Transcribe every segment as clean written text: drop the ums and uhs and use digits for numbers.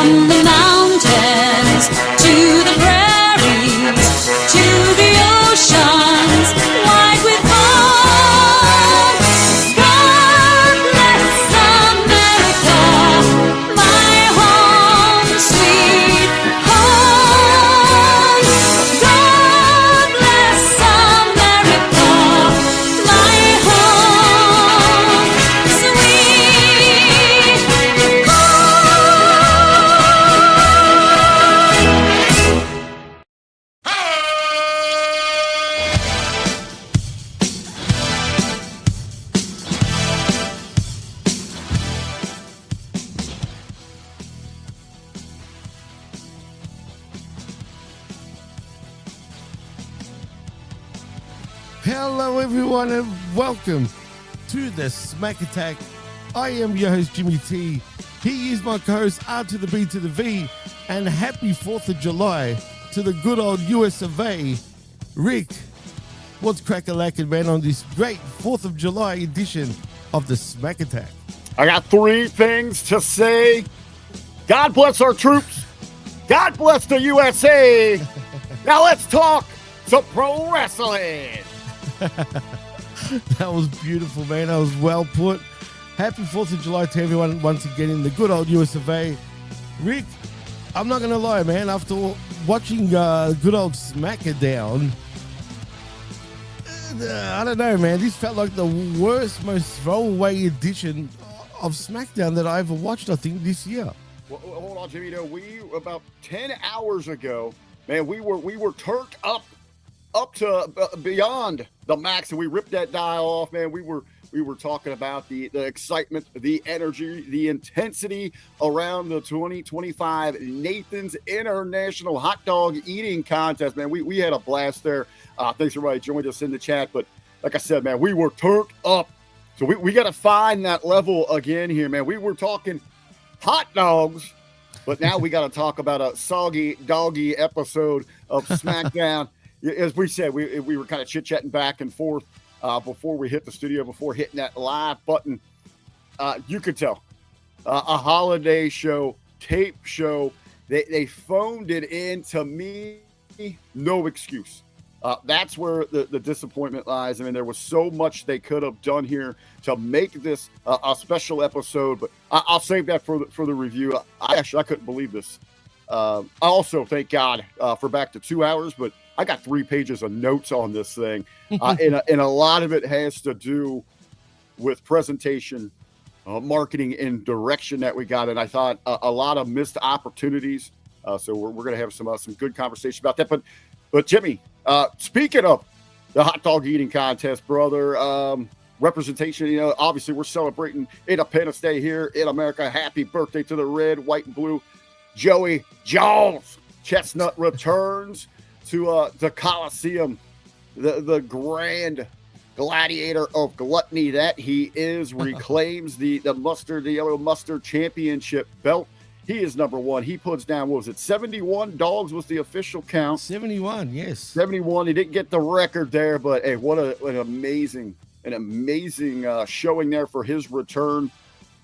the mountains, to the prairies, to the oceans, wide with foam. God bless America, my home, sweet home. God bless America, my home, sweet Hello, everyone, and welcome to the Smack Attack. I am your host, Jimmy T. He is my co-host, R to the B to the V, and happy 4th of July to the good old US of A. Rick, what's crack-a-lackin', man, on this great 4th of July edition of the Smack Attack? I got 3 things to say. God bless our troops. God bless the USA. Now let's talk some pro wrestling. That was beautiful, man. That was well put. Happy 4th of July to everyone once again in the good old US of A. Rick, I'm not going to lie, man. After watching good old SmackDown, I don't know, man. This felt like the worst, most throwaway edition of SmackDown that I ever watched, I think, this year. Well, hold on, Jimmy. You know, we about 10 hours ago, man, we were turned up to beyond the max, and we ripped that dial off, man. We were talking about the excitement, the energy, the intensity around the 2025 Nathan's International Hot Dog Eating Contest, man. We had a blast there. Thanks everybody joined us in the chat, but like I said, man, we were turned up. So we got to find that level again here, man. We were talking hot dogs, but now we got to talk about a soggy doggy episode of SmackDown. As we said, we were kind of chit-chatting back and forth before we hit the studio, before hitting that live button. You could tell a holiday show, tape show. They phoned it in. To me, no excuse. That's where the disappointment lies. I mean, there was so much they could have done here to make this a special episode, but I'll save that for the review. I couldn't believe this. I also thank God for back to 2 hours, but I got 3 pages of notes on this thing, and a lot of it has to do with presentation, marketing, and direction that we got. And I thought a lot of missed opportunities. So we're going to have some good conversation about that. But Jimmy, speaking of the hot dog eating contest, brother, representation, you know, obviously we're celebrating Independence Day here in America. Happy birthday to the red, white, and blue. Joey Jaws Chestnut returns to the Coliseum, the grand gladiator of gluttony that he is, reclaims the yellow mustard championship belt. He is number 1. He puts down, what was it, 71 dogs was the official count. 71, yes. 71. He didn't get the record there, but hey, what an amazing showing there for his return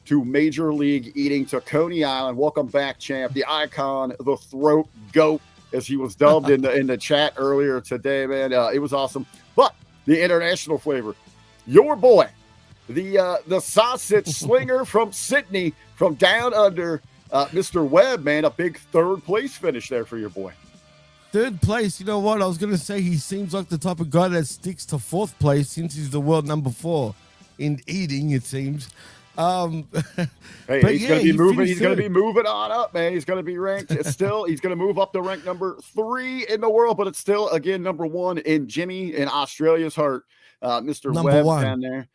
to Major League Eating to Coney Island. Welcome back, champ. The icon, the throat goat, as he was dubbed in the chat earlier today, man. It was awesome. But the international flavor, your boy, the sausage slinger from Sydney, from down under, Mr. Webb, man, a big 3rd place finish there for your boy. 3rd place, you know what? I was going to say he seems like the type of guy that sticks to 4th place since he's the world number 4 in eating, it seems. Hey, he's going to be moving. He's going to be moving on up, man. He's going to be ranked still. He's going to move up to rank number 3 in the world, but it's still again number 1 in Jimmy in Australia's heart. Mr. Number Webb 1 down there.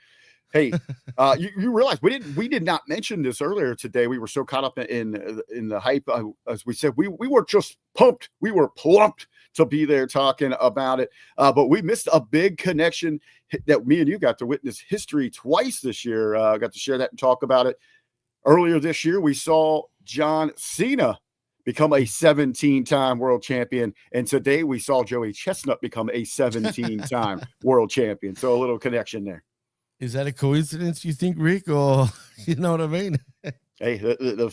Hey, you realize we did not mention this earlier today. We were so caught up in the hype, as we said. We were just pumped. We were plumped to be there talking about it. But we missed a big connection that me and you got to witness history twice this year. Got to share that and talk about it. Earlier this year, we saw John Cena become a 17-time world champion. And today we saw Joey Chestnut become a 17-time world champion. So a little connection there. Is that a coincidence, you think, Rick? Or you know what I mean? Hey, the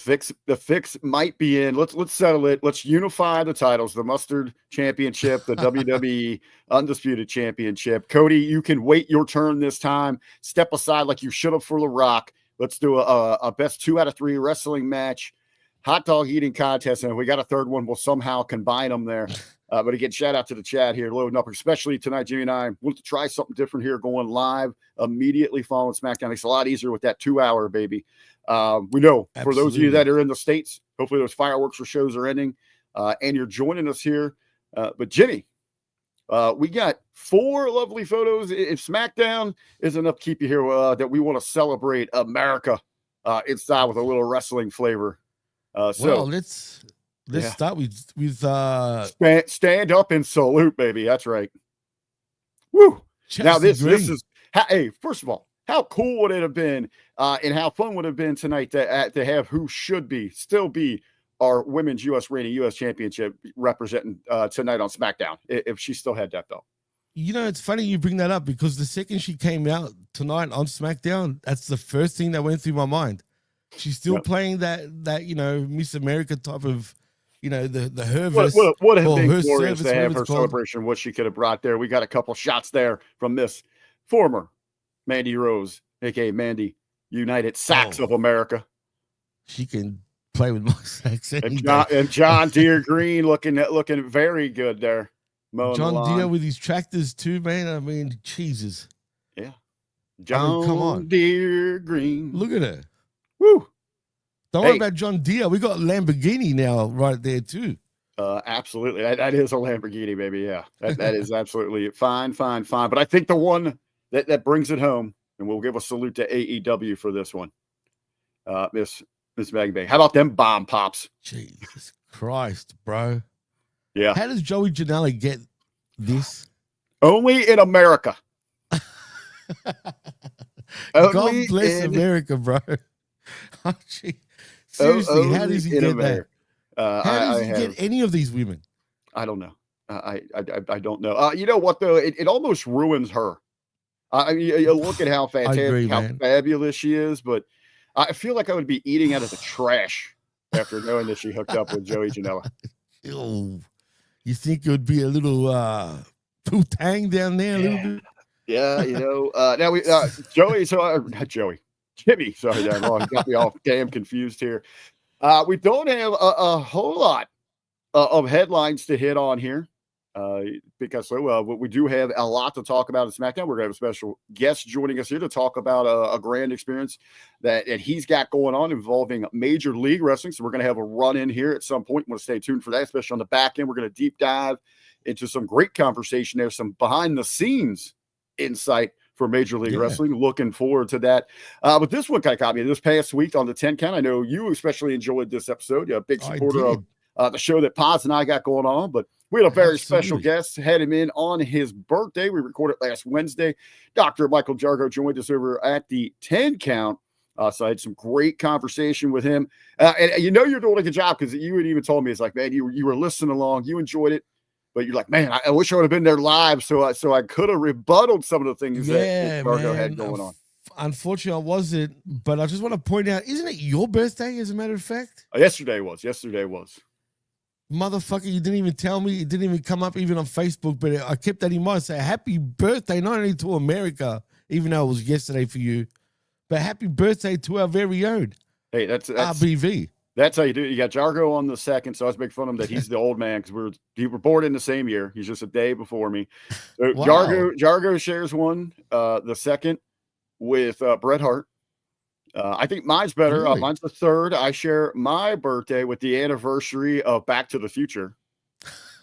fix might be in. Let's settle it. Let's unify the titles: the Mustard Championship, the WWE Undisputed Championship. Cody, you can wait your turn this time. Step aside like you should have for The Rock. Let's do a best 2 out of 3 wrestling match, hot dog eating contest, and if we got a third one, we'll somehow combine them there. But again, shout out to the chat here, loading up, especially tonight. Jimmy and I want to try something different here, going live immediately following SmackDown. It's a lot easier with that 2 hour, baby. We know for those of you that are in the States, hopefully those fireworks or shows are ending, and you're joining us here. But Jimmy, we got 4 lovely photos. If SmackDown is enough to keep you here, that we want to celebrate America inside with a little wrestling flavor. Well, let's start with stand up and salute, baby. That's right. Woo! Now this is hey. First of all, how cool would it have been, and how fun would it have been tonight to have who should still be our women's reigning U.S. championship representing tonight on SmackDown if she still had that belt. You know, it's funny you bring that up because the second she came out tonight on SmackDown, that's the first thing that went through my mind. She's still playing that Miss America type of, the her verse. What have been glorious to have her celebration, what she could have brought there. We got a couple shots there from Miss former Mandy Rose, aka Mandy United Sacks of America. She can play with my sacks. And John Deere Green looking very good there. John Deere with his tractors too, man. I mean, Jesus. Yeah. Come on. Deere Green. Look at her. Woo. Don't worry about John Deere. We got Lamborghini now right there too. Absolutely. That is a Lamborghini, baby. Yeah. That is absolutely fine. But I think the one that brings it home, and we'll give a salute to AEW for this one. Miss Maggie. How about them bomb pops? Jesus Christ, bro. Yeah. How does Joey Janela get this? Only in America. God bless America, bro. Oh, seriously, how does he get America. That? How does he get any of these women? I don't know. I don't know. You know what though? It almost ruins her. I mean, you look at how fantastic, how fabulous she is, but I feel like I would be eating out of the trash after knowing that she hooked up with Joey Janela. Ew. You think it would be a little poo-tang down there a little bit? Yeah, now we not Joey. Jimmy, sorry, that got me all damn confused here. We don't have a whole lot of headlines to hit on here because we do have a lot to talk about at SmackDown. We're going to have a special guest joining us here to talk about a grand experience that he's got going on involving Major League Wrestling. So we're going to have a run in here at some point. Want to stay tuned for that, especially on the back end. We're going to deep dive into some great conversation there, some behind the scenes insight for Major League Wrestling. Looking forward to that. But this one kind of caught me this past week on the 10 count. I know you especially enjoyed this episode. You're a big supporter of the show that Paz and I got going on, but we had a very special guest, had him in on his birthday. We recorded last Wednesday. Dr. Michael Jargo joined us over at the 10 count. So I had some great conversation with him. And you're doing a good job because you had even told me, it's like, man, you were listening along, you enjoyed it. But you're like, man, I wish I would have been there live so I could have rebutted some of the things that Gargano had going on. Unfortunately, I wasn't, but I just want to point out, isn't it your birthday, as a matter of fact? Yesterday was. Motherfucker, you didn't even tell me. It didn't even come up even on Facebook, but I kept that in mind. Say, happy birthday, not only to America, even though it was yesterday for you, but happy birthday to our very own that's RBV. That's how you do it. You got Jargo on the second, so I was making fun of him that he's the old man because we were born in the same year. He's just a day before me. So wow. Jargo shares one, the second with Bret Hart. I think mine's better. Really? Mine's the third. I share my birthday with the anniversary of Back to the Future.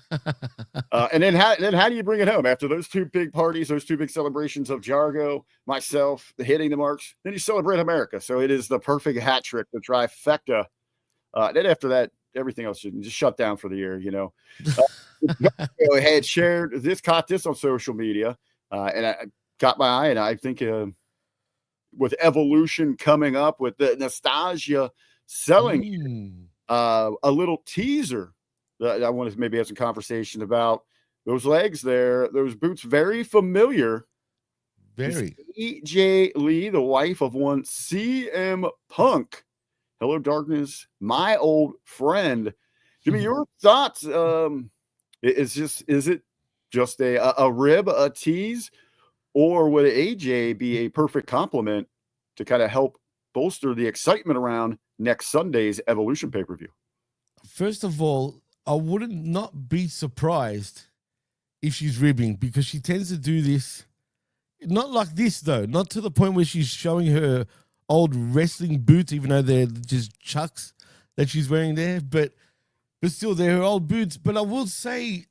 And then how do you bring it home after those two big parties, those two big celebrations of Jargo, myself, the hitting the marks? Then you celebrate America. So it is the perfect hat trick, the trifecta. Then after that, everything else just shut down for the year, had shared this, caught this on social media, and I got my eye, and I think with Evolution coming up, with the nostalgia selling a little teaser that I want to maybe have some conversation about those legs there, those boots, very familiar. Very. EJ Lee, the wife of one CM Punk, Hello, darkness, my old friend. Jimmy, your thoughts? Is it just a rib, a tease, or would AJ be a perfect complement to kind of help bolster the excitement around next Sunday's Evolution pay-per-view? First of all, I wouldn't not be surprised if she's ribbing, because she tends to do this. Not like this, though. Not to the point where she's showing her old wrestling boots, even though they're just chucks that she's wearing there. But still, they're her old boots. But I will say,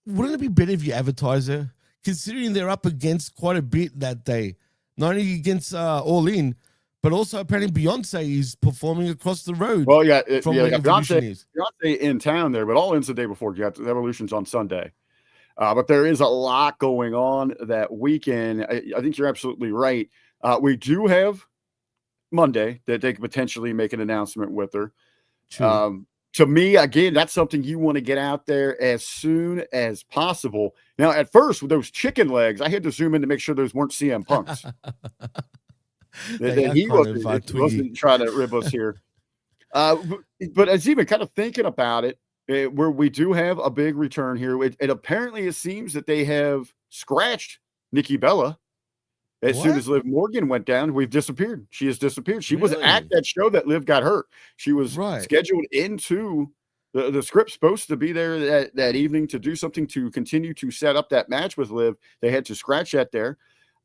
wouldn't it be better if you advertise her? Considering they're up against quite a bit that day. Not only against All In, but also apparently Beyonce is performing across the road. Well, yeah, from where Evolution Beyonce in town there, but All In's the day before. You got the Evolution's on Sunday. But there is a lot going on that weekend. I think you're absolutely right. We do have Monday that they could potentially make an announcement with her. To me, again, that's something you want to get out there as soon as possible. Now, at first, with those chicken legs, I had to zoom in to make sure those weren't CM Punks. He wasn't trying to rib us here. But as even kind of thinking about it, where we do have a big return here, it apparently it seems that they have scratched Nikki Bella. As soon as Liv Morgan went down, we've disappeared. She has disappeared. She was at that show that Liv got hurt. She was scheduled into the script, supposed to be there that evening to do something to continue to set up that match with Liv. They had to scratch that there.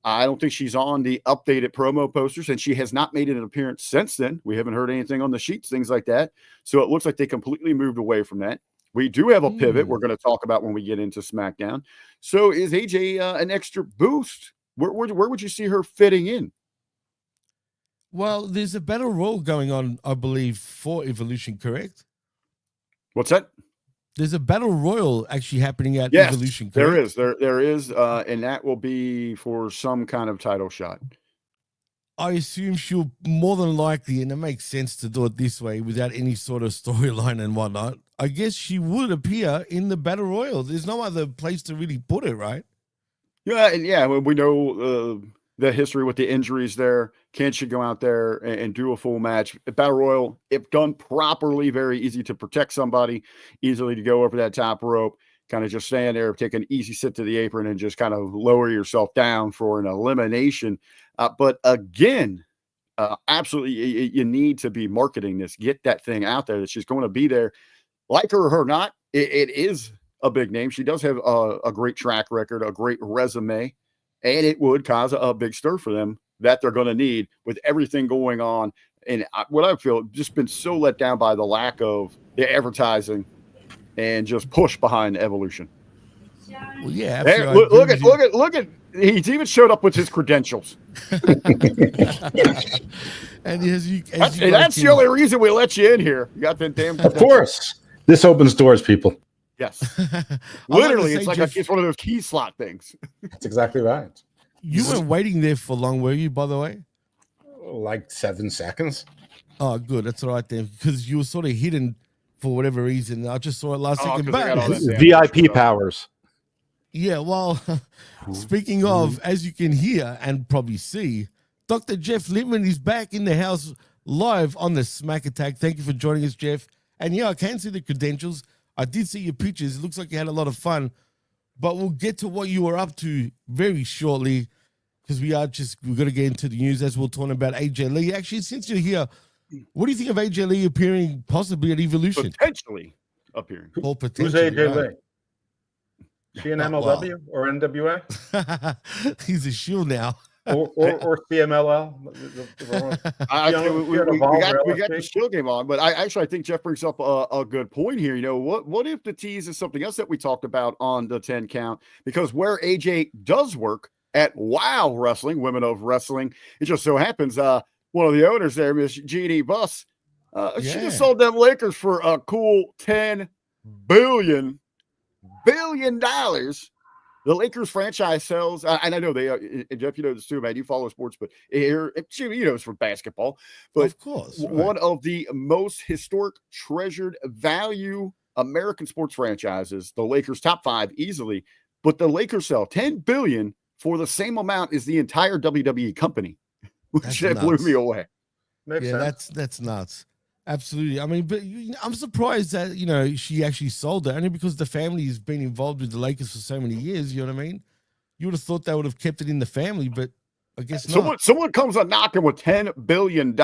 I don't think she's on the updated promo posters, and she has not made an appearance since then. We haven't heard anything on the sheets, things like that. So it looks like they completely moved away from that. We do have a pivot we're going to talk about when we get into SmackDown. So is AJ an extra boost? Where would you see her fitting in? Well, there's a battle royal going on, I believe, for Evolution, correct? What's that? There's a battle royal actually happening at Evolution, correct? There is, and that will be for some kind of title shot. I assume she'll more than likely, and it makes sense to do it this way without any sort of storyline and whatnot, I guess she would appear in the battle royal. There's no other place to really put it, right? Yeah, we know the history with the injuries there. Can she go out there and do a full match? Battle Royal, if done properly, very easy to protect somebody, easily to go over that top rope, kind of just stand there, take an easy sit to the apron, and just kind of lower yourself down for an elimination. But again, absolutely, you need to be marketing this. Get that thing out there that she's going to be there. Like her or not, it is a big name. She does have a great track record, a great resume, and it would cause a big stir for them that they're going to need with everything going on. And what I feel just been so let down by the lack of the advertising and just push behind Evolution. Well, yeah, hey, look at he's even showed up with his credentials. And that's the only reason we let you in here. You got the damn. Of course, this opens doors, people. Yes, literally, it's like it's one of those key slot things. That's exactly right. You weren't waiting there for long, were you? By the way, like 7 seconds. Oh, good. That's all right then, because you were sort of hidden for whatever reason. I just saw it last second. VIP powers. Yeah. Well, speaking of, as you can hear and probably see, Dr. Jeff Lippman is back in the house live on the Smack Attack. Thank you for joining us, Jeff. And yeah, I can see the credentials. I did see your pictures. It looks like you had a lot of fun, but we'll get to what you were up to very shortly, because we're going to get into the news as we're talking about AJ Lee. Actually, since you're here, what do you think of AJ Lee appearing possibly at Evolution? Potentially appearing. Well, potentially, who's AJ Lee? She an MLW or NWA? He's a shield now. or CMLL. We got the shield game on, but I think Jeff brings up a good point here. You know, what if the tease is something else that we talked about on the 10 count? Because where AJ does work at WOW Wrestling, Women of Wrestling, it just so happens one of the owners there, Miss Jeannie Buss, she just sold them Lakers for a cool $10 billion. The Lakers franchise sells, and I know they are. Jeff, you know this too, man. You follow sports, but here, you know, it's for basketball. But of course, one of the most historic, treasured, value American sports franchises, the Lakers, top 5 easily. But the Lakers sell $10 billion for the same amount as the entire WWE company, which blew me away. Makes Yeah, sense. that's nuts. Absolutely. I mean, but I'm surprised that she actually sold it only because the family has been involved with the Lakers for so many years. You know what I mean? You would have thought they would have kept it in the family, but I guess not. Someone comes a knocking with $10 billion.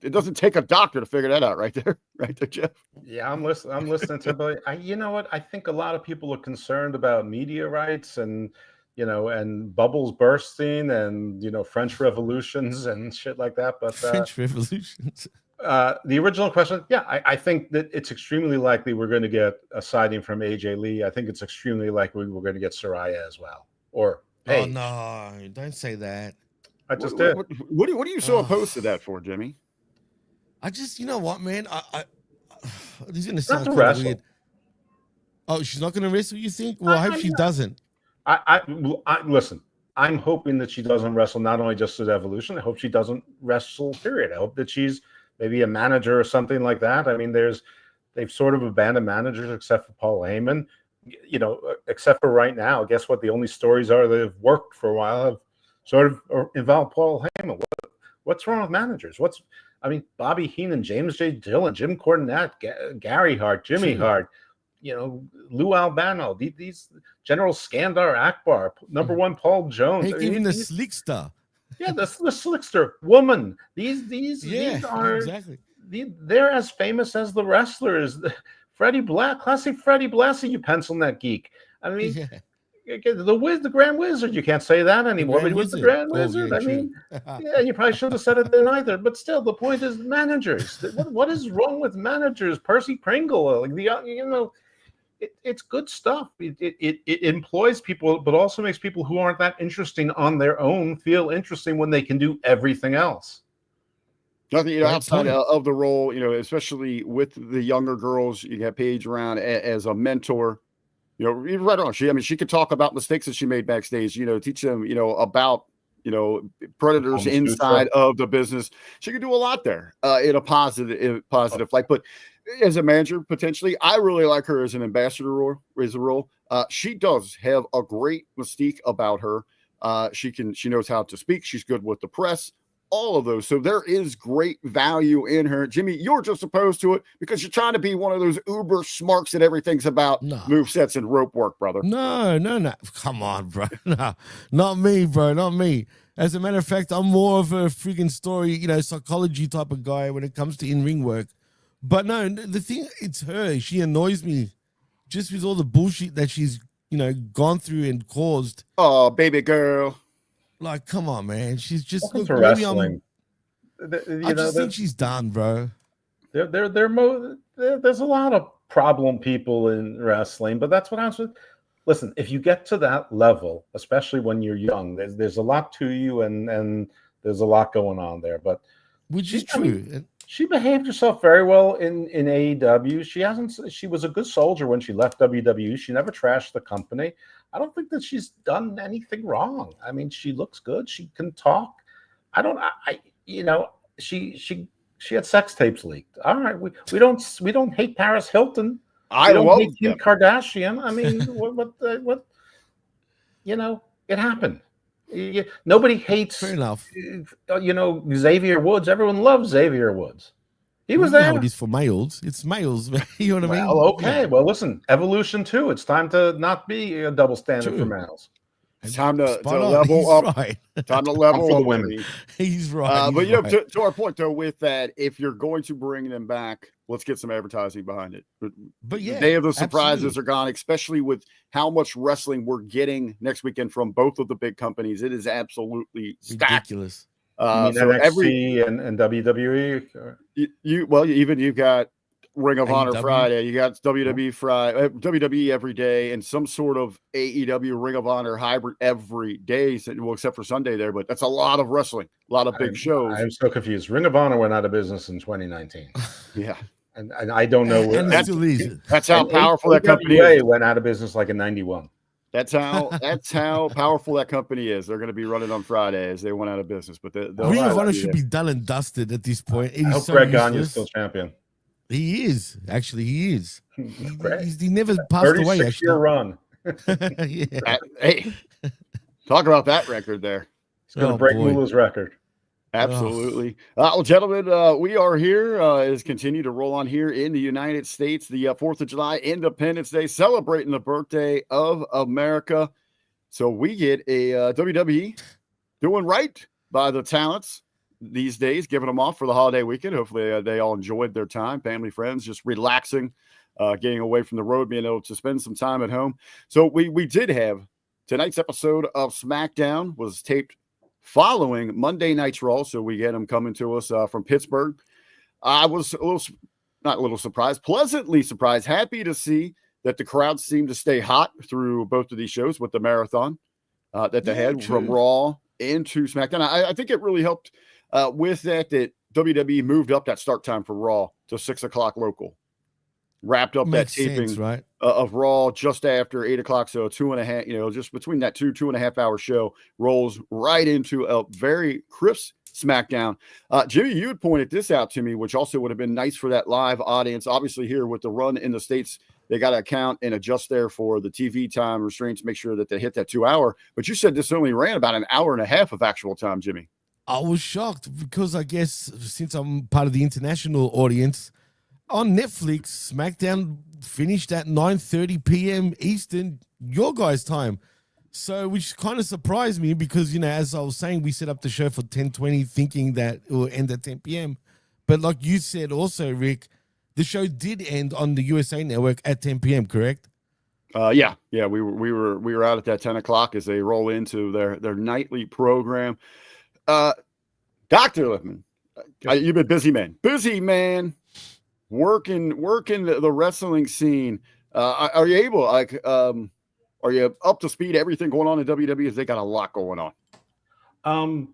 It doesn't take a doctor to figure that out, right there, Jeff. Yeah, I'm listening to, but you know what? I think a lot of people are concerned about media rights and and bubbles bursting and French revolutions and shit like that. But French revolutions. The original question, yeah, I think that it's extremely likely we're going to get a sighting from AJ Lee. I think it's extremely likely we're going to get Soraya as well. Or Paige. Oh no, don't say that. I just did. What are you so opposed to that for, Jimmy? I just, you know what, man? I this is gonna Not sound to kind of wrestle. weird. Oh, she's not gonna wrestle, you think? Well, I hope she doesn't. I listen. I'm hoping that she doesn't wrestle not only just at Evolution. I hope she doesn't wrestle. Period. I hope that she's maybe a manager or something like that. I mean, they've sort of abandoned managers except for Paul Heyman. Except for right now. Guess what? The only stories are that have worked for a while have sort of involved Paul Heyman. What's wrong with managers? Bobby Heenan, James J. Dillon, Jim Cornette, Gary Hart, Jimmy Hart. Lou Albano, these General Skandar Akbar, number one Paul Jones. Heck, even the Slickster. Yeah, the Slickster woman. These are exactly. They're as famous as the wrestlers. Freddie Black, classic Freddie Blassie, you pencil neck geek. I mean, the Grand Wizard. You can't say that anymore. But with the Grand Wizard, you probably shouldn't have said it then either. But still, the point is managers. What is wrong with managers? Percy Pringle, it's good stuff. It employs people, but also makes people who aren't that interesting on their own feel interesting when they can do everything else. Nothing outside of the role, especially with the younger girls. You got Paige around as a mentor. Right on. She could talk about mistakes that she made backstage. Teach them, about predators inside of the business. She could do a lot there in a positive light. But as a manager, potentially, I really like her as an ambassador role. She does have a great mystique about her. She knows how to speak. She's good with the press. All of those. So there is great value in her. Jimmy, you're just opposed to it because you're trying to be one of those uber smarks that everything's about movesets and rope work, brother. No. Come on, bro. No, not me, bro. Not me. As a matter of fact, I'm more of a freaking story, psychology type of guy when it comes to in-ring work. But no, the thing, it's her. She annoys me just with all the bullshit that she's, gone through and caused. Oh, baby girl. Like, come on, man. She's just maybe wrestling. I just think she's done, bro. There's a lot of problem people in wrestling, but that's what I'm saying. Listen, if you get to that level, especially when you're young, there's a lot to you, and there's a lot going on there. But which is true. She behaved herself very well in AEW. She was a good soldier when she left WWE. She never trashed the company. I don't think that she's done anything wrong. I mean, she looks good. She can talk. She had sex tapes leaked. All right, we don't hate Paris Hilton. I don't love hate Kim Kardashian. I mean, what? It happened. Nobody hates. Fair enough. Xavier Woods. Everyone loves Xavier Woods. He was there. It is for males. It's males. You know what I mean? Well, okay. Well, listen, Evolution 2. It's time to not be a double standard for males. It's time to level up. Right. Time to level for up, the women. He's right. But to our point though, with that, if you're going to bring them back, let's get some advertising behind it. But yeah, the day of the surprises are gone, especially with how much wrestling we're getting next weekend from both of the big companies. It is absolutely ridiculous. NXT and WWE. You've got Ring of Honor Friday, you got WWE Friday, WWE every day, and some sort of AEW Ring of Honor hybrid every day, except for Sunday there. But that's a lot of wrestling, a lot of big shows. I'm so confused. Ring of Honor went out of business in 2019. Yeah, and I don't know where. That's how powerful that company is. Went out of business like in 91. That's how powerful that company is. They're going to be running on Fridays. They went out of business, but Ring of Honor should be done and dusted at this point. I hope Greg Gagne is still champion. He is. Actually, he is. He never passed away. Actually, year run. Hey, talk about that record there. He's going to break Mula's record. Absolutely. Well, gentlemen, we are here as continue to roll on here in the United States, the 4th of July, Independence Day, celebrating the birthday of America. So we get a WWE doing right by the talents these days, giving them off for the holiday weekend. Hopefully they all enjoyed their time, family, friends, just relaxing, getting away from the road, being able to spend some time at home. So we did have tonight's episode of SmackDown was taped following Monday Night's Raw. So we get them coming to us from Pittsburgh. I was not a little surprised, pleasantly surprised, happy to see that the crowd seemed to stay hot through both of these shows with the marathon that they had from Raw into SmackDown. I think it really helped with that WWE moved up that start time for Raw to 6 o'clock local. Wrapped up that taping right? Of Raw just after 8 o'clock. So 2.5, just between that 2.5 hour show rolls right into a very crisp SmackDown. Jimmy, you had pointed this out to me, which also would have been nice for that live audience. Obviously here with the run in the States, they got to account and adjust there for the TV time restraints, make sure that they hit that 2 hour. But you said this only ran about an hour and a half of actual time, Jimmy. I was shocked because I guess since I'm part of the international audience, on Netflix, SmackDown finished at 9:30 p.m. Eastern, your guys' time. So, which kind of surprised me because, as I was saying, we set up the show for 10:20 thinking that it will end at 10 p.m. But like you said also, Rick, the show did end on the USA Network at 10 p.m., correct? Yeah. We were out at that 10 o'clock as they roll into their nightly program. Dr. Lippman, you've been busy man. Working the wrestling scene. Are you able, are you up to speed? Everything going on in WWE? They got a lot going on. I'm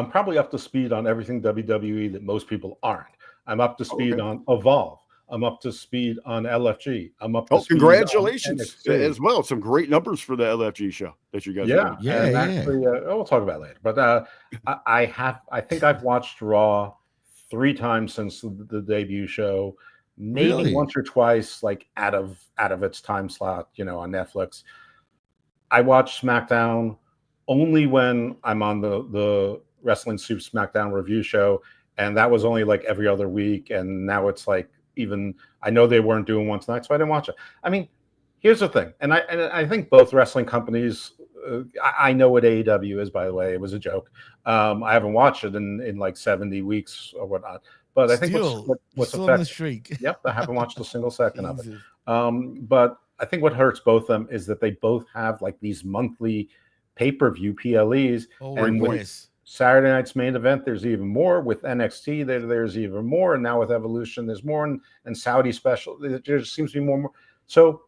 probably up to speed on everything WWE that most people aren't. I'm up to speed on Evolve. I'm up to speed on LFG. I'm up to speed. Congratulations as well. Some great numbers for the LFG show that you guys are. Actually, we'll talk about it later. But I think I've watched Raw 3 times since the debut show, maybe once or twice, like out of its time slot, on Netflix. I watch SmackDown only when I'm on the Wrestling Soup SmackDown review show, and that was only like every other week. And now it's like I know they weren't doing one tonight, so I didn't watch it. I mean, here's the thing, and I think both wrestling companies. I know what AEW is, by the way. It was a joke. I haven't watched it in like 70 weeks or whatnot. But I think what's still on the streak. Yep, I haven't watched a single second of it. But I think what hurts both of them is that they both have like these monthly pay-per-view PLEs. And with Saturday night's main event, there's even more. With NXT, there's even more. And now with Evolution, there's more. And Saudi special, there just seems to be more and more. So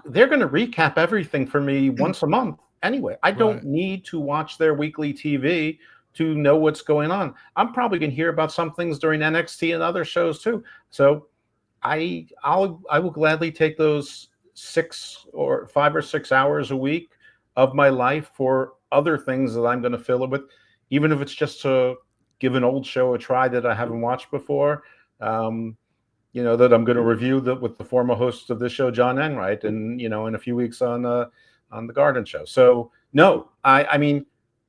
they're going to recap everything for me once a month anyway. I don't need to watch their weekly TV to know what's going on. I'm probably going to hear about some things during NXT and other shows too. So I will gladly take those 5 or 6 hours a week of my life for other things that I'm going to fill it with, even if it's just to give an old show a try that I haven't watched before. That I'm going to review with the former host of this show, John Enright, and in a few weeks on the Garden Show. So no, I mean,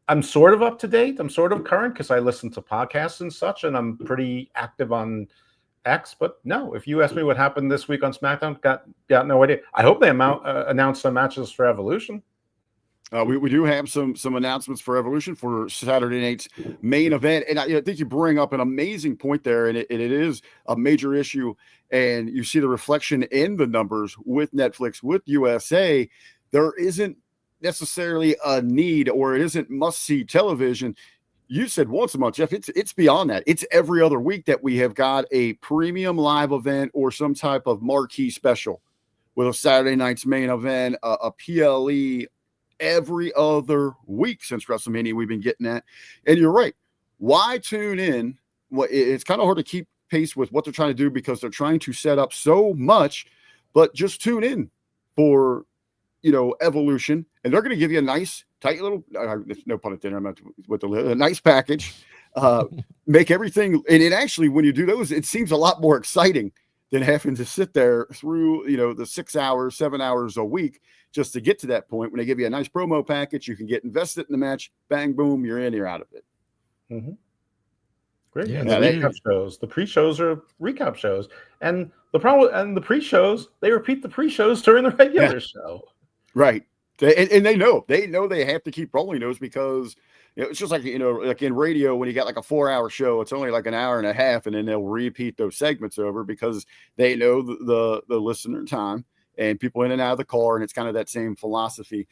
I'm sort of up to date. I'm sort of current because I listen to podcasts and such, and I'm pretty active on X. But no, if you ask me what happened this week on SmackDown, got no idea. I hope they announce some matches for Evolution. We do have some announcements for Evolution for Saturday night's main event. And I think you bring up an amazing point there, and it is a major issue. And you see the reflection in the numbers with Netflix, with USA. There isn't necessarily a need, or it isn't must-see television. You said once a month, Jeff. It's beyond that. It's every other week that we have got a premium live event or some type of marquee special with a Saturday night's main event, a PLE, every other week since WrestleMania we've been getting that. And you're right. Why tune in? Well, it's kind of hard to keep pace with what they're trying to do because they're trying to set up so much, but just tune in for, Evolution, and they're going to give you a nice, tight little, no pun intended, I'm not with a nice package, make everything. And it actually, when you do those, it seems a lot more exciting than having to sit there through, the 6 hours, 7 hours a week just to get to that point. When they give you a nice promo package, you can get invested in the match, bang, boom, you're in, you're out of it. Mm-hmm. Great. Yeah, And the recap shows, the pre-shows are recap shows. And the problem, and the pre-shows, they repeat the pre-shows during the regular show. Right. And they know they have to keep rolling those because it's just like, like in radio, when you got like a 4-hour show, it's only like an hour and a half, and then they'll repeat those segments over because they know the listener time and people in and out of the car. And it's kind of that same philosophy.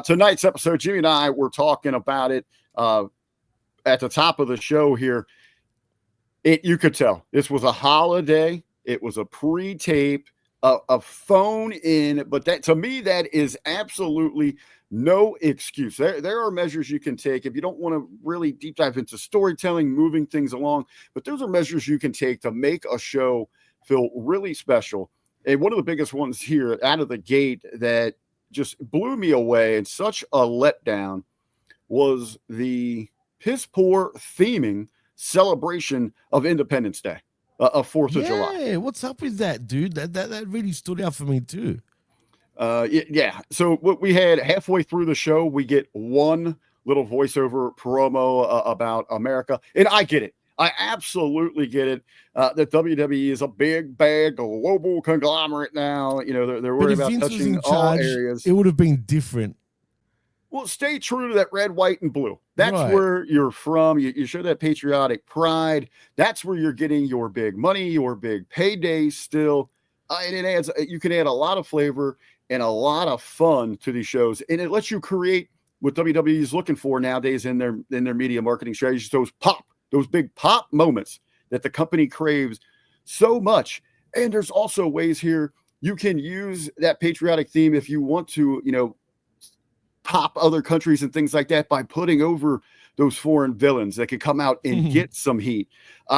Tonight's episode, Jimmy and I were talking about it at the top of the show here. You could tell this was a holiday. It was a pre-tape, a phone in, but that, to me, that is absolutely no excuse. There are measures you can take if you don't want to really deep dive into storytelling, moving things along, but those are measures you can take to make a show feel really special. And one of the biggest ones here out of the gate that just blew me away and such a letdown was the piss poor theming celebration of Independence Day, of 4th of July. Yeah, what's up with that, dude? That really stood out for me too. Yeah. So what we had halfway through the show, we get one little voiceover promo about America, and I get it. I absolutely get it. That WWE is a big, bad global conglomerate now. They're worried about touching all areas. It would have been different. Well, stay true to that red, white, and blue. That's Right. where you're from. You show that patriotic pride. That's where you're getting your big money, your big payday still. And it adds, you can add a lot of flavor and a lot of fun to these shows. And it lets you create what WWE is looking for nowadays in their media marketing strategies, those big pop moments that the company craves so much. And there's also ways here you can use that patriotic theme if you want to, pop other countries and things like that by putting over those foreign villains that could come out and get some heat,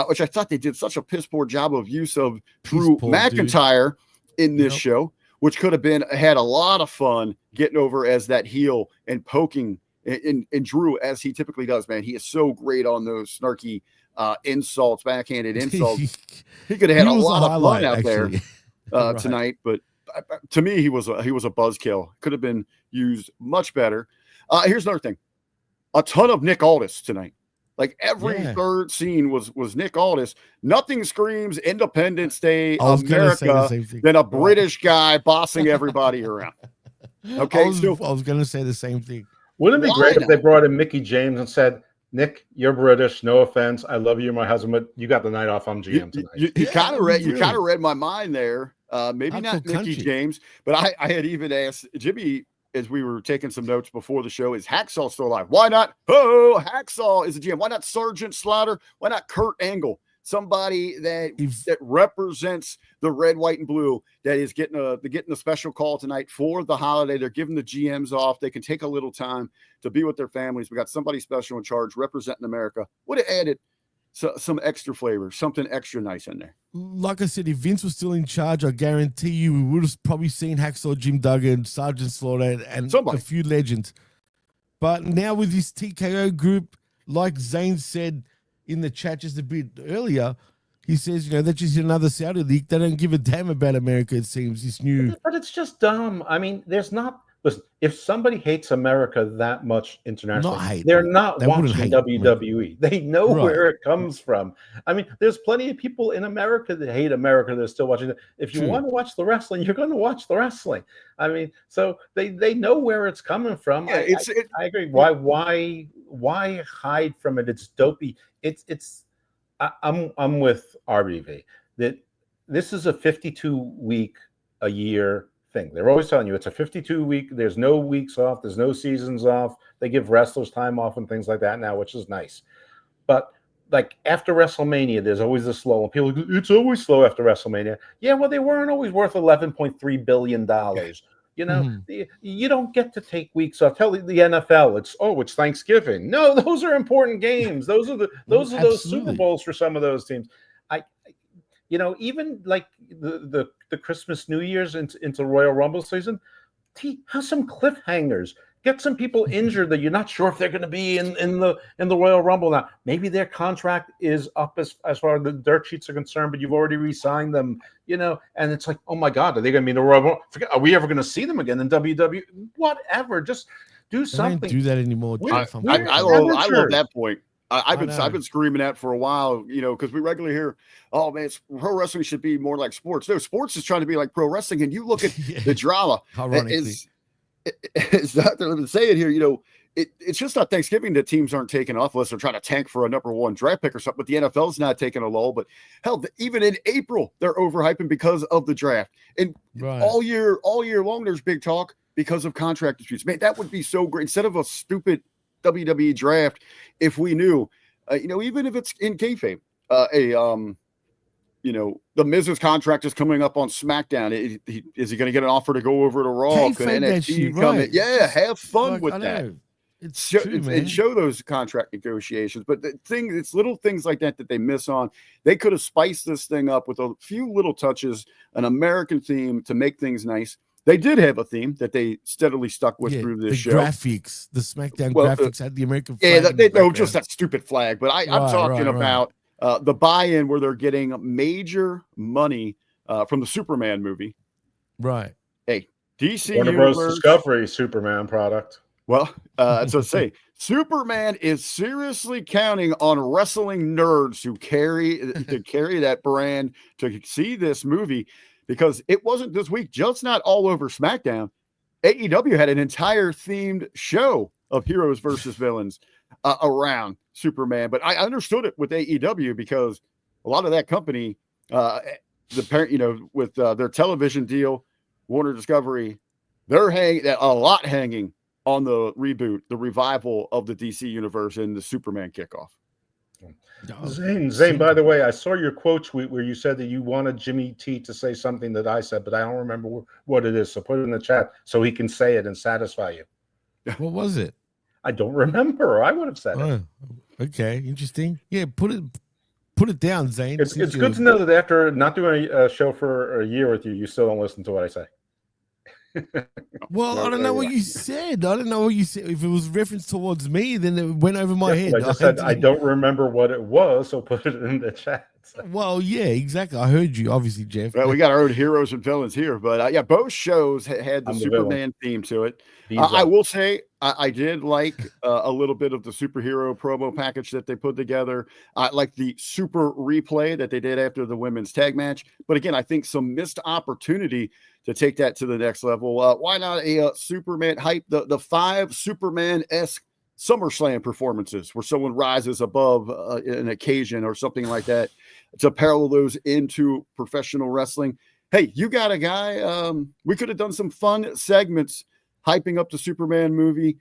which I thought they did such a piss poor job of use of Drew McIntyre in this show, which could have had a lot of fun getting over as that heel and poking and Drew, as he typically does, man. He is so great on those snarky insults, backhanded insults. He could have had a lot of fun out there tonight, but to me, he was a buzzkill. Could have been used much better. Here's another thing: a ton of Nick Aldis tonight. Like every third scene was Nick Aldis. Nothing screams Independence Day America than a British guy bossing everybody around. Okay, I was going to say the same thing. Wouldn't it be great if they brought in Mickey James and said, "Nick, you're British. No offense. I love you, my husband, but you got the night off. I'm GM tonight." You kind of read my mind there. Maybe not Mickey James, but I had even asked Jimmy as we were taking some notes before the show, is Hacksaw still alive? Why not? Oh, Hacksaw is a GM. Why not Sergeant Slaughter? Why not Kurt Angle? Somebody that represents the red, white, and blue that is getting a special call tonight for the holiday. They're giving the GMs off. They can take a little time to be with their families. We got somebody special in charge representing America. Would have added some extra flavor, something extra nice in there. Like I said, if Vince was still in charge, I guarantee you we would have probably seen Hacksaw Jim Duggan, Sergeant Slaughter, and a few legends. But now with this TKO group, like Zane said in the chat just a bit earlier, he says, they're just another Saudi league. They don't give a damn about America, it seems, this new... But it's just dumb. I mean, there's not... Listen, if somebody hates America that much internationally, they're not watching WWE. They know where it comes from. I mean, there's plenty of people in America that hate America that are still watching it. If you want to watch the wrestling, you're going to watch the wrestling. I mean, so they know where it's coming from. Yeah, I agree. Why hide from it? It's dopey. I'm with RBV that this is a 52-week a year thing. They're always telling you it's a 52-week. There's no weeks off. There's no seasons off. They give wrestlers time off and things like that now, which is nice. But like after WrestleMania, there's always this slow. And people go, it's always slow after WrestleMania. Yeah, well, they weren't always worth $11.3 billion. You don't get to take weeks off. Tell the NFL it's Thanksgiving. No, those are important games. Those are those Super Bowls for some of those teams. Even like the Christmas, New Year's into Royal Rumble season, have some cliffhangers. Get some people injured that you're not sure if they're going to be in the Royal Rumble now. Maybe their contract is up as far as the dirt sheets are concerned, but you've already re-signed them, and it's like, oh my God, are they going to be in the Royal Rumble? Are we ever going to see them again in WWE? Whatever, just do something. They don't do that anymore. I love that point. I've been screaming that for a while, because we regularly hear, oh man, pro wrestling should be more like sports. No, sports is trying to be like pro wrestling, and you look at the drama. Ironically, it's not to say it here. It's just not Thanksgiving that teams aren't taking off unless they're trying to tank for a number one draft pick or something. But the NFL's not taking a lull. But hell, even in April, they're overhyping because of the draft, and all year long, there's big talk because of contract disputes. Man, that would be so great instead of a stupid WWE draft. If we knew, even if it's in kayfabe, the Miz's contract is coming up on SmackDown. Is he going to get an offer to go over to Raw? Could NXT come in? Yeah, have fun with that. It's true, man. And show those contract negotiations. But it's little things like that they miss on. They could have spiced this thing up with a few little touches, an American theme to make things nice. They did have a theme that they steadily stuck with through this show. Graphics, the SmackDown graphics had the American flag. Yeah, they know just that stupid flag. But I'm talking about the buy-in where they're getting major money from the Superman movie. Right. Hey, DC Warner Bros. Discovery Superman product. Well, so say Superman is seriously counting on wrestling nerds who carry that brand to see this movie. Because it wasn't this week, just not all over SmackDown. AEW had an entire themed show of heroes versus villains around Superman. But I understood it with AEW because a lot of that company, the parent, with their television deal, Warner Discovery, they're hanging on the reboot, the revival of the DC universe and the Superman kickoff. Zane, by the way, I saw your quote tweet where you said that you wanted Jimmy T to say something that I said, but I don't remember what it is. So put it in the chat so he can say it and satisfy you. What was it? I don't remember. I would have said it. Okay, interesting. Yeah, put it down, Zane. It's good to know that after not doing a show for a year with you, you still don't listen to what I say. Well, I don't know what you said. I don't know what you said. If it was reference towards me, then it went over my head. I just said I don't remember what it was, so put it in the chat. Well, yeah, exactly. I heard you, obviously, Jeff. Well, we got our own heroes and villains here, but both shows had the Superman theme to it. I will say I did like a little bit of the superhero promo package that they put together. I like the super replay that they did after the women's tag match. But again, I think some missed opportunity to take that to the next level. Why not a Superman hype? The 5 Superman-esque SummerSlam performances where someone rises above an occasion or something like that to parallel those into professional wrestling. Hey, you got a guy. We could have done some fun segments hyping up the Superman movie.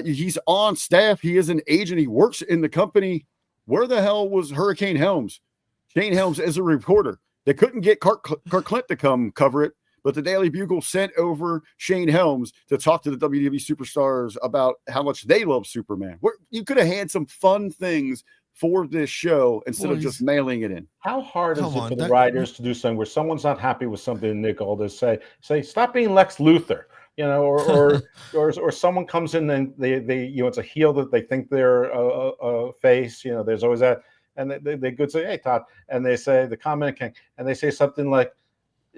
He's on staff. He is an agent. He works in the company. Where the hell was Hurricane Helms? Shane Helms is a reporter. They couldn't get Clark Clint to come cover it, but the Daily Bugle sent over Shane Helms to talk to the WWE superstars about how much they love Superman. You could have had some fun things for this show instead of just mailing it in. How hard is it for the writers to do something where someone's not happy with something, Nick Aldis say, stop being Lex Luthor, or someone comes in and they it's a heel that they think they're a face, there's always that, and they could say, hey Todd, and they say the comment king, and they say something like,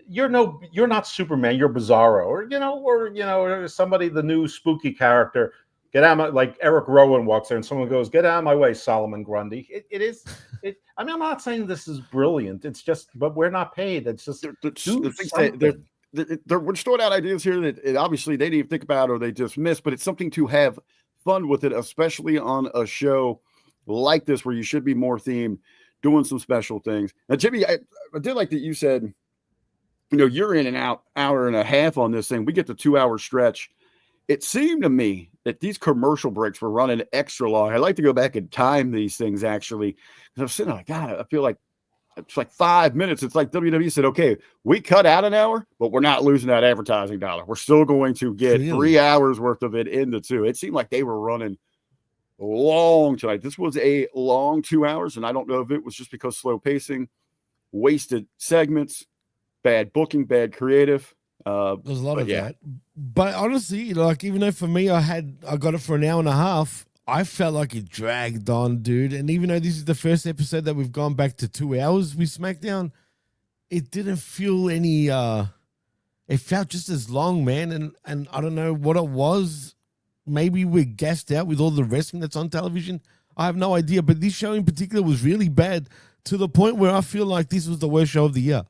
you're not Superman, you're Bizarro, or somebody, the new spooky character. Get out like Eric Rowan walks there and someone goes, get out of my way, Solomon Grundy. I'm not saying this is brilliant. It's just, but we're not paid. It's just we're just throwing out ideas here that obviously they didn't even think about or they just missed, but it's something to have fun with it, especially on a show like this where you should be more themed, doing some special things. Now, Jimmy, I did like that you said, you're in and out hour and a half on this thing. We get the 2-hour stretch. It seemed to me that these commercial breaks were running extra long. I like to go back and time these things actually. Because I'm sitting there like, God, I feel like it's like 5 minutes. It's like WWE said, okay, we cut out an hour, but we're not losing that advertising dollar. We're still going to get 3 hours worth of it into 2. It seemed like they were running long tonight. This was a long 2 hours, and I don't know if it was just because slow pacing, wasted segments, bad booking, bad creative. There's a lot of yeah. that. But honestly, like, even though for me, I got it for an hour and a half, I felt like it dragged on, dude. And even though this is the first episode that we've gone back to 2 hours with SmackDown, it didn't feel any, it felt just as long, man. And I don't know what it was. Maybe we're gassed out with all the wrestling that's on television. I have no idea. But this show in particular was really bad to the point where I feel like this was the worst show of the year.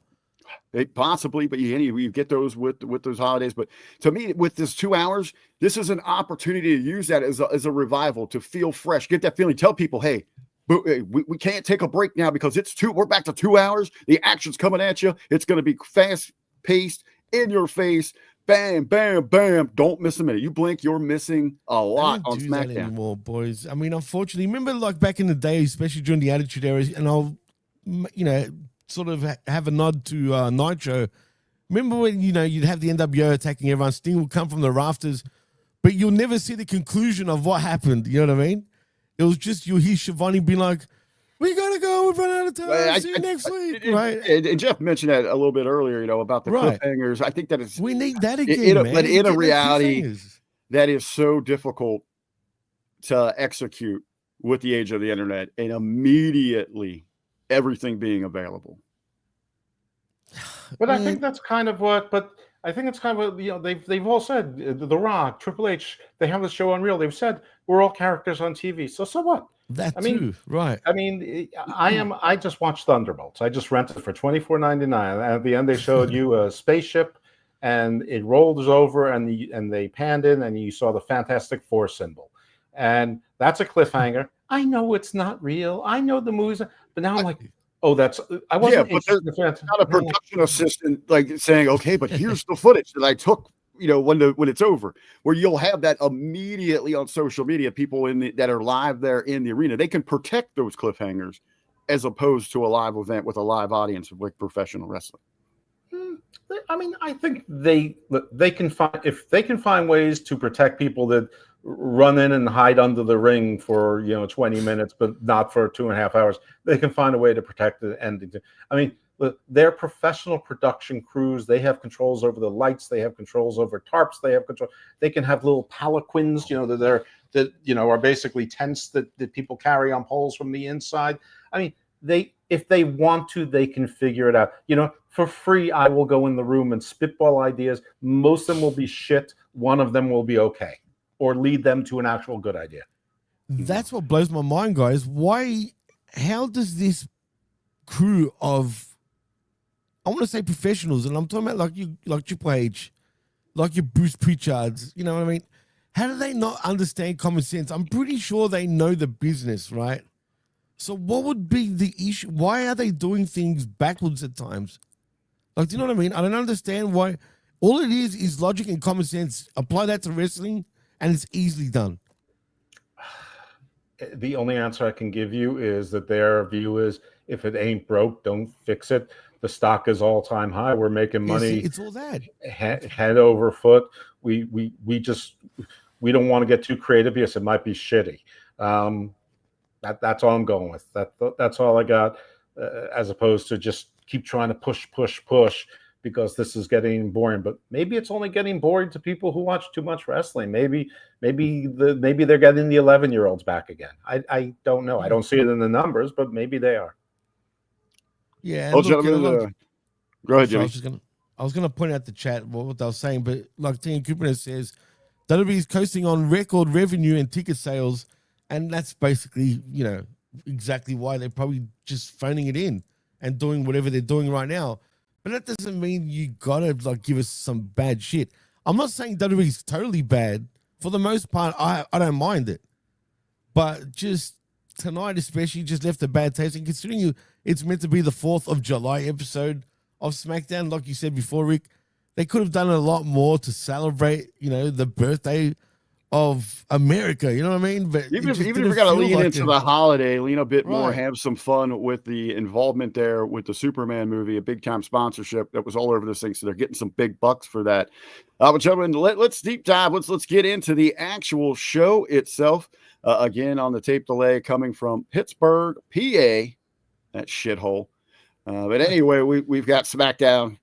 Possibly, but you get those with those holidays. But to me, with this 2 hours, this is an opportunity to use that as a revival, to feel fresh, get that feeling. Tell people, hey, we can't take a break now because we're back to 2 hours. The action's coming at you. It's going to be fast paced, in your face. Bam, bam, bam. Don't miss a minute. You blink, you're missing a lot on do SmackDown. that anymore, boys. I mean, unfortunately, remember like back in the day, especially during the Attitude Era, and I'll, sort of have a nod to Nitro. Remember when, you'd have the NWO attacking everyone, Sting would come from the rafters, but you'll never see the conclusion of what happened. You know what I mean? It was just, you'll hear Shivani being like, we gotta go, we've run out of time, see you next week, right? And Jeff mentioned that a little bit earlier, about the cliffhangers. I think that is, we need that again, man. But in a reality, that is so difficult to execute with the age of the internet and immediately everything being available. But I think that's kind of what. But I think it's kind of what they've all said. The Rock, Triple H, they have the show on Real. They've said we're all characters on TV. So what? That too, right? I mean, I just watched Thunderbolts. I just rented it for $24.99. At the end, they showed you a spaceship, and it rolls over, and they panned in, and you saw the Fantastic Four symbol, and that's a cliffhanger. I know it's not real. I know the movies, but now I'm like, oh, I wasn't. Yeah, but there's not a production assistant like saying, okay, but here's the footage that I took. When it's over, where you'll have that immediately on social media, people that are live there in the arena, they can protect those cliffhangers as opposed to a live event with a live audience of like professional wrestling. I mean, I think they can find ways to protect people that run in and hide under the ring for 20 minutes, but not for 2.5 hours. They can find a way to protect the ending. I mean, they're professional production crews. They have controls over the lights. They have controls over tarps. They have control. They can have little palanquins, that are basically tents that people carry on poles from the inside. I mean, if they want to, they can figure it out. For free, I will go in the room and spitball ideas. Most of them will be shit. One of them will be okay, or lead them to an actual good idea. That's what blows my mind, guys. How does this crew of, I want to say professionals, and I'm talking about like Triple H, like your Bruce Pritchards, you know what I mean? How do they not understand common sense? I'm pretty sure they know the business, right? So what would be the issue? Why are they doing things backwards at times? Like, do you know what I mean? I don't understand why. All it is logic and common sense. Apply that to wrestling, and it's easily done. The only answer I can give you is that their view is, if it ain't broke, don't fix it. The stock is all-time high. We're making money. It's all that. Head over foot. We don't want to get too creative. Yes, it might be shitty. That's all I'm going with. That's all I got. As opposed to just keep trying to push because this is getting boring. But maybe it's only getting boring to people who watch too much wrestling. Maybe they're getting the 11-year-olds back again. I don't know. I don't see it in the numbers, but maybe they are. Yeah. Oh, gentlemen, go ahead, Jimmy. I was gonna point out the chat what they were saying, but like T and Cooper says, WWE is coasting on record revenue and ticket sales, and that's basically exactly why they're probably just phoning it in and doing whatever they're doing right now. But that doesn't mean you gotta give us some bad shit. I'm not saying WWE is totally bad. For the most part, I don't mind it, but just tonight especially just left a bad taste. And considering it's meant to be the 4th of July episode of SmackDown, like you said before, Rick, they could have done a lot more to celebrate, the birthday of America. You know what I mean? But even if we got to lean into the holiday, lean a bit more, have some fun with the involvement there with the Superman movie, a big time sponsorship that was all over this thing. So they're getting some big bucks for that. But gentlemen, let's deep dive. Let's get into the actual show itself. Again, on the tape delay coming from Pittsburgh, PA, that shithole. But anyway, we've got SmackDown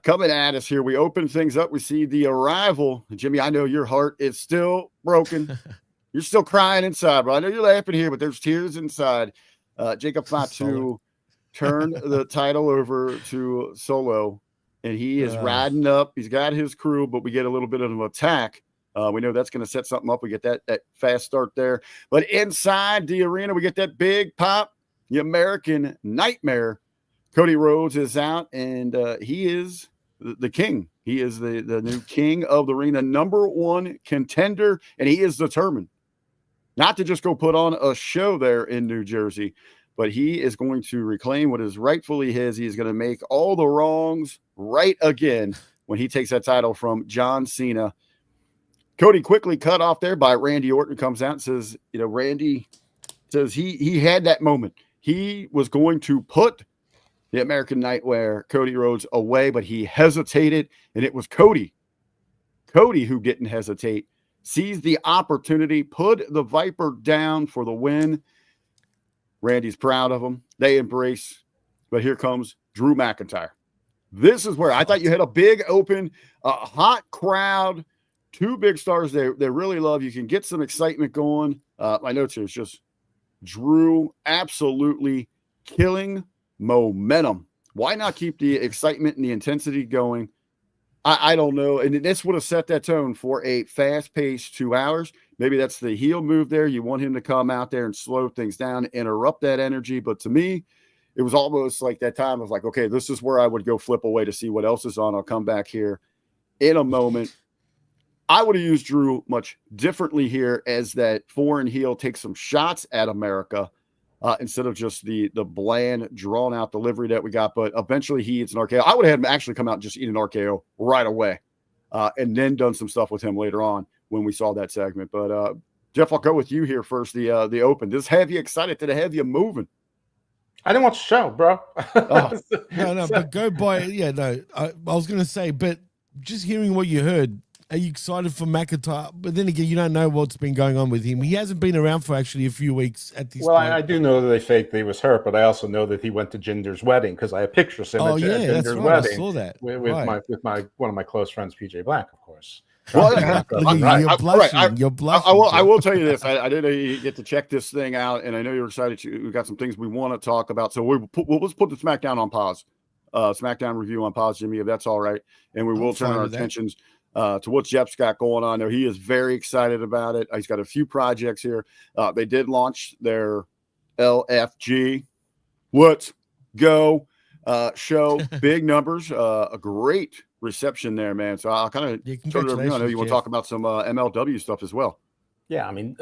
Coming at us here, we open things up. We see the arrival. Jimmy, I know your heart is still broken. You're still crying inside, bro. I know you're laughing here, but there's tears inside. Jacob Fatu turned the title over to Solo, and he is riding up. He's got his crew, but we get a little bit of an attack. We know that's going to set something up. We get that fast start there. But inside the arena, we get that big pop. The American Nightmare. Cody Rhodes is out, and he is the king. He is the new king of the arena, #1 contender, and he is determined not to just go put on a show there in New Jersey, but he is going to reclaim what is rightfully his. He is going to make all the wrongs right again when he takes that title from John Cena. Cody quickly cut off there by Randy Orton, comes out and says, Randy says he had that moment. He was going to put the American Nightmare, Cody Rhodes, away, but he hesitated, and it was Cody who didn't hesitate, seized the opportunity, put the Viper down for the win. Randy's proud of him. They embrace, but here comes Drew McIntyre. This is where I thought you had a big open, hot crowd, 2 big stars they really love. You can get some excitement going. My notes here is just Drew absolutely killing momentum. Why not keep the excitement and the intensity going? I don't know. And this would have set that tone for a fast-paced 2 hours. Maybe that's the heel move there. You want him to come out there and slow things down, interrupt that energy. But to me, it was almost like that time of like, okay, this is where I would go flip away to see what else is on. I'll come back here in a moment. I would have used Drew much differently here as that foreign heel takes some shots at America. Instead of just the bland, drawn-out delivery that we got. But eventually he eats an RKO. I would have had him actually come out and just eat an RKO right away and then done some stuff with him later on when we saw that segment. But, Jeff, I'll go with you here first, the open. This have you excited? Did it have you moving? I didn't watch the show, bro. No, but go by. Yeah, no, I was going to say, but just hearing what you heard, are you excited for McIntyre? But then again, you don't know what's been going on with him. He hasn't been around for actually a few weeks at this point. I do know that they faked that he was hurt, but I also know that he went to Jinder's wedding because I have pictures of him at Jinder's wedding. I saw that. With one of my close friends, PJ Black, of course. Well, you're blushing. You're blushing. I will tell you this. I did get to check this thing out, and I know you're excited. We've got some things we want to talk about. So let's put the SmackDown on pause. SmackDown review on pause, Jimmy, if that's all right. And we will turn our attentions to what Jeff's got going on there. He is very excited about it. He's got a few projects here. They did launch their LFG Let's Go show. Big numbers, a great reception there, man. So I'll kind of turn it over to you. I know you want to talk about some MLW stuff as well. Yeah, I mean,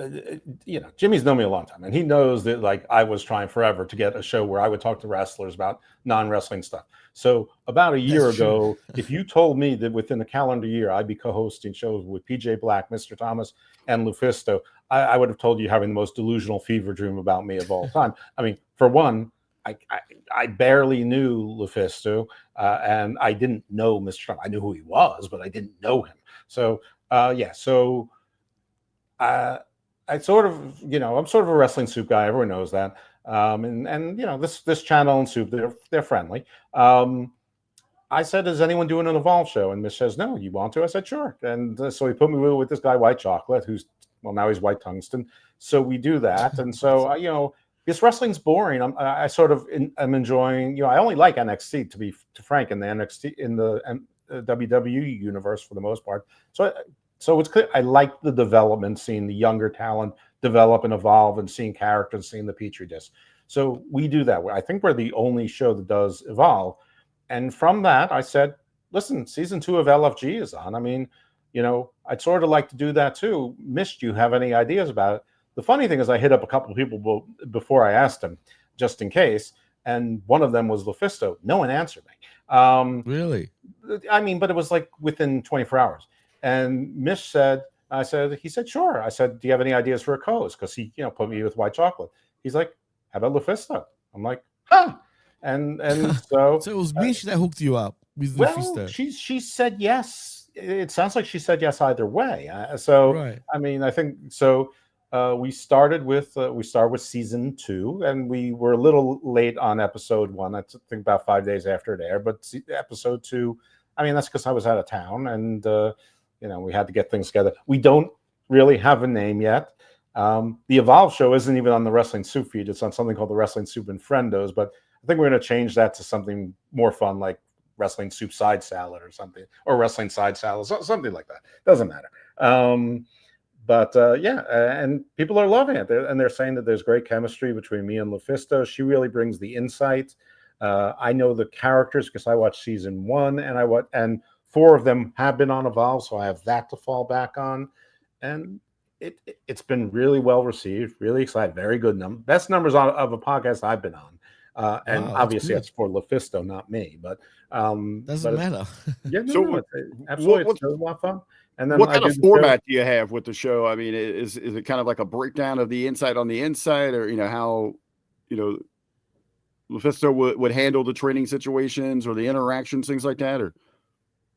Jimmy's known me a long time, and he knows that, like, I was trying forever to get a show where I would talk to wrestlers about non-wrestling stuff. So about a year ago, if you told me that within a calendar year I'd be co-hosting shows with PJ Black, Mr. Thomas, and Lufisto, I would have told you having the most delusional fever dream about me of all time. I mean, for one, I barely knew Lufisto, and I didn't know Mr. Thomas. I knew who he was, but I didn't know him. So, I sort of, I'm sort of a wrestling soup guy. Everyone knows that. And this channel and soup, they're friendly. I said, is anyone doing an Evolve show? And Mish says, no, you want to? I said, sure. And so he put me with this guy, White Chocolate, now he's White Tungsten. So we do that. And so, this wrestling's boring. I'm enjoying, I only like NXT, to be frank, in the NXT, in the WWE universe for the most part. So it's clear I like the development, seeing the younger talent develop and evolve, and seeing characters, seeing the Petri dish. So we do that. I think we're the only show that does Evolve. And from that, I said, listen, season 2 of LFG is on. I mean, I'd sort of like to do that too. Missed you have any ideas about it? The funny thing is I hit up a couple of people before I asked them, just in case. And one of them was Lufisto. No one answered me. Really? I mean, but it was like within 24 hours. And Mish said, he said, sure. I said, do you have any ideas for a co-host? Because he, put me with White Chocolate. He's like, how about Lufisto? I'm like, huh. And so. So it was Mish that hooked you up with Lufisto. She said yes. It sounds like she said yes either way. Right. I mean, I think so. we started with season 2, and we were a little late on episode 1. I think about 5 days after it aired. But episode 2, I mean, that's because I was out of town, and we had to get things together. We don't really have a name yet. The Evolve show isn't even on the Wrestling Soup feed. It's on something called the Wrestling Soup and Friendos. But I think we're going to change that to something more fun, like Wrestling Soup Side Salad or something, or Wrestling Side Salad, something like that. Doesn't matter. And people are loving it. They're saying that there's great chemistry between me and Lufisto. She really brings the insight. I know the characters because I watched season 1, and 4 of them have been on Evolve, so I have that to fall back on. And it's been really well received, really excited, very good best numbers of a podcast I've been on. And obviously it's for Lufisto, not me, but doesn't matter. Yeah, absolutely. It's a lot of fun. And then what kind of format do you have with the show? I mean, is it kind of like a breakdown of the insight on the inside, or how Lufisto would handle the training situations or the interactions, things like that? Or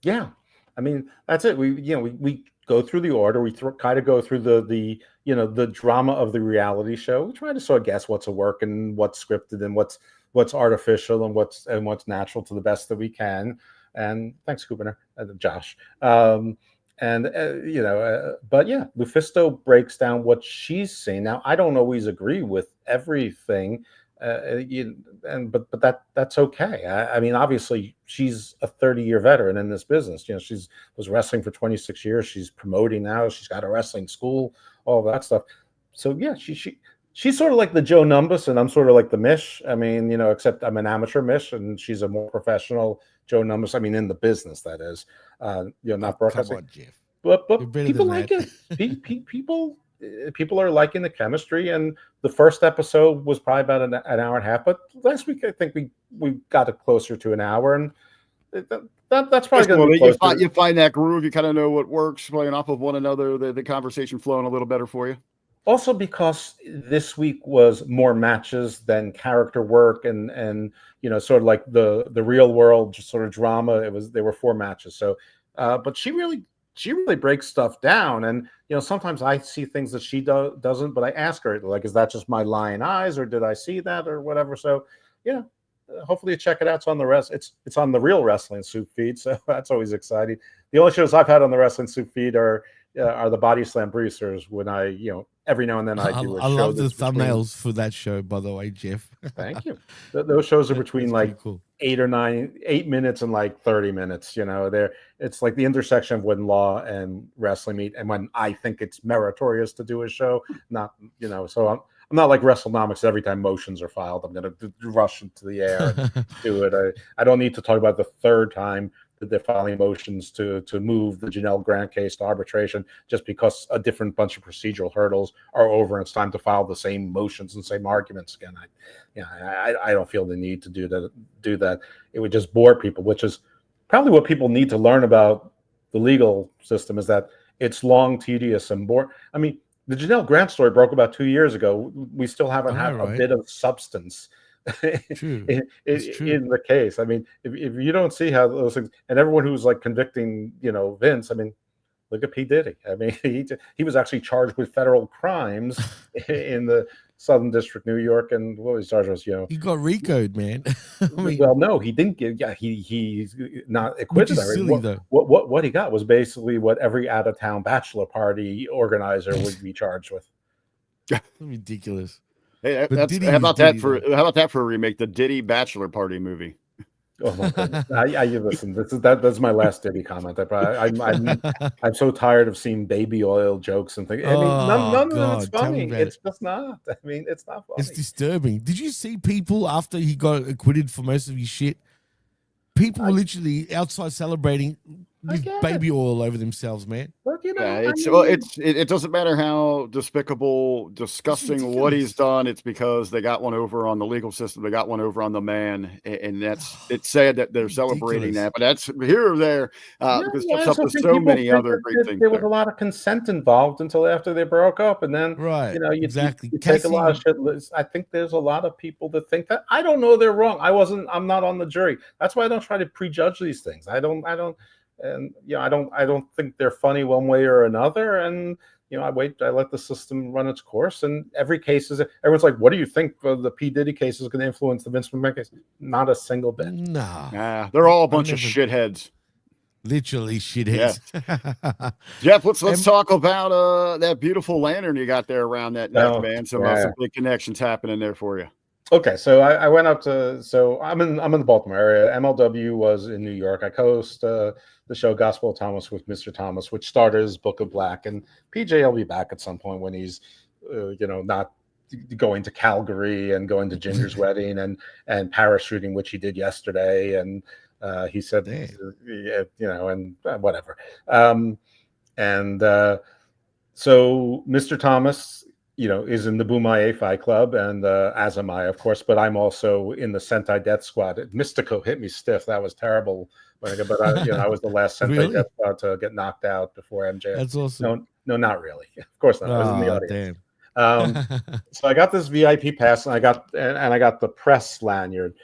yeah, I mean, that's it. We go through the order. We kind of go through the drama of the reality show. We try to sort of guess what's a work and what's scripted and what's artificial and what's natural to the best that we can. And thanks, Kubiner, Josh. But yeah, Lufisto breaks down what she's saying. Now, I don't always agree with everything, but that's okay. I mean, obviously, she's a 30-year veteran in this business. She's was wrestling for 26 years. She's promoting now. She's got a wrestling school, all that stuff. So yeah, she's sort of like the Joe Numbus, and I'm sort of like the Mish. I mean, except I'm an amateur Mish, and she's a more professional Joe Numbus. I mean, in the business, that is, not broadcasting. Come on, Jeff. But people like it. People are liking the chemistry, and the first episode was probably about an hour and a half. But last week, I think we got it closer to an hour, and that's probably going to be closer. You find that groove. You kind of know what works, playing off of one another. The conversation flowing a little better for you. Also, because this week was more matches than character work, and sort of like the real world sort of drama. There were 4 matches. So, but she really breaks stuff down, and sometimes I see things that she doesn't, but I ask her, like, is that just my lying eyes, or did I see that, or whatever? So hopefully you check it out. It's on it's on the Real Wrestling Soup feed, so that's always exciting. The only shows I've had on the Wrestling Soup feed are the Body Slam Breezers, when I every now and then I do a show. I love the thumbnails for that show, by the way, Jeff. Thank you. Those shows are between like cool. 8 minutes and like 30 minutes. It's like the intersection of when law and wrestling meet, and when I think it's meritorious to do a show, not So I'm not like WrestleNomics. Every time motions are filed, I'm going to rush into the air and do it. I don't need to talk about the third time that they're filing motions to move the Janelle Grant case to arbitration just because a different bunch of procedural hurdles are over, and it's time to file the same motions and same arguments again. I don't feel the need to do that. It would just bore people, which is probably what people need to learn about the legal system, is that it's long, tedious, and boring. I mean, the Janelle Grant story broke about 2 years ago. We still haven't had a bit of substance in the case. I mean, if you don't see how those things, and everyone who's like convicting, Vince, I mean, look at P. Diddy. I mean, he was actually charged with federal crimes in the Southern District, New York, and what was he charged with? He got RICO'd, man. Well, no, he didn't get. Yeah, he's not acquitted. Silly, though. What he got was basically what every out of town bachelor party organizer would be charged with. Ridiculous. Hey, how about that for a remake? The Diddy Bachelor Party movie. Oh my goodness! Listen. That's my last Diddy comment. I'm so tired of seeing baby oil jokes and things. I mean, none of it's funny. It's just not. I mean, it's not funny. It's disturbing. Did you see people after he got acquitted for most of his shit? People were literally outside celebrating with baby oil over themselves, man. But it doesn't matter how despicable, disgusting what he's done. It's because they got one over on the legal system. They got one over on the man, and it's sad that they're celebrating that. But that's here or there because it's up to so many other great things. There was a lot of consent involved until after they broke up, and then you take a lot of shit. I think there's a lot of people that think that. I don't know, they're wrong. I'm not on the jury. That's why I don't try to prejudge these things. I don't think they're funny one way or another. And I let the system run its course, and every case everyone's like, what do you think the P. Diddy case is going to influence the Vince McMahon case? Not a single bit. Nah. They're all a bunch of shitheads. Literally shitheads. Yeah. Jeff, let's talk about that beautiful lantern you got there around that neck, man. Some big connections happening there for you. Okay, so I went up to I'm in the Baltimore area. MLW was in New York. I co-host the show Gospel of Thomas with Mr. Thomas, which started as Book of Black, and PJ will be back at some point when he's not going to Calgary and going to Ginger's wedding and parachuting, which he did yesterday, and he said, and whatever. So Mr. Thomas, is in the Boomaye Fight Club, and as am I, of course, but I'm also in the Sentai Death Squad. Mystico hit me stiff. That was terrible. But I was the last Sentai Death Squad to get knocked out before MJF. That's awesome. No, not really. Of course not. I was in the audience. Damn. So I got this VIP pass, and I got the press lanyard,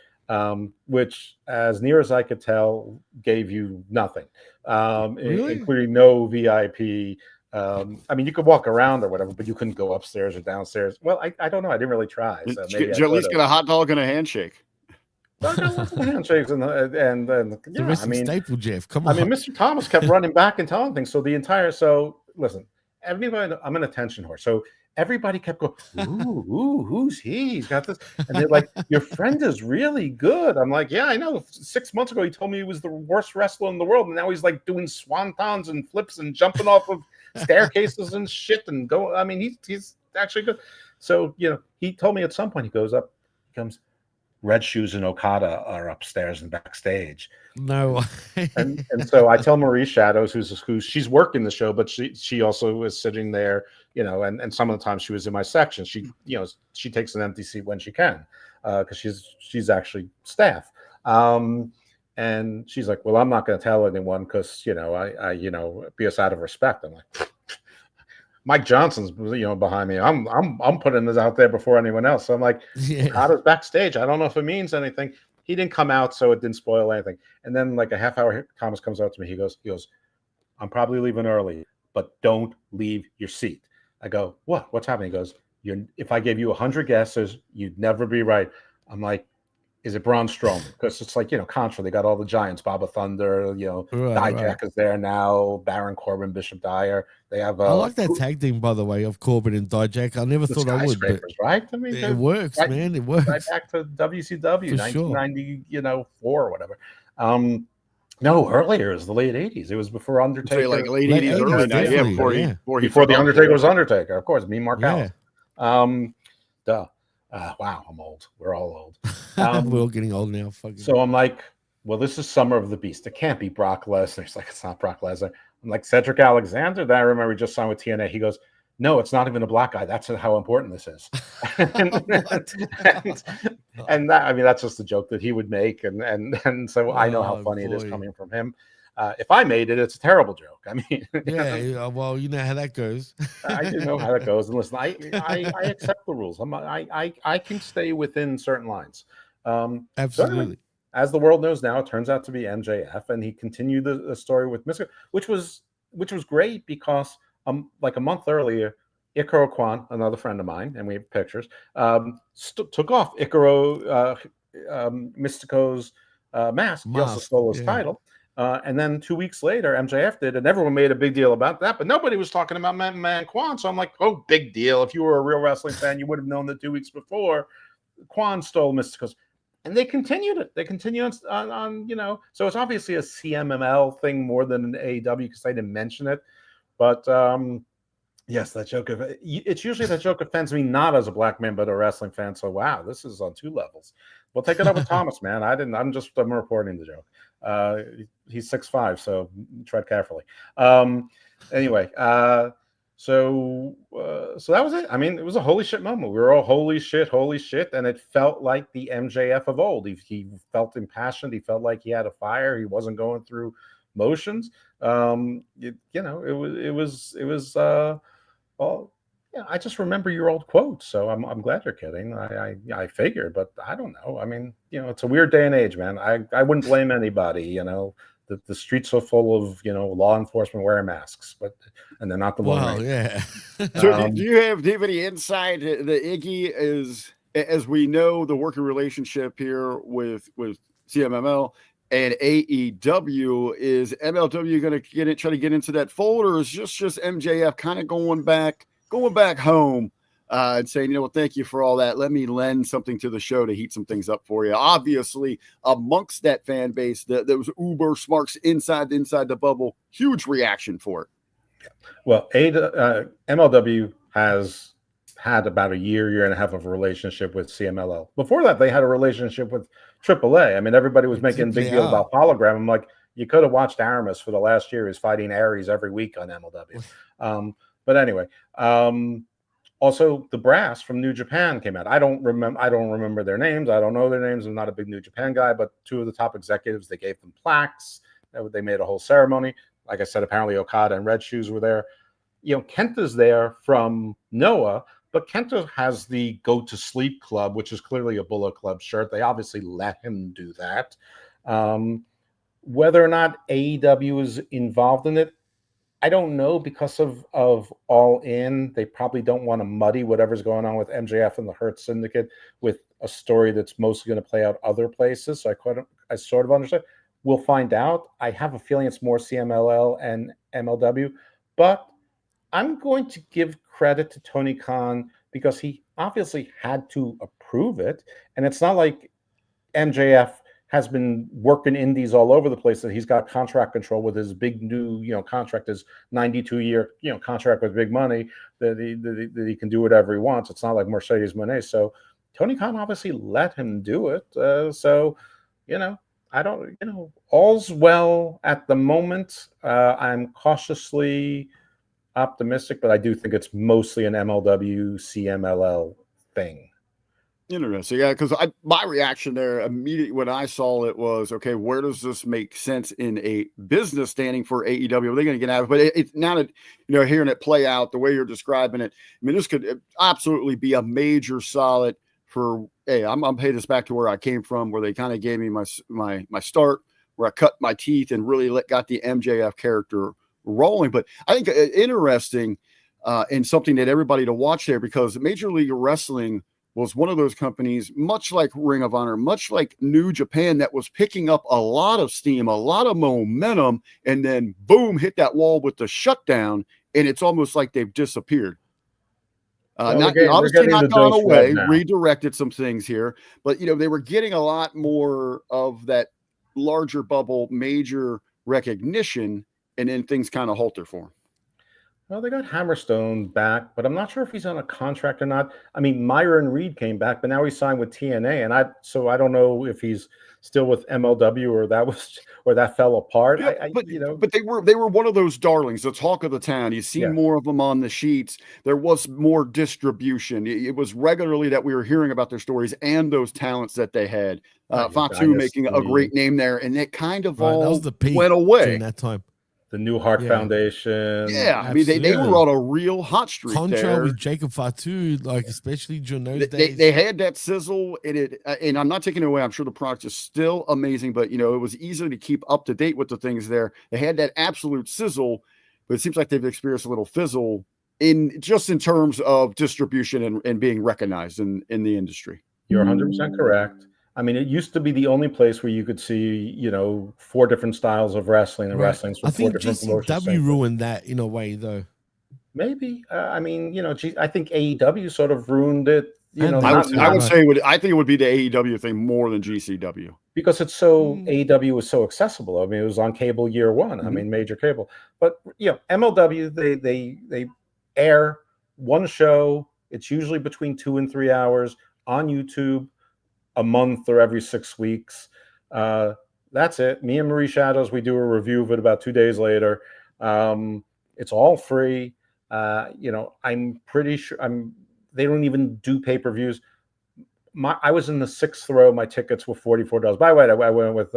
which, as near as I could tell, gave you nothing, including no VIP. You could walk around or whatever, but you couldn't go upstairs or downstairs. Well, I don't know. I didn't really try. So did you at least get a hot dog and a handshake? I got lots of handshakes staple, Jeff. Come on. Mr. Thomas kept running back and telling things. Listen, everybody, I'm an attention whore. So everybody kept going, ooh, who's he? He's got this. And they're like, your friend is really good. I'm like, yeah, I know. 6 months ago, he told me he was the worst wrestler in the world. And now he's like doing swantons and flips and jumping off of staircases and shit and go. He's actually good. So, he told me at some point, he comes, Red Shoes and Okada are upstairs and backstage. No. and so I tell Marie Shadows, who's she's working the show, but she also was sitting there, and some of the times she was in my section. She takes an empty seat when she can, because she's actually staff. And she's like, well, I'm not going to tell anyone because, I because out of respect. I'm like, Mike Johnson's, behind me. I'm putting this out there before anyone else. So I'm like, Okada's backstage. I don't know if it means anything. He didn't come out, so it didn't spoil anything. And then like a half hour, Thomas comes out to me. He goes, I'm probably leaving early, but don't leave your seat. I go, what? What's happening? He goes, if I gave you 100 guesses, you'd never be right. I'm like, is it Braun Strowman? Because it's like, Contra, they got all the giants, Baba Thunder, Dijak is there now, Baron Corbin, Bishop Dyer. They have I like that tag team, by the way, of Corbin and Dijak. I never thought I would, but right? it works, man. It works. Right back to WCW, for 1990, 4 or whatever. No, earlier it was the late 80s. It was before Undertaker. Like late 80s, early 90s. Before the Undertaker was Undertaker, of course. Me, Mark Allen. Duh. Wow, I'm old. We're all old. We're all getting old now. So I'm like, well, this is Summer of the Beast. It can't be Brock Lesnar. He's like, it's not Brock Lesnar. I'm like, Cedric Alexander, that I remember he just signed with TNA. He goes, no, it's not even a black guy. That's how important this is. and that, that's just a joke that he would make. And so I know how funny it is coming from him. If I made it, it's a terrible joke. Well, you know how that goes. I do know how that goes. And listen, I accept the rules. I can stay within certain lines. Absolutely. So anyway, as the world knows now, it turns out to be MJF, and he continued the story with Mystico, which was great because like a month earlier, Icaro Kwan, another friend of mine, and we have pictures, took off Icaro Mystico's mask. He also stole his title. And then 2 weeks later, MJF did, and everyone made a big deal about that, but nobody was talking about Man Kwan. So I'm like, oh, big deal. If you were a real wrestling fan, you would have known that 2 weeks before Kwan stole Mystico's. And they continued it. They continued on so it's obviously a CMML thing more than an AEW because they didn't mention it. But yes, that joke, it's usually that joke offends me not as a black man, but a wrestling fan. So, wow, this is on 2 levels. We'll take it up with Thomas, man. I'm reporting the joke. He's 6'5", so tread carefully. Anyway, so that was it. It was a holy shit moment. We were all holy shit, and it felt like the MJF of old. He felt impassioned. He felt like he had a fire. He wasn't going through motions. It was. Yeah, I just remember your old quote, so I'm glad you're kidding. I figured, but I don't know. It's a weird day and age, man. I wouldn't blame anybody. the streets are full of law enforcement wearing masks, and they're not the Lone Wow, Ranger. yeah. So do you have any insight? The Iggy is, as we know, the working relationship here with CMML and AEW. Is MLW going to try to get into that fold, or is just MJF kind of going back home and saying, thank you for all that. Let me lend something to the show to heat some things up for you. Obviously, amongst that fan base, those uber smarks inside the bubble, huge reaction for it. Well, MLW has had about a year and a half of a relationship with CMLL. Before that, they had a relationship with AAA. I mean, everybody was making a big deal about Hologram. I'm like, you could have watched Aramis for the last year. He's fighting Aries every week on MLW. But anyway, also the Brass from New Japan came out. I don't remember their names. I don't know their names. I'm not a big New Japan guy, but two of the top executives, they gave them plaques. They made a whole ceremony. Like I said, apparently Okada and Red Shoes were there. Kenta's there from Noah, but Kenta has the Go to Sleep Club, which is clearly a Bullet Club shirt. They obviously let him do that. Whether or not AEW is involved in it, I don't know, because of All In. They probably don't want to muddy whatever's going on with MJF and the Hurt Syndicate with a story that's mostly going to play out other places. So I sort of understand. We'll find out. I have a feeling it's more CMLL and MLW, but I'm going to give credit to Tony Khan because he obviously had to approve it. And it's not like MJF has been working indies all over the place, that he's got contract control with his big new, contract, his 92-year, contract with big money, that he can do whatever he wants. It's not like Mercedes Moné. So Tony Khan obviously let him do it. I don't, all's well at the moment. I'm cautiously optimistic, but I do think it's mostly an MLW CMLL thing. Interesting. Yeah, because my reaction there immediately when I saw it was, okay, where does this make sense in a business standing for AEW? Are they going to get out of it? But it's now that, hearing it play out the way you're describing it, I mean, this could absolutely be a major solid for, hey, I'm paying this back to where I came from, where they kind of gave me my start, where I cut my teeth and really got the MJF character rolling. But I think interesting and something that everybody to watch there, because Major League Wrestling was one of those companies, much like Ring of Honor, much like New Japan, that was picking up a lot of steam, a lot of momentum, and then boom, hit that wall with the shutdown, and it's almost like they've disappeared. Obviously not gone away, redirected some things here, but they were getting a lot more of that larger bubble, major recognition, and then things kind of halter for them. Well, they got Hammerstone back, but I'm not sure if he's on a contract or not. I mean, Myron Reed came back, but now he's signed with TNA, and I don't know if he's still with MLW or that fell apart. Yeah, but they were one of those darlings, the talk of the town. You see more of them on the sheets. There was more distribution. It was regularly that we were hearing about their stories and those talents that they had. Fatu making a great name there, and it kind of all went away during that time. The New Heart Foundation. Yeah, I mean, they were on a real hot streak there. With Jacob Fatu, especially during those days. They had that sizzle in it, and I'm not taking it away. I'm sure the product is still amazing, but, it was easy to keep up to date with the things there. They had that absolute sizzle, but it seems like they've experienced a little fizzle in terms of distribution and being recognized in the industry. You're 100% correct. I mean, it used to be the only place where you could see, 4 different styles of wrestling and wrestling from 4 different promotions. I think GCW ruined that in a way, though. Maybe. I think AEW sort of ruined it. I think it would be the AEW thing more than GCW, because it's so AEW was so accessible. I mean, it was on cable year one. I mean, major cable. But MLW, they air one show. It's usually between 2 and 3 hours on YouTube, a month or every 6 weeks. That's it. Me and Marie Shadows, we do a review of it about 2 days later. It's all free. I'm pretty sure they don't even do pay-per-views. I was in the 6th row. My tickets were $44. By the way, I went with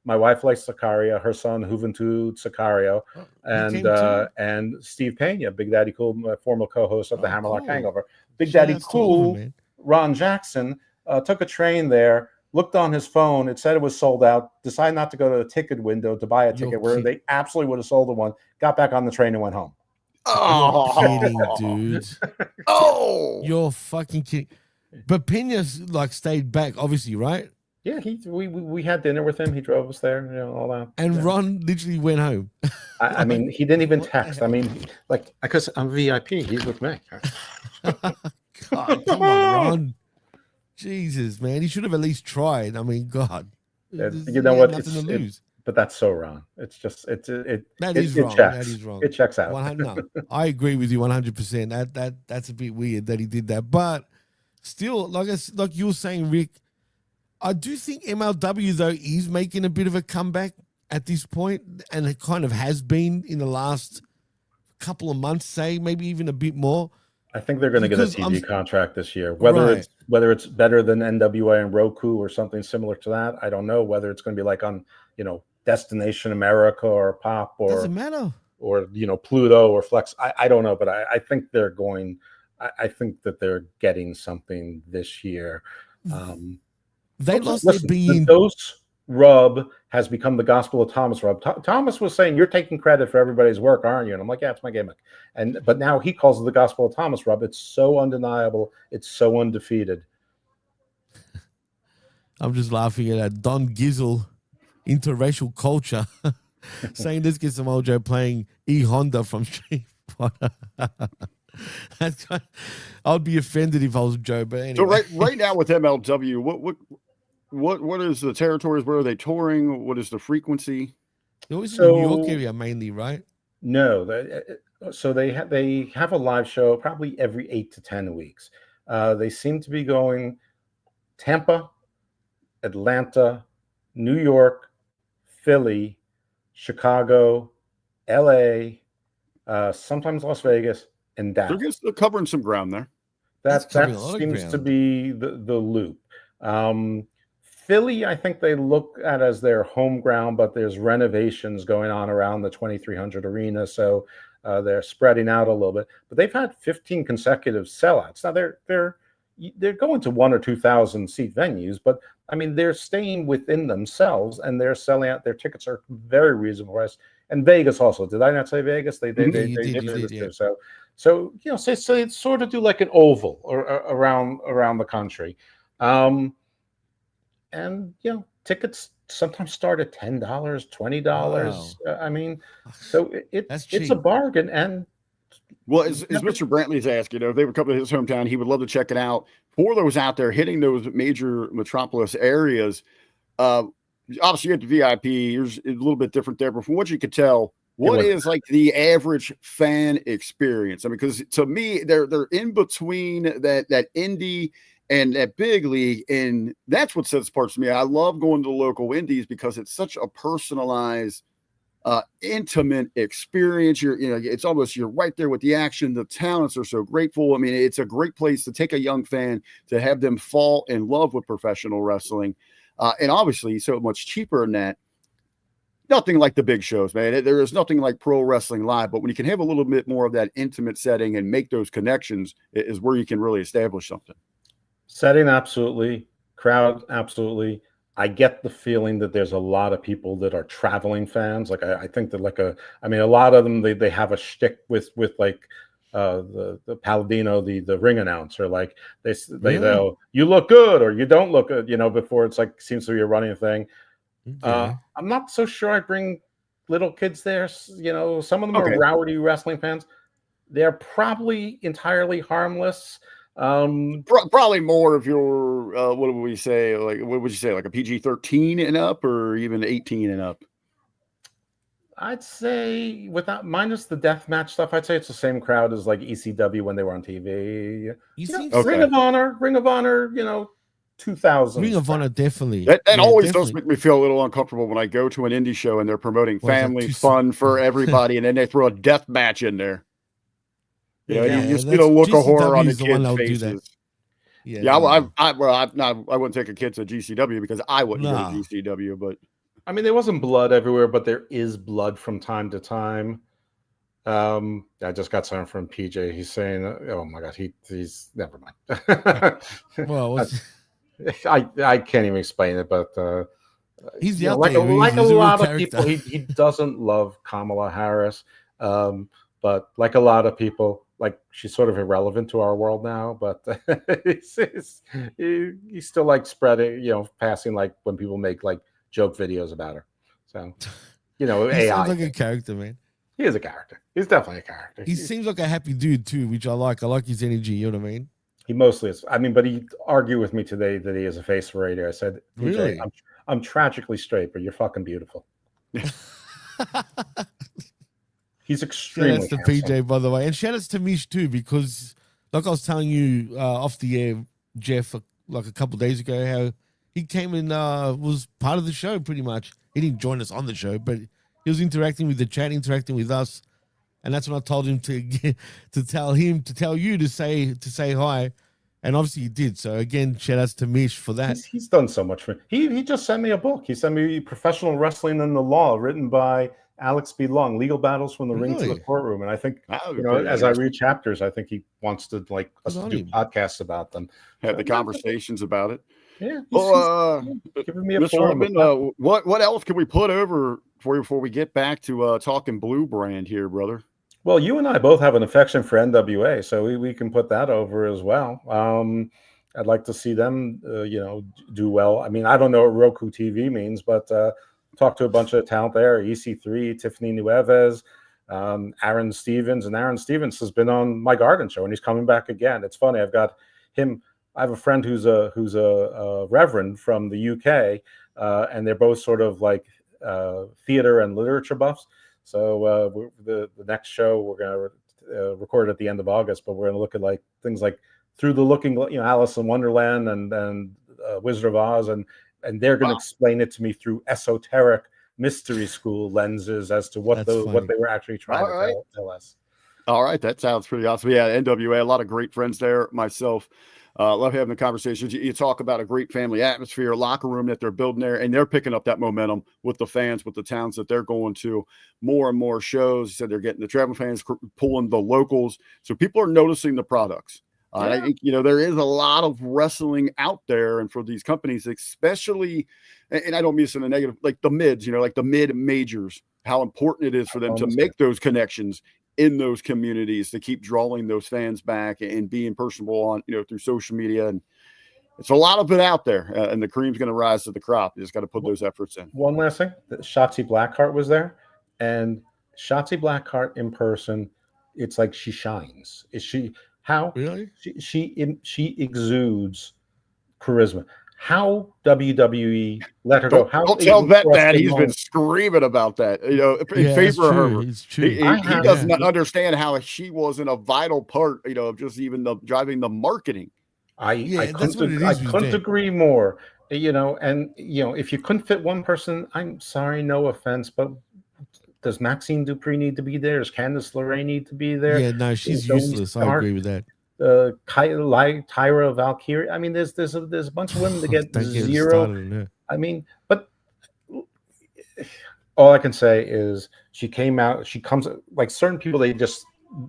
my wife likes Sicario, her son Juventud Sicario, and Steve Pena, Big Daddy Cool, former co-host of the Hammerlock Hangover. Big Daddy Cool, Ron Jackson, took a train there, looked on his phone. It said it was sold out. Decided not to go to the ticket window to buy a ticket where they absolutely would have sold the one. Got back on the train and went home. You're kidding, dude. Oh, You're fucking kidding. But Pena like stayed back, obviously, right? Yeah, we had dinner with him. He drove us there, all that. And yeah. Ron literally went home. I mean, he didn't even text. I mean, like, because I'm VIP, he's with me. God, come on, Ron. Jesus, man. He should have at least tried. I mean, God. You know what? Nothing to lose. But that's so wrong. It's just That it is wrong. checks. That is wrong. It checks out. No, I agree with you 100%. That's a bit weird that he did that. But still, like you were saying, Rick, I do think MLW though is making a bit of a comeback at this point, and it kind of has been in the last couple of months, say maybe even a bit more. I think they're going to get a TV contract this year. Whether it's better than NWA and Roku or something similar to that, I don't know. Whether it's going to be like on Destination America or Pop or doesn't matter, or Pluto or Flex. I don't know, but I think they're going. I think that they're getting something this year. They lost their being. The Dose rub has become the Gospel of Thomas rub. Thomas was saying, "You're taking credit for everybody's work, aren't you?" And I'm like, "Yeah, it's my gimmick." But now he calls it the Gospel of Thomas rub. It's so undeniable. It's so undefeated. I'm just laughing at that Don Gizzle interracial culture saying, "Let's get some old Joe playing E Honda from Street Fighter." I'd be offended if I was Joe, but anyway. So right now with MLW, what is the territories? Where are they touring? What is the frequency? They're always in the New York area mainly, right? No, they have a live show probably every 8 to 10 weeks. They seem to be going Tampa, Atlanta, New York, Philly, Chicago, LA, sometimes Las Vegas, and Dallas. They're covering some ground there. That seems to be the loop. Philly, I think they look at as their home ground, but there's renovations going on around the 2300 arena, so they're spreading out a little bit. But they've had 15 consecutive sellouts. Now they're going to 1,000 or 2,000 seat venues, but I mean they're staying within themselves and they're selling out. Their tickets are very reasonable price. And Vegas also. Did I not say Vegas? They did. Yeah. So so they sort of do like an oval or around the country. And tickets sometimes start at $10, $20. Wow. I mean, so it's a bargain. And as Mr. Brantley's asked, if they would come to his hometown, he would love to check it out. For those out there hitting those major metropolis areas, obviously at the VIP, it's a little bit different there. But from what you could tell, what is like the average fan experience? I mean, because to me, they're in between that indie and that big league, and that's what sets apart to me. I love going to the local indies because it's such a personalized, intimate experience. It's almost you're right there with the action. The talents are so grateful. I mean, it's a great place to take a young fan to have them fall in love with professional wrestling, and obviously so much cheaper than that. Nothing like the big shows, man. There is nothing like pro wrestling live, but when you can have a little bit more of that intimate setting and make those connections is where you can really establish something. Setting, absolutely. Crowd, absolutely. I get the feeling that there's a lot of people that are traveling fans. Like I think that a lot of them they have a shtick with like the Paladino, the ring announcer. Like they'll you look good or you don't look good. Before it's like seems to be a running thing. I'm not so sure I bring little kids there. Some of them are rowdy wrestling fans. They're probably entirely harmless. Probably more if you're what would we say, like what would you say, like a PG-13 and up or even 18 and up? I'd say minus the deathmatch stuff, I'd say it's the same crowd as like ECW when they were on TV. Ring of Honor, 2000. Ring of Honor, definitely. That always does make me feel a little uncomfortable when I go to an indie show and they're promoting family fun for everybody, and then they throw a death match in there. You see the look of horror on the kids' faces. I wouldn't take a kid to GCW because I wouldn't go to GCW. But I mean, there wasn't blood everywhere, but there is blood from time to time. I just got something from PJ. He's saying, "Oh my God, he's never mind." I can't even explain it, but He's you know, out like there. like a He's real lot of character. people, he doesn't love Kamala Harris. But like a lot of people, like she's sort of irrelevant to our world now. But he's still like spreading, passing like when people make like joke videos about her. So, He AI. sounds like a character, man. He is a character. He's definitely a character. He seems like a happy dude too, which I like. I like his energy. You know what I mean? He mostly is. I mean, but he argued with me today that he is a face for radio. I said, Really? I'm tragically straight, but you're fucking beautiful. He's extremely Shout outs to handsome. PJ, by the way, and shout outs to Mish too, because like I was telling you off the air, Jeff, like a couple of days ago, how he came and was part of the show pretty much. He didn't join us on the show, but he was interacting with the chat, interacting with us, and that's when I told him to tell you to say hi, and obviously he did. So again, shout outs to Mish for that. He's done so much for me. He just sent me a book. He sent me Professional Wrestling and the Law, written by Alex B. Long, Legal Battles from the Ring to the Really? Courtroom. And I think, Okay, as I read chapters, I think he wants to like us Good to on do him. podcasts about them. Had the conversations about it. Yeah. Well, he's giving me a Mr. forum. Urban, what else can we put over for you before we get back to talking Blue Brand here, brother? Well, you and I both have an affection for NWA, so we can put that over as well. I'd like to see them, do well. I mean, I don't know what Roku TV means, but talked to a bunch of talent there: EC3, Tiffany Nueves, Aaron Stevens, and Aaron Stevens has been on my Garden show, and he's coming back again. It's funny. I've got him. I have a friend who's a reverend from the UK, and they're both sort of like theater and literature buffs. So the next show we're going to record at the end of August, but we're going to look at like things like Through the Looking, Alice in Wonderland and Wizard of Oz, and they're going to explain it to me through esoteric mystery school lenses as to what they were actually trying to tell us. All right, that sounds pretty awesome. Yeah, NWA, a lot of great friends there. Myself, love having the conversations. You talk about a great family atmosphere, locker room that they're building there, and they're picking up that momentum with the fans, with the towns that they're going to. More and more shows. You said they're getting the traveling fans, pulling the locals, so people are noticing the products. I think, there is a lot of wrestling out there, and for these companies, especially, and I don't mean this in a negative, like the mids, like the mid majors, how important it is for them to make those connections in those communities to keep drawing those fans back and being personable on, through social media. And it's a lot of it out there, and the cream's going to rise to the crop. You just got to put those efforts in. One last thing, Shotzi Blackheart was there, and Shotzi Blackheart in person, it's like she shines. Is she? How really? She exudes charisma. How WWE let her go? How don't tell that he's been screaming about that, in favor of her. It's true. He doesn't understand how she wasn't a vital part, of just even driving the marketing. I couldn't agree more. And if you couldn't fit one person, I'm sorry, no offense, but does Maxine Dupree need to be there? Does Candice LeRae need to be there? Yeah, no, she's useless. I agree with that. Tyra Valkyrie. I mean, there's a bunch of women that get zero. I mean, but all I can say is she came out. She comes like certain people.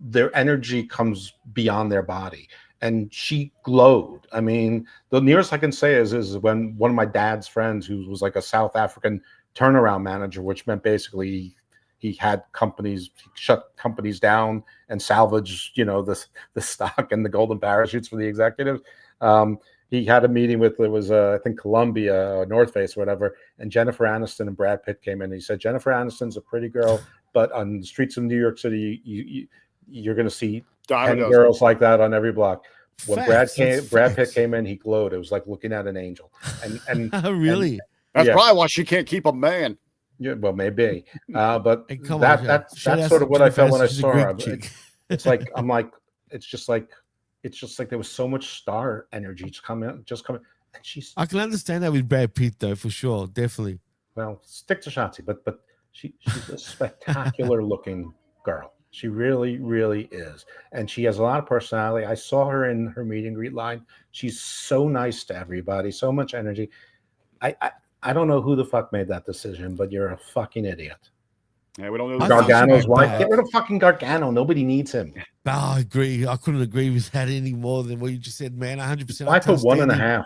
Their energy comes beyond their body, and she glowed. I mean, the nearest I can say is when one of my dad's friends, who was like a South African turnaround manager, which meant basically he had companies, he shut companies down and salvaged, the stock and the golden parachutes for the executives. He had a meeting with, I think Columbia or North Face or whatever, and Jennifer Aniston and Brad Pitt came in. And he said, Jennifer Aniston's a pretty girl, but on the streets of New York City, you're going to see 10 girls like that on every block. When Brad Pitt came in, he glowed. It was like looking at an angel. And really? That's probably why she can't keep a man. Yeah, well, maybe, but that's sort of what I felt when I saw her. It's like it's just like there was so much star energy just coming. And I can understand that with Brad Pitt though, for sure, definitely. Well, stick to Shotzi, but she's a spectacular looking girl. She really, really is, and she has a lot of personality. I saw her in her meet and greet line. She's so nice to everybody, so much energy. I don't know who the fuck made that decision, but you're a fucking idiot. Yeah, we don't know. Gargano's wife. Get rid of fucking Gargano. Nobody needs him. No, I agree. I couldn't agree with that any more than what you just said, man. 100%. I put 1.5.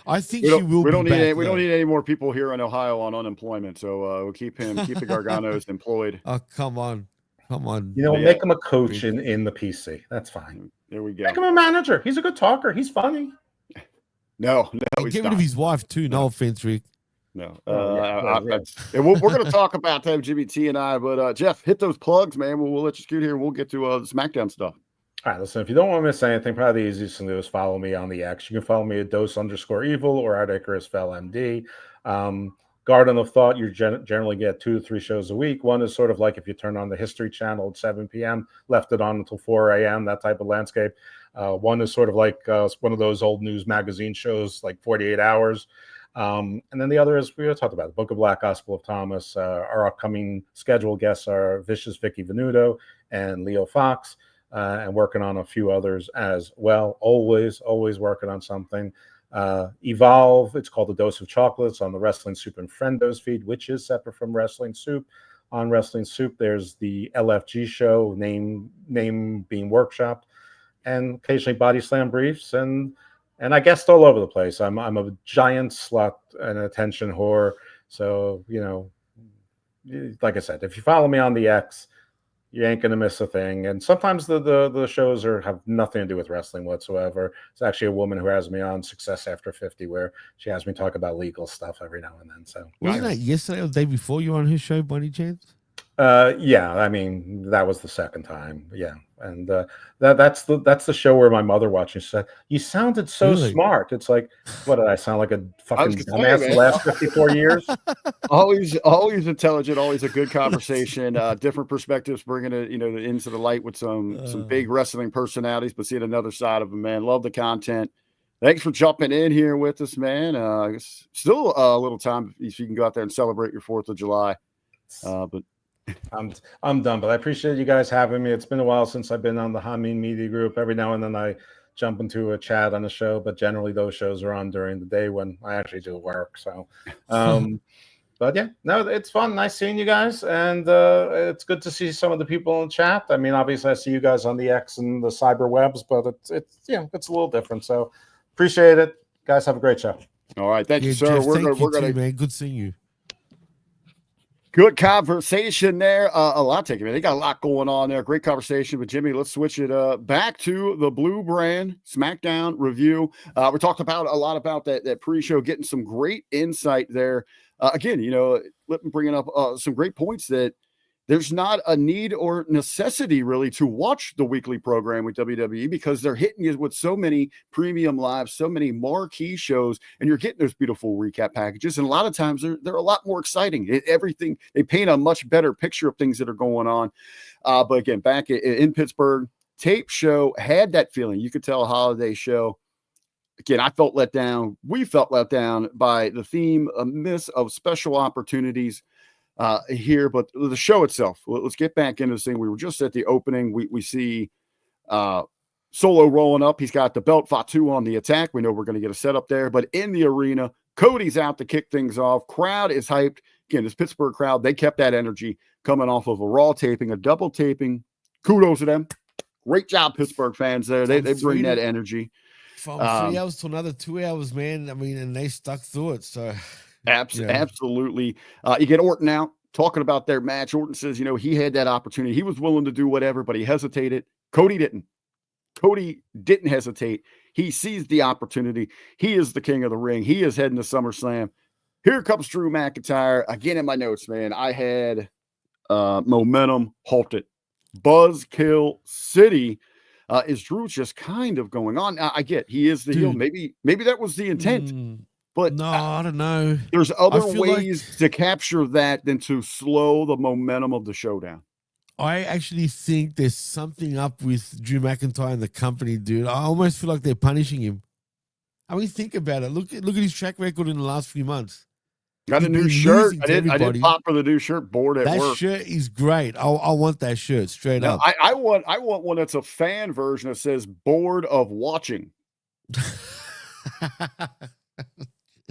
I think We she don't, will we be don't back. need we don't though. need any more people here in Ohio on unemployment. So we'll keep the Garganos employed. Oh, come on. You know, But make yeah. him a coach in the PC. That's fine. There we go. Make him a manager. He's a good talker. He's funny. No, And he's get rid not. of his wife too. No offense, Rick. No. Oh, yeah. And we're going to talk about that, Jimmy T and I. But Jeff, hit those plugs, man. We'll let you scoot here and we'll get to the SmackDown stuff. All right, listen, if you don't want to miss anything, probably the easiest thing to do is follow me on the X. You can follow me at dose_evil or at Icarus Fell MD. Garden of Thought, you generally get 2 to 3 shows a week. One is sort of like if you turn on the History Channel at 7 p.m., left it on until 4 a.m., that type of landscape. One is sort of like one of those old news magazine shows, like 48 Hours. And then the other is, we talked about the Book of Black Gospel of Thomas. Our upcoming scheduled guests are Vicious Vicky Venuto and Leo Fox. And working on a few others as well. Always working on something. Evolve, it's called A Dose of Chocolates on the Wrestling Soup and Friendos feed, which is separate from Wrestling Soup. On Wrestling Soup, there's the LFG show, name being workshopped, and occasionally Body Slam Briefs, and I guessed all over the place. I'm a giant slut and attention whore. So, you know, like I said, if you follow me on the X, you ain't gonna miss a thing. And sometimes the shows have nothing to do with wrestling whatsoever. It's actually a woman who has me on Success After 50, where she has me talk about legal stuff every now and then. So Wasn't that yesterday or the day before you were on his show, by any chance? Yeah, I mean, that was the second time. Yeah. And that's the show where my mother watched. She said, "You sounded so Really? smart." It's like, what did I sound like, a fucking just saying, dumbass man. the last 54 years? Always intelligent, always a good conversation, different perspectives, bringing it, into the light with some big wrestling personalities, but seeing another side of them, man. Love the content. Thanks for jumping in here with us, man. Still a little time if you can go out there and celebrate your 4th of July. But I'm done, but I appreciate you guys having me. It's been a while since I've been on the Hameen Media Group. Every now and then I jump into a chat on a show, but generally those shows are on during the day when I actually do work. So, but yeah, no, it's fun. Nice seeing you guys, and it's good to see some of the people in chat. I mean, obviously I see you guys on the X and the cyber webs, but it's it's a little different. So appreciate it, guys. Have a great show. all right, thank you, sir. Jeff, We're thank you gonna too, man. Good seeing you. Good conversation there. A lot taken, man. They got a lot going on there. Great conversation with Jimmy. Let's switch it back to the Blue Brand SmackDown review. We talked about a lot about that pre-show, getting some great insight there. Again, let me bring up some great points that there's not a need or necessity really to watch the weekly program with WWE because they're hitting you with so many premium lives, so many marquee shows, and you're getting those beautiful recap packages. And a lot of times they're a lot more exciting. Everything, they paint a much better picture of things that are going on. But again, back in Pittsburgh, tape show had that feeling. You could tell a holiday show. Again, I felt let down. We felt let down by the theme, a miss of special opportunities here, but the show itself, let's get back into this thing. We were just at the opening. We see Solo rolling up. He's got the belt, Fatu on the attack. We know we're going to get a setup there, but in the arena, Cody's out to kick things off. Crowd is hyped. Again, this Pittsburgh crowd, they kept that energy coming off of a Raw taping, a double taping. Kudos to them. Great job, Pittsburgh fans there. They bring that energy. From 3 hours to another 2 hours, man. I mean, and they stuck through it. So absolutely. You get Orton out talking about their match. Orton says, he had that opportunity. He was willing to do whatever, but he hesitated. Cody didn't. Cody didn't hesitate. He seized the opportunity. He is the king of the ring. He is heading to SummerSlam. Here comes Drew McIntyre. Again, in my notes, man, I had momentum halted. Buzzkill City. Is Drew just kind of going on? I get he is the heel. Maybe that was the intent. But no, I don't know. There's other ways to capture that than to slow the momentum of the showdown. I actually think there's something up with Drew McIntyre and the company, dude. I almost feel like they're punishing him. I mean, think about it. Look at his track record in the last few months. Got a new shirt. I did pop for the new shirt board at work. That shirt is great. I want that shirt straight up. I want one that's a fan version that says "bored of watching."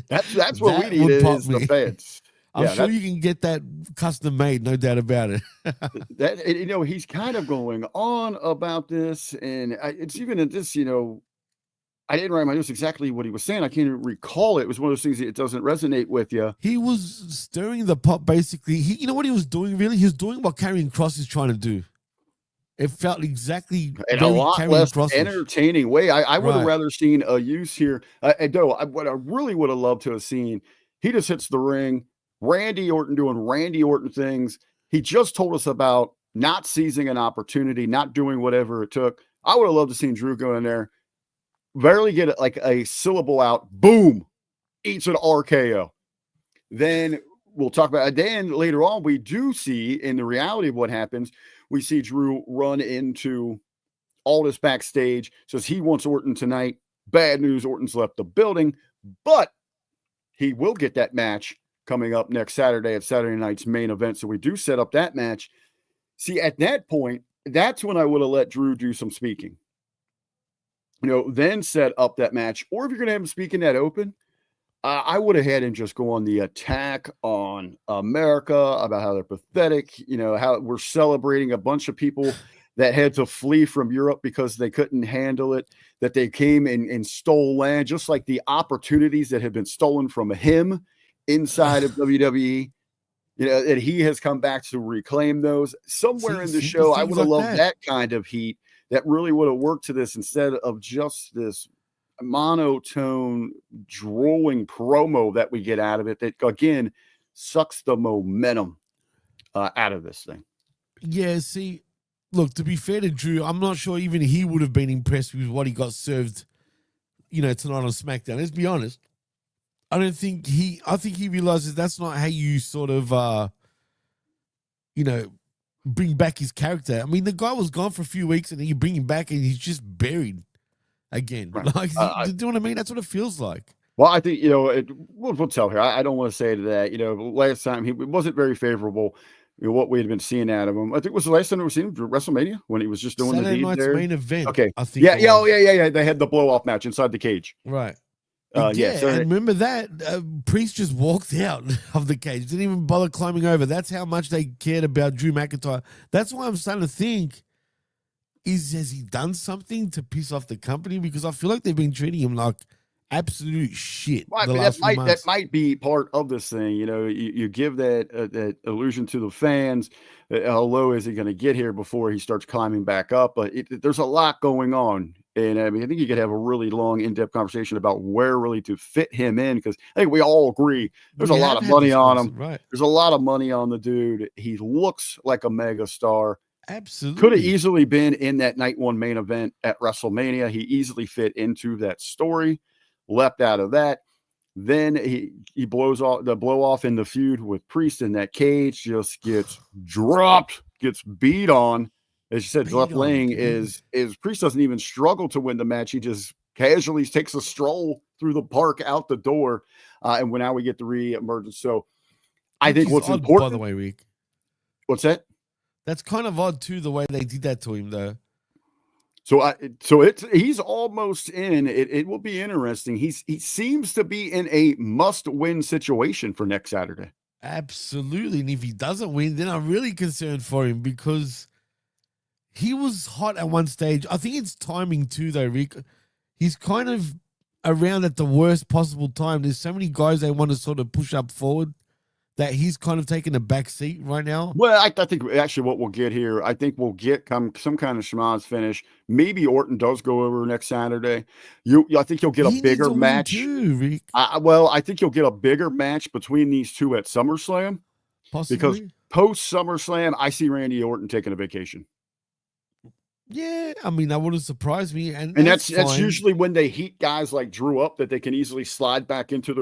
That's what we need is the fans. I'm sure you can get that custom made, no doubt about it. He's kind of going on about this, and it's even at this, I didn't write my notes exactly what he was saying. I can't even recall it. It was one of those things that it doesn't resonate with you. He was stirring the pot, basically. You know what he was doing, really? He was doing what Karrion Kross is trying to do. It felt exactly In a lot Karrion less Kross-ish. entertaining way. I would have Right. rather seen a use here. What I really would have loved to have seen, he just hits the ring. Randy Orton doing Randy Orton things. He just told us about not seizing an opportunity, not doing whatever it took. I would have loved to seen Drew go in there, barely get like a syllable out, boom, eats an RKO. Then we'll talk about it. Then later on, we do see in the reality of what happens, we see Drew run into Aldis backstage, says he wants Orton tonight. Bad news, Orton's left the building, but he will get that match coming up next Saturday at Saturday night's main event. So we do set up that match. See, at that point, that's when I would have let Drew do some speaking. Then set up that match. Or if you're going to have him speak in that open, I would have had him just go on the attack on America about how they're pathetic, how we're celebrating a bunch of people that had to flee from Europe because they couldn't handle it, that they came and stole land, just like the opportunities that have been stolen from him inside of WWE, that he has come back to reclaim those. Somewhere in the show, I would have loved that kind of heat that really would have worked to this instead of just this monotone drooling promo that we get out of it that again sucks the momentum out of this thing. Yeah, see, look, to be fair to Drew, I'm not sure even he would have been impressed with what he got served, tonight on SmackDown. Let's be honest. I think he realizes that's not how you sort of bring back his character. I mean, the guy was gone for a few weeks and then you bring him back and he's just buried again. Right. Like, do you know what I mean? That's what it feels like. Well, I think, we'll tell here. I don't want to say to that. Last time it wasn't very favorable, what we had been seeing out of him. I think it was the last time we were seeing him, WrestleMania, when he was just doing Saturday the deed night's there. main event. Okay. I think. Yeah. They had the blow off match inside the cage. Right. And remember that Priest just walked out of the cage, didn't even bother climbing over. That's how much they cared about Drew McIntyre. That's why I'm starting to think, has he done something to piss off the company? Because I feel like they've been treating him like absolute shit. Well, that might be part of this thing. You give that illusion to the fans. How low is he going to get here before he starts climbing back up? But there's a lot going on. And I think you could have a really long, in-depth conversation about where really to fit him in, because I think we all agree there's a lot of money on him. Right. There's a lot of money on the dude. He looks like a mega star. Absolutely. Could have easily been in that night one main event at WrestleMania. He easily fit into that story, leapt out of that. Then he blows off the blow off in the feud with Priest in that cage, just gets dropped, gets beat on. As you said, left laying is Priest doesn't even struggle to win the match. He just casually takes a stroll through the park out the door. And now we get the re-emergence. So I think what's important. By the way, Rick. What's that? That's kind of odd too, the way they did that to him, though. He's almost in. It will be interesting. He seems to be in a must-win situation for next Saturday. Absolutely. And if he doesn't win, then I'm really concerned for him, because he was hot at one stage. I think it's timing too, though, Rick. He's kind of around at the worst possible time. There's so many guys they want to sort of push up forward that he's kind of taking a back seat right now. Well, I think actually what we'll get here, I think we'll get some kind of schmaz finish. Maybe Orton does go over next Saturday. I think you'll get a bigger match. Too, Rick. I think you'll get a bigger match between these two at SummerSlam. Possibly. Because post SummerSlam, I see Randy Orton taking a vacation. Yeah, I mean, that wouldn't surprise me. And that's usually when they heat guys like Drew up, that they can easily slide back into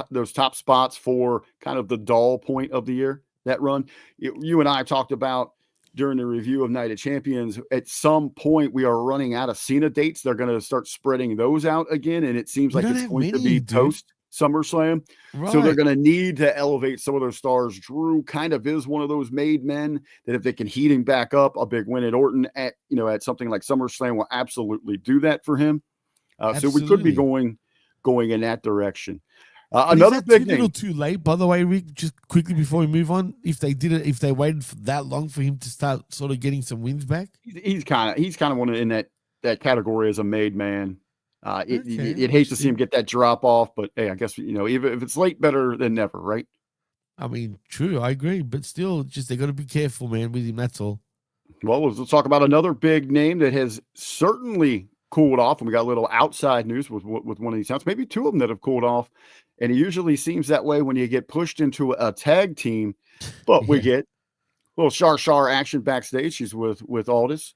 those top spots for kind of the dull point of the year, that run. You and I talked about during the review of Night of Champions, at some point we are running out of Cena dates. They're going to start spreading those out again, and it seems like it's going to be post SummerSlam. Right. So they're going to need to elevate some of those stars. Drew kind of is one of those made men that if they can heat him back up, a big win at Orton at something like SummerSlam will absolutely do that for him. So we could be going in that direction. Another big thing. A little too late, by the way, Rick, just quickly before we move on, if they waited for that long for him to start sort of getting some wins back. He's kind of one in that category as a made man. You'd hate to see him get that drop off, but hey, I guess, even if it's late, better than never, right? I mean, true, I agree, but still, just they got to be careful, man, with him. That's all. Well, let's talk about another big name that has certainly cooled off, and we got a little outside news with one of these talents, maybe two of them that have cooled off, and it usually seems that way when you get pushed into a tag team, but we get a little Shar action backstage. She's with Aldis.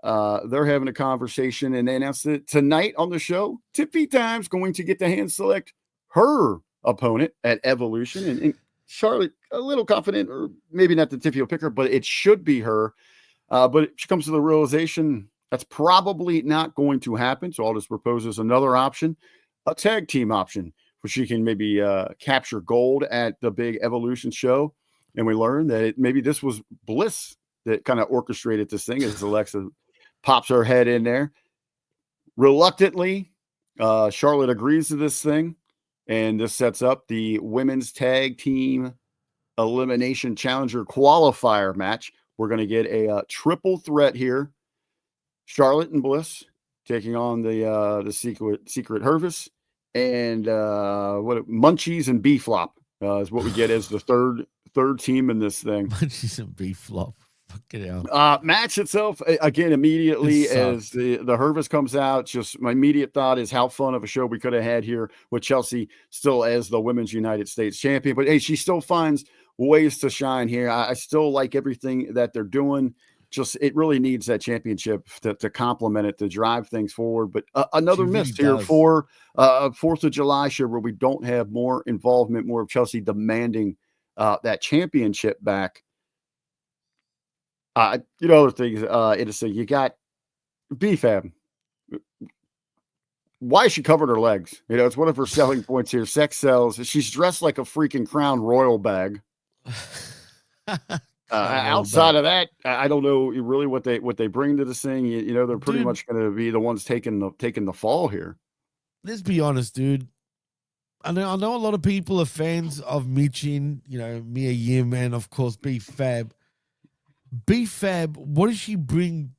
They're having a conversation, and they announced that tonight on the show, Tiffy Time's going to get to hand select her opponent at Evolution, and Charlotte a little confident, or maybe not that Tiffy will pick her, but it should be her. But she comes to the realization that's probably not going to happen. So Aldis proposes another option, a tag team option, where she can maybe capture gold at the big Evolution show. And we learned that maybe this was Bliss that kind of orchestrated this thing, as Alexa pops her head in there. Reluctantly, Charlotte agrees to this thing, and this sets up the women's tag team elimination challenger qualifier match. We're going to get a triple threat here. Charlotte and Bliss taking on the secret Hervis, and Munchies and B-Flop is what we get as the third team in this thing. Munchies and B-Flop. Fucking hell. Match itself, again, immediately as the Hervis comes out, just my immediate thought is how fun of a show we could have had here with Chelsea still as the Women's United States champion. But hey, she still finds ways to shine here. I still like everything that they're doing. Just it really needs that championship to complement it, to drive things forward. But another miss here for 4th of July show, where we don't have more involvement, more of Chelsea demanding that championship back. Other things, you got B-Fab. Why is she covered her legs? It's one of her selling points here. Sex sells. She's dressed like a freaking Crown Royal bag. Outside of that, I don't know really what they bring to this thing. They're pretty much going to be the ones taking the fall here. Let's be honest, dude. I know a lot of people are fans of Michin, Mia Yim, and of course B-Fab. B-Fab, what does she bring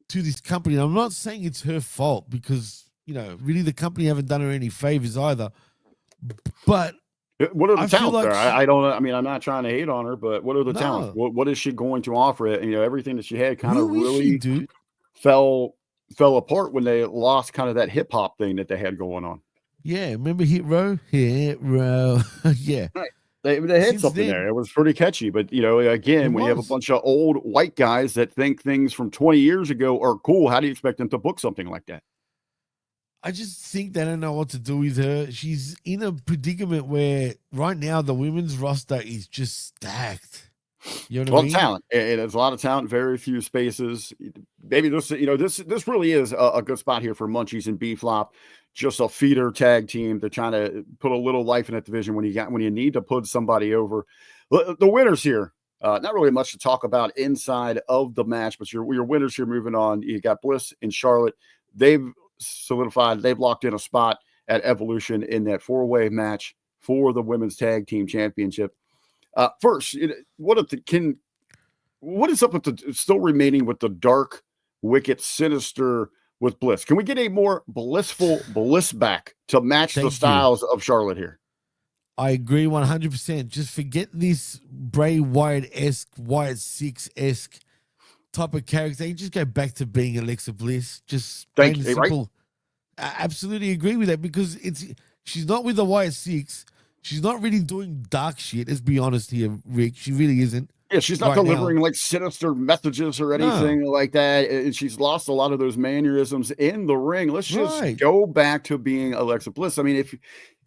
to this company? And I'm not saying it's her fault, because really the company haven't done her any favors either. But what are the talents there? I don't know. I mean, I'm not trying to hate on her, but what are the talents? What is she going to offer? Everything that she had kind of really fell apart when they lost kind of that hip hop thing that they had going on. Yeah, remember Hit Row? Hit Row. Yeah. Right. They had something there. It was pretty catchy, but again, when you have a bunch of old white guys that think things from 20 years ago are cool, how do you expect them to book something like that? I just think they don't know what to do with her. She's in a predicament where right now the women's roster is just stacked. You know what I mean? Talent. It's a lot of talent, very few spaces. Maybe this really is a good spot here for Munchies and B-Flop. Just a feeder tag team. They're trying to put a little life in that division when you need to put somebody over. The winners here, not really much to talk about inside of the match, but your winners here moving on. You got Bliss and Charlotte. They've solidified, they've locked in a spot at Evolution in that 4-way match for the women's tag team championship. First, what is up with the still remaining with the dark, wicked, sinister with Bliss? Can we get a more blissful Bliss back to match the styles of Charlotte here? I agree 100%. Just forget this Bray Wyatt-esque, Wyatt 6-esque type of character. You just go back to being Alexa Bliss. Just plain and simple. Right? I absolutely agree with that, because she's not with the Wyatt 6. She's not really doing dark shit. Let's be honest here, Rick. She really isn't. Yeah, she's not delivering like sinister messages or anything like that. And she's lost a lot of those mannerisms in the ring. Let's just go back to being Alexa Bliss. I mean,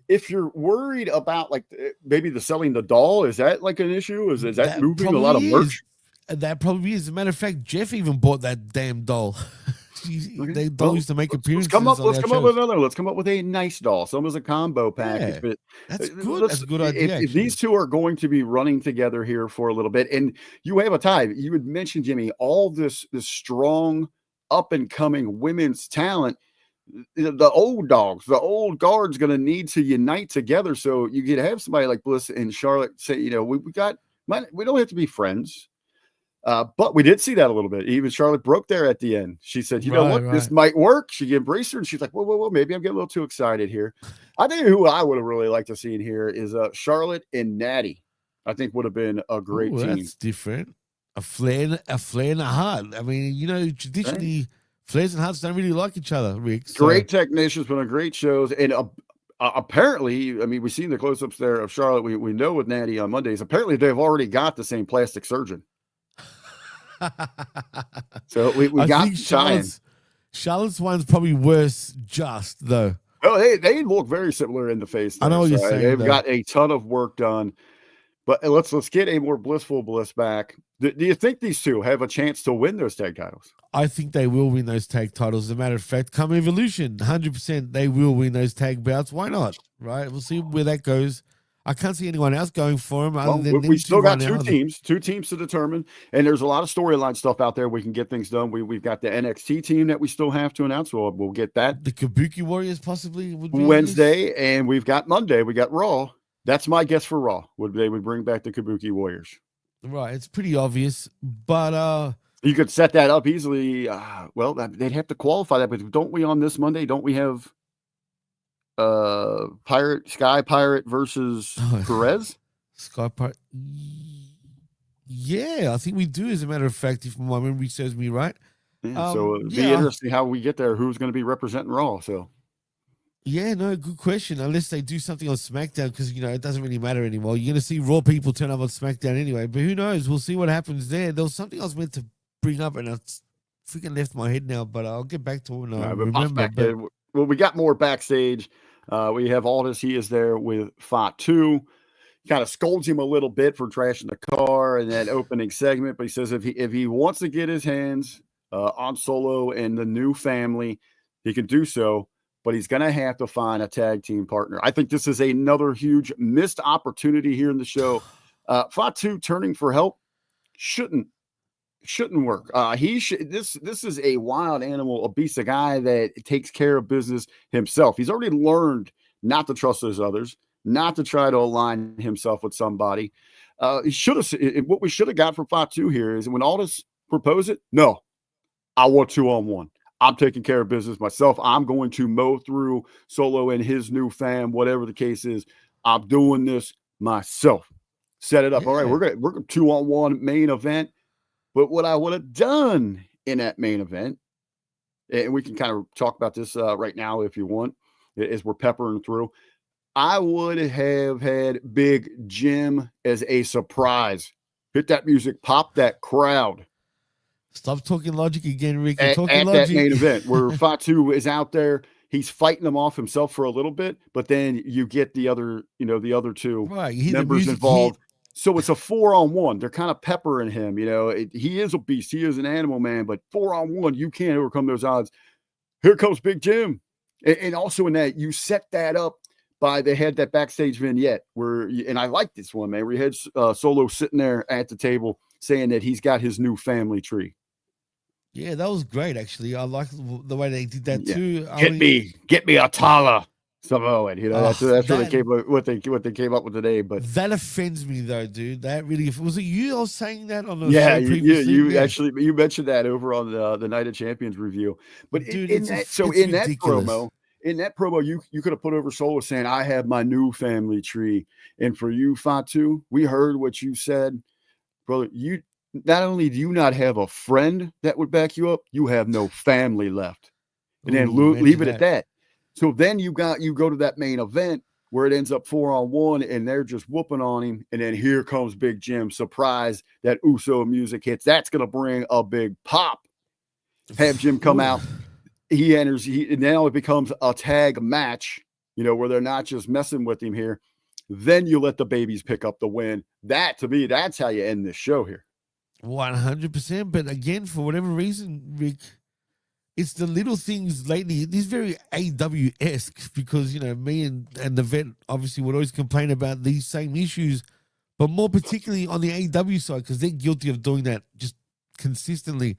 if you're worried about like maybe the selling the doll, is that like an issue? Is that moving a lot of merch? That probably is. As a matter of fact, Jeff even bought that damn doll. They used to make appearances. Let's come up with a nice doll. Some as a combo package. But that's good. That's a good idea. If these two are going to be running together here for a little bit, and you have a tie, you had mentioned, Jimmy, all this strong up and coming women's talent. The old dogs, the old guard's going to need to unite together. So you could have somebody like Bliss and Charlotte say, we don't have to be friends. But we did see that a little bit. Even Charlotte broke there at the end. She said, you know what, this might work. She embraced her, and she's like, whoa, maybe I'm getting a little too excited here. I think who I would have really liked to see in here is Charlotte and Natty. I think would have been a great team. That's different. A Flair and a Hart. I mean, you know, traditionally, Flairs and Harts don't really like each other, Rick. So. Great technicians, been on great shows. And apparently, I mean, we've seen the close-ups there of Charlotte. We know with Natty on Mondays, apparently they've already got the same plastic surgeon. So we got Charlotte's one's probably worse, though. Oh, they look very similar in the face. I know what you're saying. They've got a ton of work done. But let's get a more blissful Bliss back. Do you think these two have a chance to win those tag titles? I think they will win those tag titles. As a matter of fact, come Evolution, 100% they will win those tag bouts. Why not? Right? We'll see where that goes. I can't see anyone else going for them. Other than we still got two teams to determine, and there's a lot of storyline stuff out there. We can get things done. We've got the NXT team that we still have to announce. We'll get that. The Kabuki Warriors possibly would be Wednesday, and we've got Monday. We got Raw. That's my guess for Raw. They would bring back the Kabuki Warriors. Right, it's pretty obvious, but you could set that up easily. Well, they'd have to qualify that, but don't we on this Monday? Don't we have Sky Pirate versus Perez? Sky Pirate. Yeah, I think we do. As a matter of fact, if my memory serves me right. Yeah, so it'd be interesting how we get there. Who's going to be representing Raw? So. Yeah, no, good question. Unless they do something on SmackDown, because, you know, it doesn't really matter anymore. You're going to see Raw people turn up on SmackDown anyway. But who knows? We'll see what happens there. There was something I was meant to bring up, and it's freaking left my head now, but I'll get back to it when I remember. Well, we got more backstage. We have Aldis. He is there with Fatu. Kind of scolds him a little bit for trashing the car in that opening segment, but he says if he wants to get his hands on Solo and the new family, he can do so. But he's going to have to find a tag team partner. I think this is another huge missed opportunity here in the show. Fatu turning for help shouldn't work. This is a wild animal, a beast, a guy that takes care of business himself. He's already learned not to trust those others, not to try to align himself with somebody. What we should have got from Fatu here is when Aldis proposed it, no, I want 2-on-1. I'm taking care of business myself. I'm going to mow through Solo and his new fam, whatever the case is. I'm doing this myself. Set it up. Yeah. All right, we're going 2-on-1 main event. But what I would have done in that main event, and we can kind of talk about this right now if you want, as we're peppering through, I would have had Big Jim as a surprise. Hit that music, pop that crowd. Stop talking logic again, Rick. At that main event where Fatu is out there, he's fighting them off himself for a little bit, but then you get the other two members involved. So it's a 4-on-1. They're kind of peppering him. He is a beast. He is an animal, man. But 4-on-1, you can't overcome those odds. Here comes Big Jim, and also in that you set that up by they had that backstage vignette and I like this one, man. We had Solo sitting there at the table saying that he's got his new family tree. Yeah, that was great, actually. I like the way they did that too. Get me a Tala Samoan. That's what they came up with today. But that offends me though, dude. That really was it. You all saying that on the show actually you mentioned that over on the Night of Champions review. But dude, in that promo, you could have put over Solo saying, "I have my new family tree," and for you, Fatu, we heard what you said, brother. You. Not only do you not have a friend that would back you up, you have no family left. And then leave it at that. So then you go to that main event where it ends up 4-on-1 and they're just whooping on him. And then here comes Big Jim. Surprise, that Uso music hits. That's going to bring a big pop. Have Jim come out. He enters. And now it becomes a tag match, where they're not just messing with him here. Then you let the babies pick up the win. That, to me, that's how you end this show here. 100%. But again, for whatever reason, Rick, it's the little things lately. It's very AW-esque because, me and the vet obviously would always complain about these same issues, but more particularly on the AW side because they're guilty of doing that just consistently.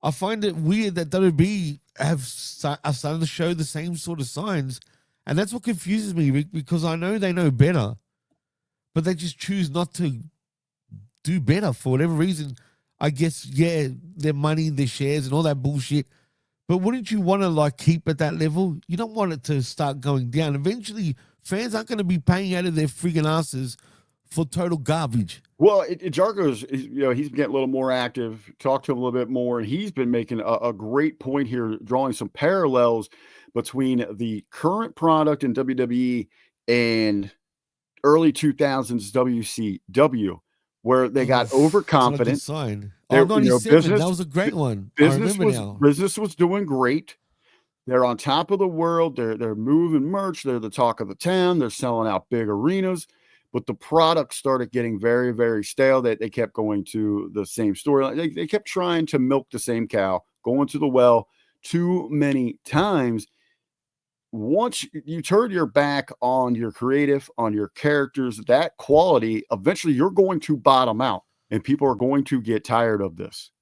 I find it weird that WWE are starting to show the same sort of signs, and that's what confuses me, Rick, because I know they know better, but they just choose not to do better for whatever reason. I guess, yeah, their money, their shares, and all that bullshit. But wouldn't you want to like keep at that level? You don't want it to start going down. Eventually, fans aren't going to be paying out of their friggin' asses for total garbage. Well, Jargo's, he's getting a little more active, talk to him a little bit more, and he's been making a great point here, drawing some parallels between the current product in WWE and early 2000s WCW, where they got overconfident. Sign. They're, 97, business, that was a great one. Business was doing great. They're on top of the world. They're moving merch. They're the talk of the town. They're selling out big arenas. But the product started getting very, very stale. They kept going to the same story. They kept trying to milk the same cow, going to the well too many times. Once you turn your back on your creative, on your characters, that quality, eventually you're going to bottom out, and people are going to get tired of this.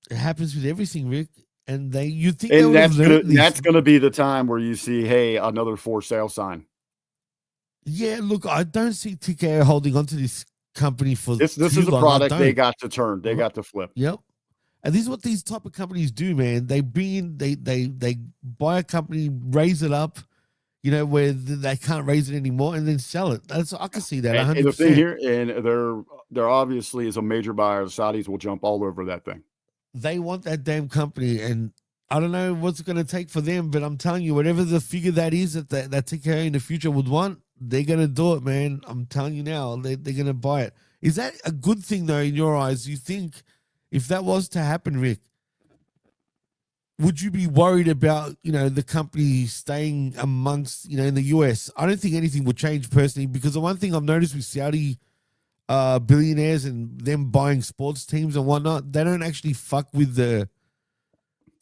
It happens with everything, Rick. And you think that's gonna be the time where you see, hey, another for sale sign. Yeah, look, I don't see TKO holding on to this company for this is a product they got to turn, they got to flip. Yep. And this is what these type of companies do, man. They bring in, they buy a company, raise it up, where they can't raise it anymore, and then sell it. I can see that. 100%. And the thing here, and there obviously is a major buyer. The Saudis will jump all over that thing. They want that damn company, and I don't know what's it going to take for them, but I'm telling you, whatever the figure that is that TKO in the future would want, they're going to do it, man. I'm telling you now, they're going to buy it. Is that a good thing, though, in your eyes? You think if that was to happen, Rick, would you be worried about, the company staying amongst, in the US? I don't think anything would change personally, because the one thing I've noticed with Saudi billionaires and them buying sports teams and whatnot, they don't actually fuck with the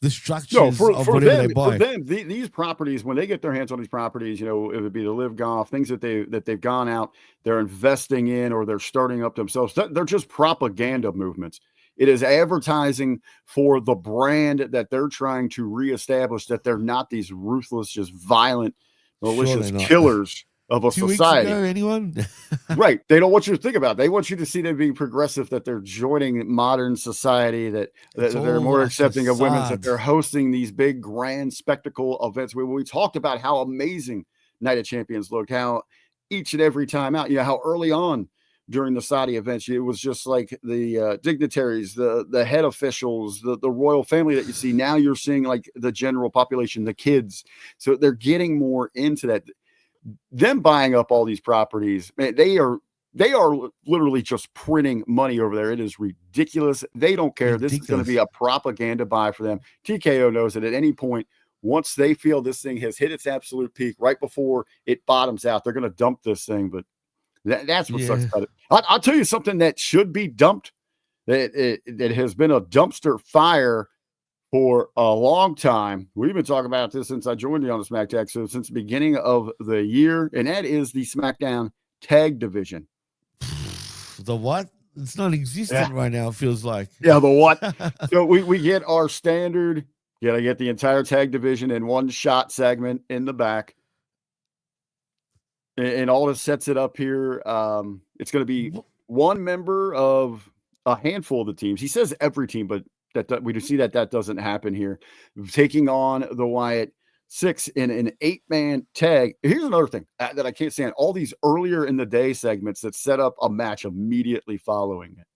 structures of whatever they buy. For them, these properties, when they get their hands on these properties, it would be the Live Golf, things that they've gone out, they're investing in, or they're starting up themselves. They're just propaganda movements. It is advertising for the brand that they're trying to reestablish, that they're not these ruthless, just violent, malicious killers of a 2 society. weeks ago, anyone? Right. They don't want you to think about it. They want you to see them being progressive, that they're joining modern society, that they're more accepting of women, that they're hosting these big grand spectacle events. We talked about how amazing Night of Champions looked, how each and every time out, how early on during the Saudi events, it was just like the dignitaries, the head officials, the royal family that you see. Now you're seeing like the general population, the kids. So they're getting more into that. Them buying up all these properties, man, they are literally just printing money over there. It is ridiculous. They don't care. This is going to be a propaganda buy for them. TKO knows that at any point, once they feel this thing has hit its absolute peak, right before it bottoms out, they're going to dump this thing. But that's what sucks about it. I'll tell you something that should be dumped, that has been a dumpster fire for a long time. We've been talking about this since I joined you on the SmackDown, so since the beginning of the year, and that is the SmackDown Tag Division. The what? It's not existent right now, it feels like. Yeah, the what? So we get our standard, I get the entire Tag Division in one shot segment in the back. And all this sets it up here. It's going to be one member of a handful of the teams. He says every team, but that we do see that doesn't happen here. Taking on the Wyatt 6 in an 8-man tag. Here's another thing that I can't stand. All these earlier in the day segments that set up a match immediately following it.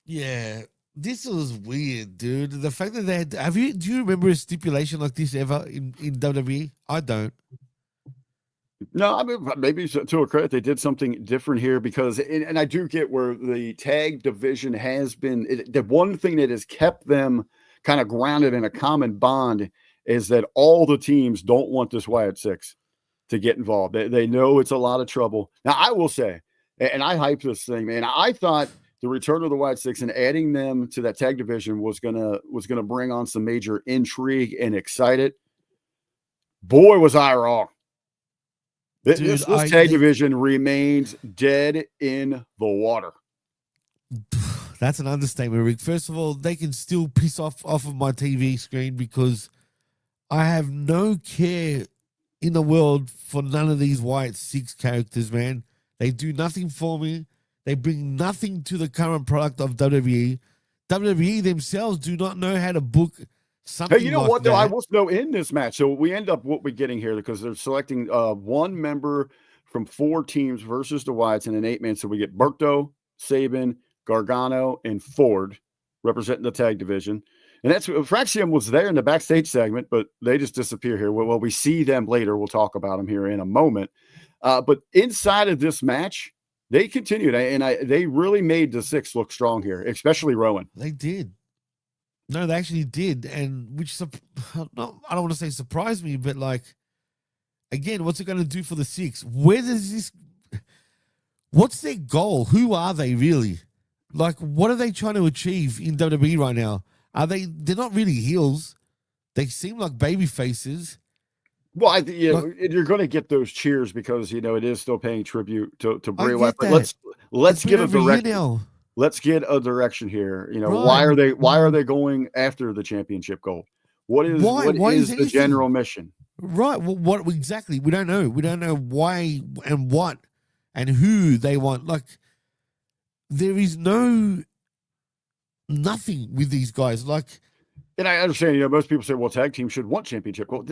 Yeah, this was weird, dude. The fact that they had, do you remember a stipulation like this ever in WWE? I don't. No, I mean, maybe to a credit, they did something different here because, and I do get where the tag division has been, the one thing that has kept them kind of grounded in a common bond is that all the teams don't want this Wyatt 6 to get involved. They know it's a lot of trouble. Now, I will say, and I hype this thing, man, I thought the return of the Wyatt 6 and adding them to that tag division was gonna bring on some major intrigue and excite it. Boy, was I wrong. This tag division remains dead in the water. That's an understatement, Rick. First of all, they can still piss off of my TV screen because I have no care in the world for none of these Wyatt 6 characters, man. They do nothing for me. They bring nothing to the current product of WWE. WWE themselves do not know how to book something. Hey, you know like what, though? I that. will know in this match. So we end up what we're getting here because they're selecting one member from 4 teams versus the Wyatts in an 8-man. So we get Berto, Sabin, Gargano, and Ford representing the tag division. And that's Fraxium was there in the backstage segment, but they just disappear here. Well, we see them later. We'll talk about them here in a moment. But inside of this match, they continued, and they really made the 6 look strong here, especially Rowan. They did. No, they actually did, and which I don't want to say surprised me, but like, again, what's it going to do for the 6? Where does this? What's their goal? Who are they really? Like, what are they trying to achieve in WWE right now? They're not really heels. They seem like baby faces. Well, you're going to get those cheers because it is still paying tribute to Bray Wyatt. But let's get a direction. Let's get a direction here. Right. Why are they going after the championship goal? What is the general mission? Right. Well, what exactly? We don't know. We don't know why and what and who they want. Like, there is nothing with these guys. Like, and I understand, most people say, well, tag team should want championship. Well,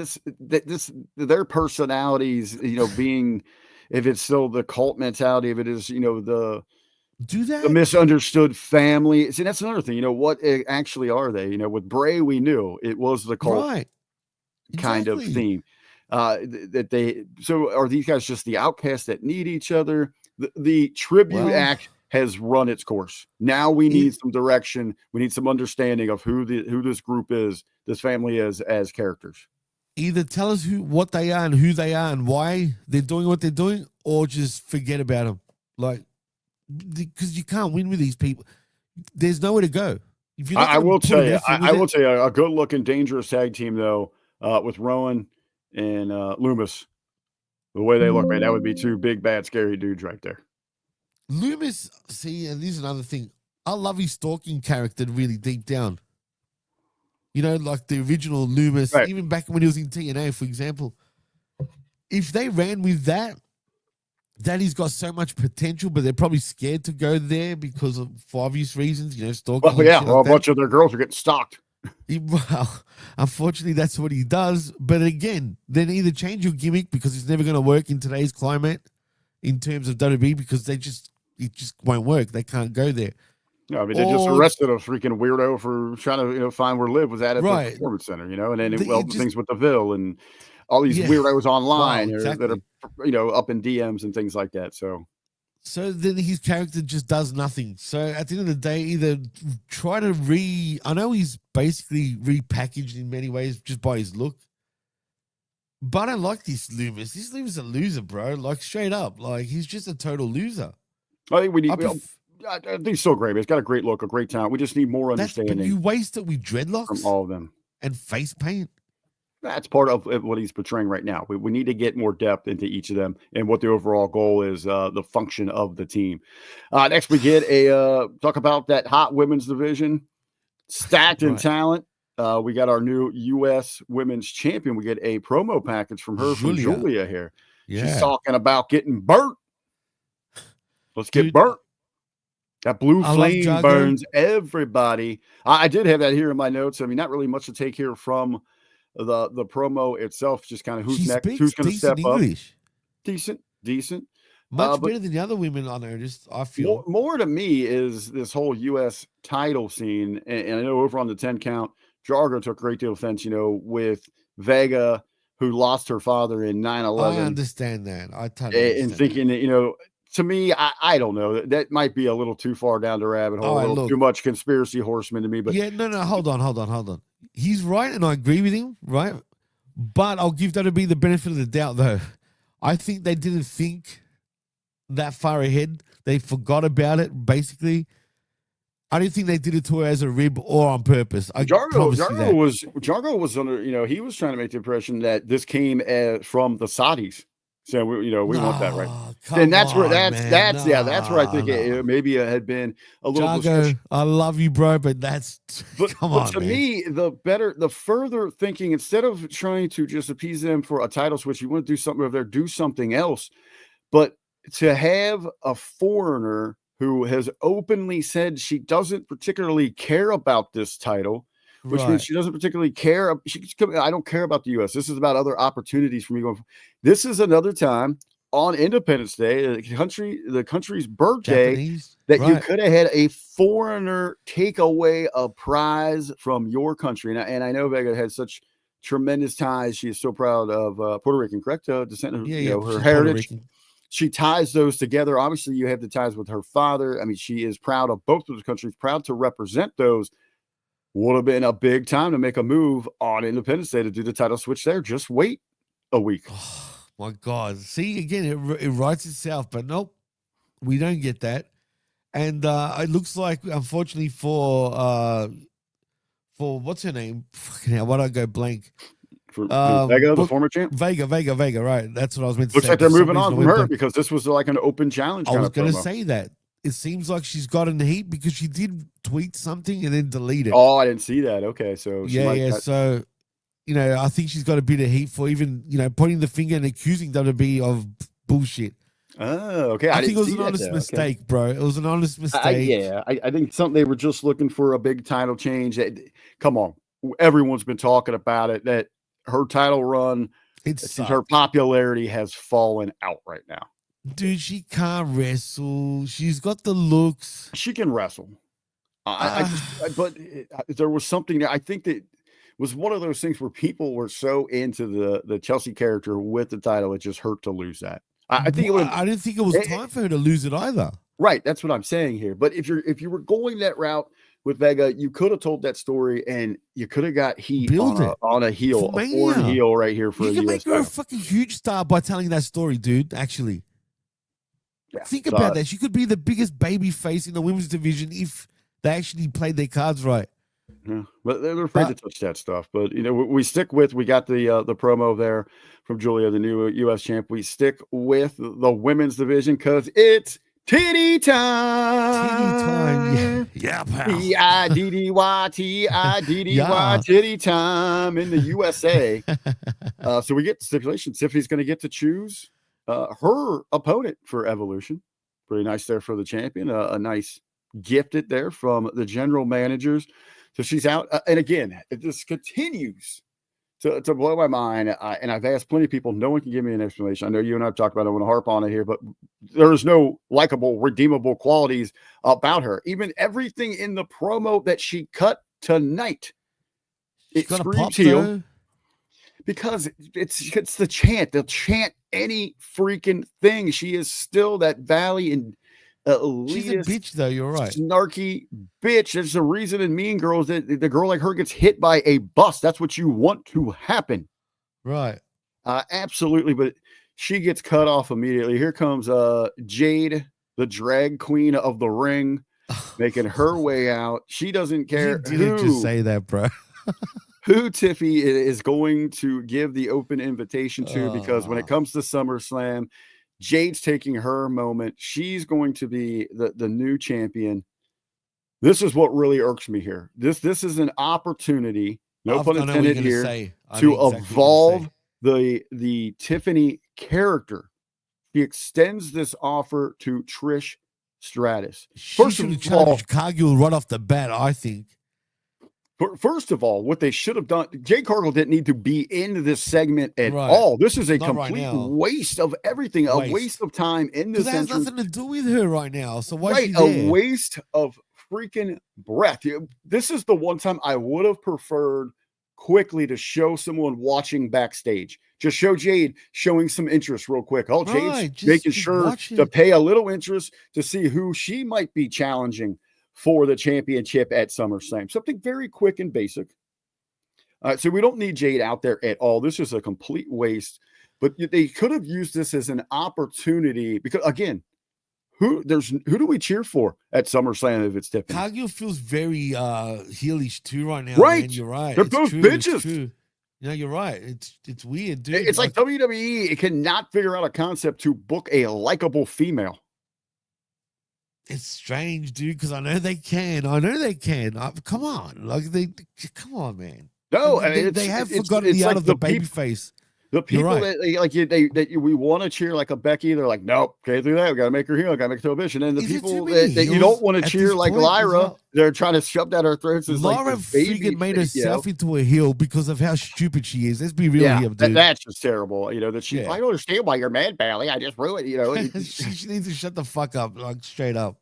their personalities, being, if it's still the cult mentality, if it is, the misunderstood family. See, that's another thing. What actually are they? With Bray, we knew it was the cult kind of theme. So are these guys just the outcasts that need each other? The tribute act has run its course. Now we need some direction. We need some understanding of who this group is, this family is as characters. Either tell us what they are and who they are and why they're doing what they're doing, or just forget about them. Like, because you can't win with these people. There's nowhere to go. I will tell you, a good-looking, dangerous tag team though, with Rowan and Loomis. The way they look, man, that would be 2 big, bad, scary dudes right there. Loomis, see, and this is another thing. I love his stalking character really deep down. Like the original Loomis, even back when he was in TNA, for example. If they ran with that he's got so much potential, but they're probably scared to go there because for obvious reasons, stalking. Well, a bunch of their girls are getting stalked. Well, unfortunately, that's what he does. But again, then either change your gimmick because it's never going to work in today's climate in terms of WWE because it just won't work. They can't go there. No, I mean, they just arrested a freaking weirdo for trying to, find where Liv was at the performance center, and then things with the Ville and all these weirdos online that are, up in DMs and things like that. So then his character just does nothing. So at the end of the day, either try to I know he's basically repackaged in many ways just by his look, but I don't like this Loomis. This Loomis is a loser, bro. Like, straight up. Like, he's just a total loser. I think we need. I think he's so great. He's got a great look, a great talent. We just need more understanding. But you waste it with dreadlocks from all of them and face paint. That's part of what he's portraying right now. We need to get more depth into each of them and what the overall goal is, the function of the team. Next, we get talk about that hot women's division, stacked in talent. We got our new U.S. women's champion. We get a promo package from her, from Julia here. Yeah. She's talking about getting burnt. Let's get burnt. That blue flame burns everybody. I did have that here in my notes. I mean, not really much to take here from the promo itself. Just kind of who's next, who's going to step English. Up. Decent. Much better than the other women on there. Just I feel more to me is this whole U.S. title scene, and I know over on the 10 count, Jargo took a great deal of offense, with Vega, who lost her father in 9/11. I understand that. I totally understand. And thinking that, to me, I don't know. That might be a little too far down the rabbit hole, a little too much conspiracy horseman to me. But no, hold on. He's right, and I agree with him, right? But I'll give WWE the benefit of the doubt, though. I think they didn't think that far ahead. They forgot about it, basically. I didn't think they did it to her as a rib or on purpose. Jargo was under, he was trying to make the impression that this came from the Saudis. So we want that, right? And that's where I think it maybe had been a little. Jargo, I love you, bro, but come on. To me, the further thinking, instead of trying to just appease them for a title switch, you want to do something over there, do something else. But to have a foreigner who has openly said she doesn't particularly care about this title, which means she doesn't particularly care. I don't care about the U.S. This is about other opportunities for me going. This is another time on Independence Day, the country's birthday, Japanese, that you could have had a foreigner take away a prize from your country. And I know Vega has such tremendous ties. She is so proud of Puerto Rican, correct? Descent, her heritage. She ties those together. Obviously, you have the ties with her father. I mean, she is proud of both of those countries, proud to represent those. Would have been a big time to make a move on Independence Day to do the title switch there. Just wait a week. Oh, my God. See, again, it writes itself, but nope, we don't get that. And it looks like, unfortunately, for what's her name? Fucking hell, why did I go blank? For Vega, the former champ? Vega, right. That's what I was meant to say. Looks like they're moving on from her because this was like an open challenge. I was going to say that. It seems like she's gotten heat because she did tweet something and then delete it. Oh, I didn't see that. Okay, so so, I think she's got a bit of heat for even, pointing the finger and accusing WWE of bullshit. Oh, okay. I think it was an honest mistake, bro. It was an honest mistake. I think they were just looking for a big title change. Come on. Everyone's been talking about it, that her title run, her popularity has fallen out right now. Dude, she can't wrestle. She's got the looks. She can wrestle. But there was something that I think that was one of those things where people were so into the Chelsea character with the title, it just hurt to lose that. I think I didn't think it was time for her to lose it either. Right, that's what I'm saying here. But if you were going that route with Vega, you could have told that story and you could have got heat on a heel, a foreign heel right here for you a can US make her title. a fucking huge star by telling that story, dude. Actually. Yeah, think about that. She could be the biggest baby face in the women's division if they actually played their cards right. Yeah, but they're afraid to touch that stuff. But we stick with. We got the promo there from Julia, the new U.S. champ. We stick with the women's division because it's titty time. Titty time, yeah, pal. T-I-D-D-Y, T-I-D-D-Y, titty time in the USA. So we get the stipulation. Tiffany's going to get to choose her opponent for Evolution. Pretty nice there for the champion. A nice gifted there from the general managers. So she's out. And again, it just continues to blow my mind. And I've asked plenty of people. No one can give me an explanation. I know you and I have talked about it. I want to harp on it here, but there's no likable, redeemable qualities about her. Even everything in the promo that she cut tonight, it screams heel. Because it's the chant. They'll chant any freaking thing. She is still that Valley and elitist, she's a bitch, though. You're right. Snarky bitch. There's a reason in Mean Girls that the girl like her gets hit by a bus. That's what you want to happen. Right. Absolutely. But she gets cut off immediately. Here comes Jade, the drag queen of the ring, making her way out. She doesn't care. You didn't just say that, bro. Who Tiffy is going to give the open invitation to, because when it comes to SummerSlam, Jade's taking her moment. She's going to be the new champion. This is what really irks me here. This is an opportunity, no pun intended here, to evolve the Tiffany character. She extends this offer to Trish Stratus. First of all, Cargill right off the bat, I think. First of all, what they should have done, Jade Cargill didn't need to be in this segment at all. This is a complete waste of everything, a waste of time in this. That has nothing to do with her right now. So why? Right, a waste of freaking breath. This is the one time I would have preferred quickly to show someone watching backstage. Just show Jade showing some interest real quick. Oh, Jade's making sure to pay a little interest to see who she might be challenging for the championship at SummerSlam. Something very quick and basic. So we don't need Jade out there at all. This is a complete waste. But they could have used this as an opportunity because, again, who do we cheer for at SummerSlam if it's Tiffany? Cargill feels very heelish too right now. Right. Man. You're right. They're both bitches. You're right. It's weird, dude. It's like WWE cannot figure out a concept to book a likable female. It's strange, dude, because I know they can. Come on. Come on, man. No, they have forgotten the art of the baby face. The people right. we want to cheer like a Becky, they're like, nope, can't do that. We got to make her heel. Got to make her to a bitch. And then the Is it too people many that you heels don't want to at cheer this like point as Lyra, well? they're trying to shove down our throats. As Laura like this baby, freaking made you herself know? into a heel because of how stupid she is. Let's be real Yeah, here, dude. that's just terrible. You know that she. Yeah. I don't understand why you're mad, Bailey. I just ruined. You know. she needs to shut the fuck up, like straight up.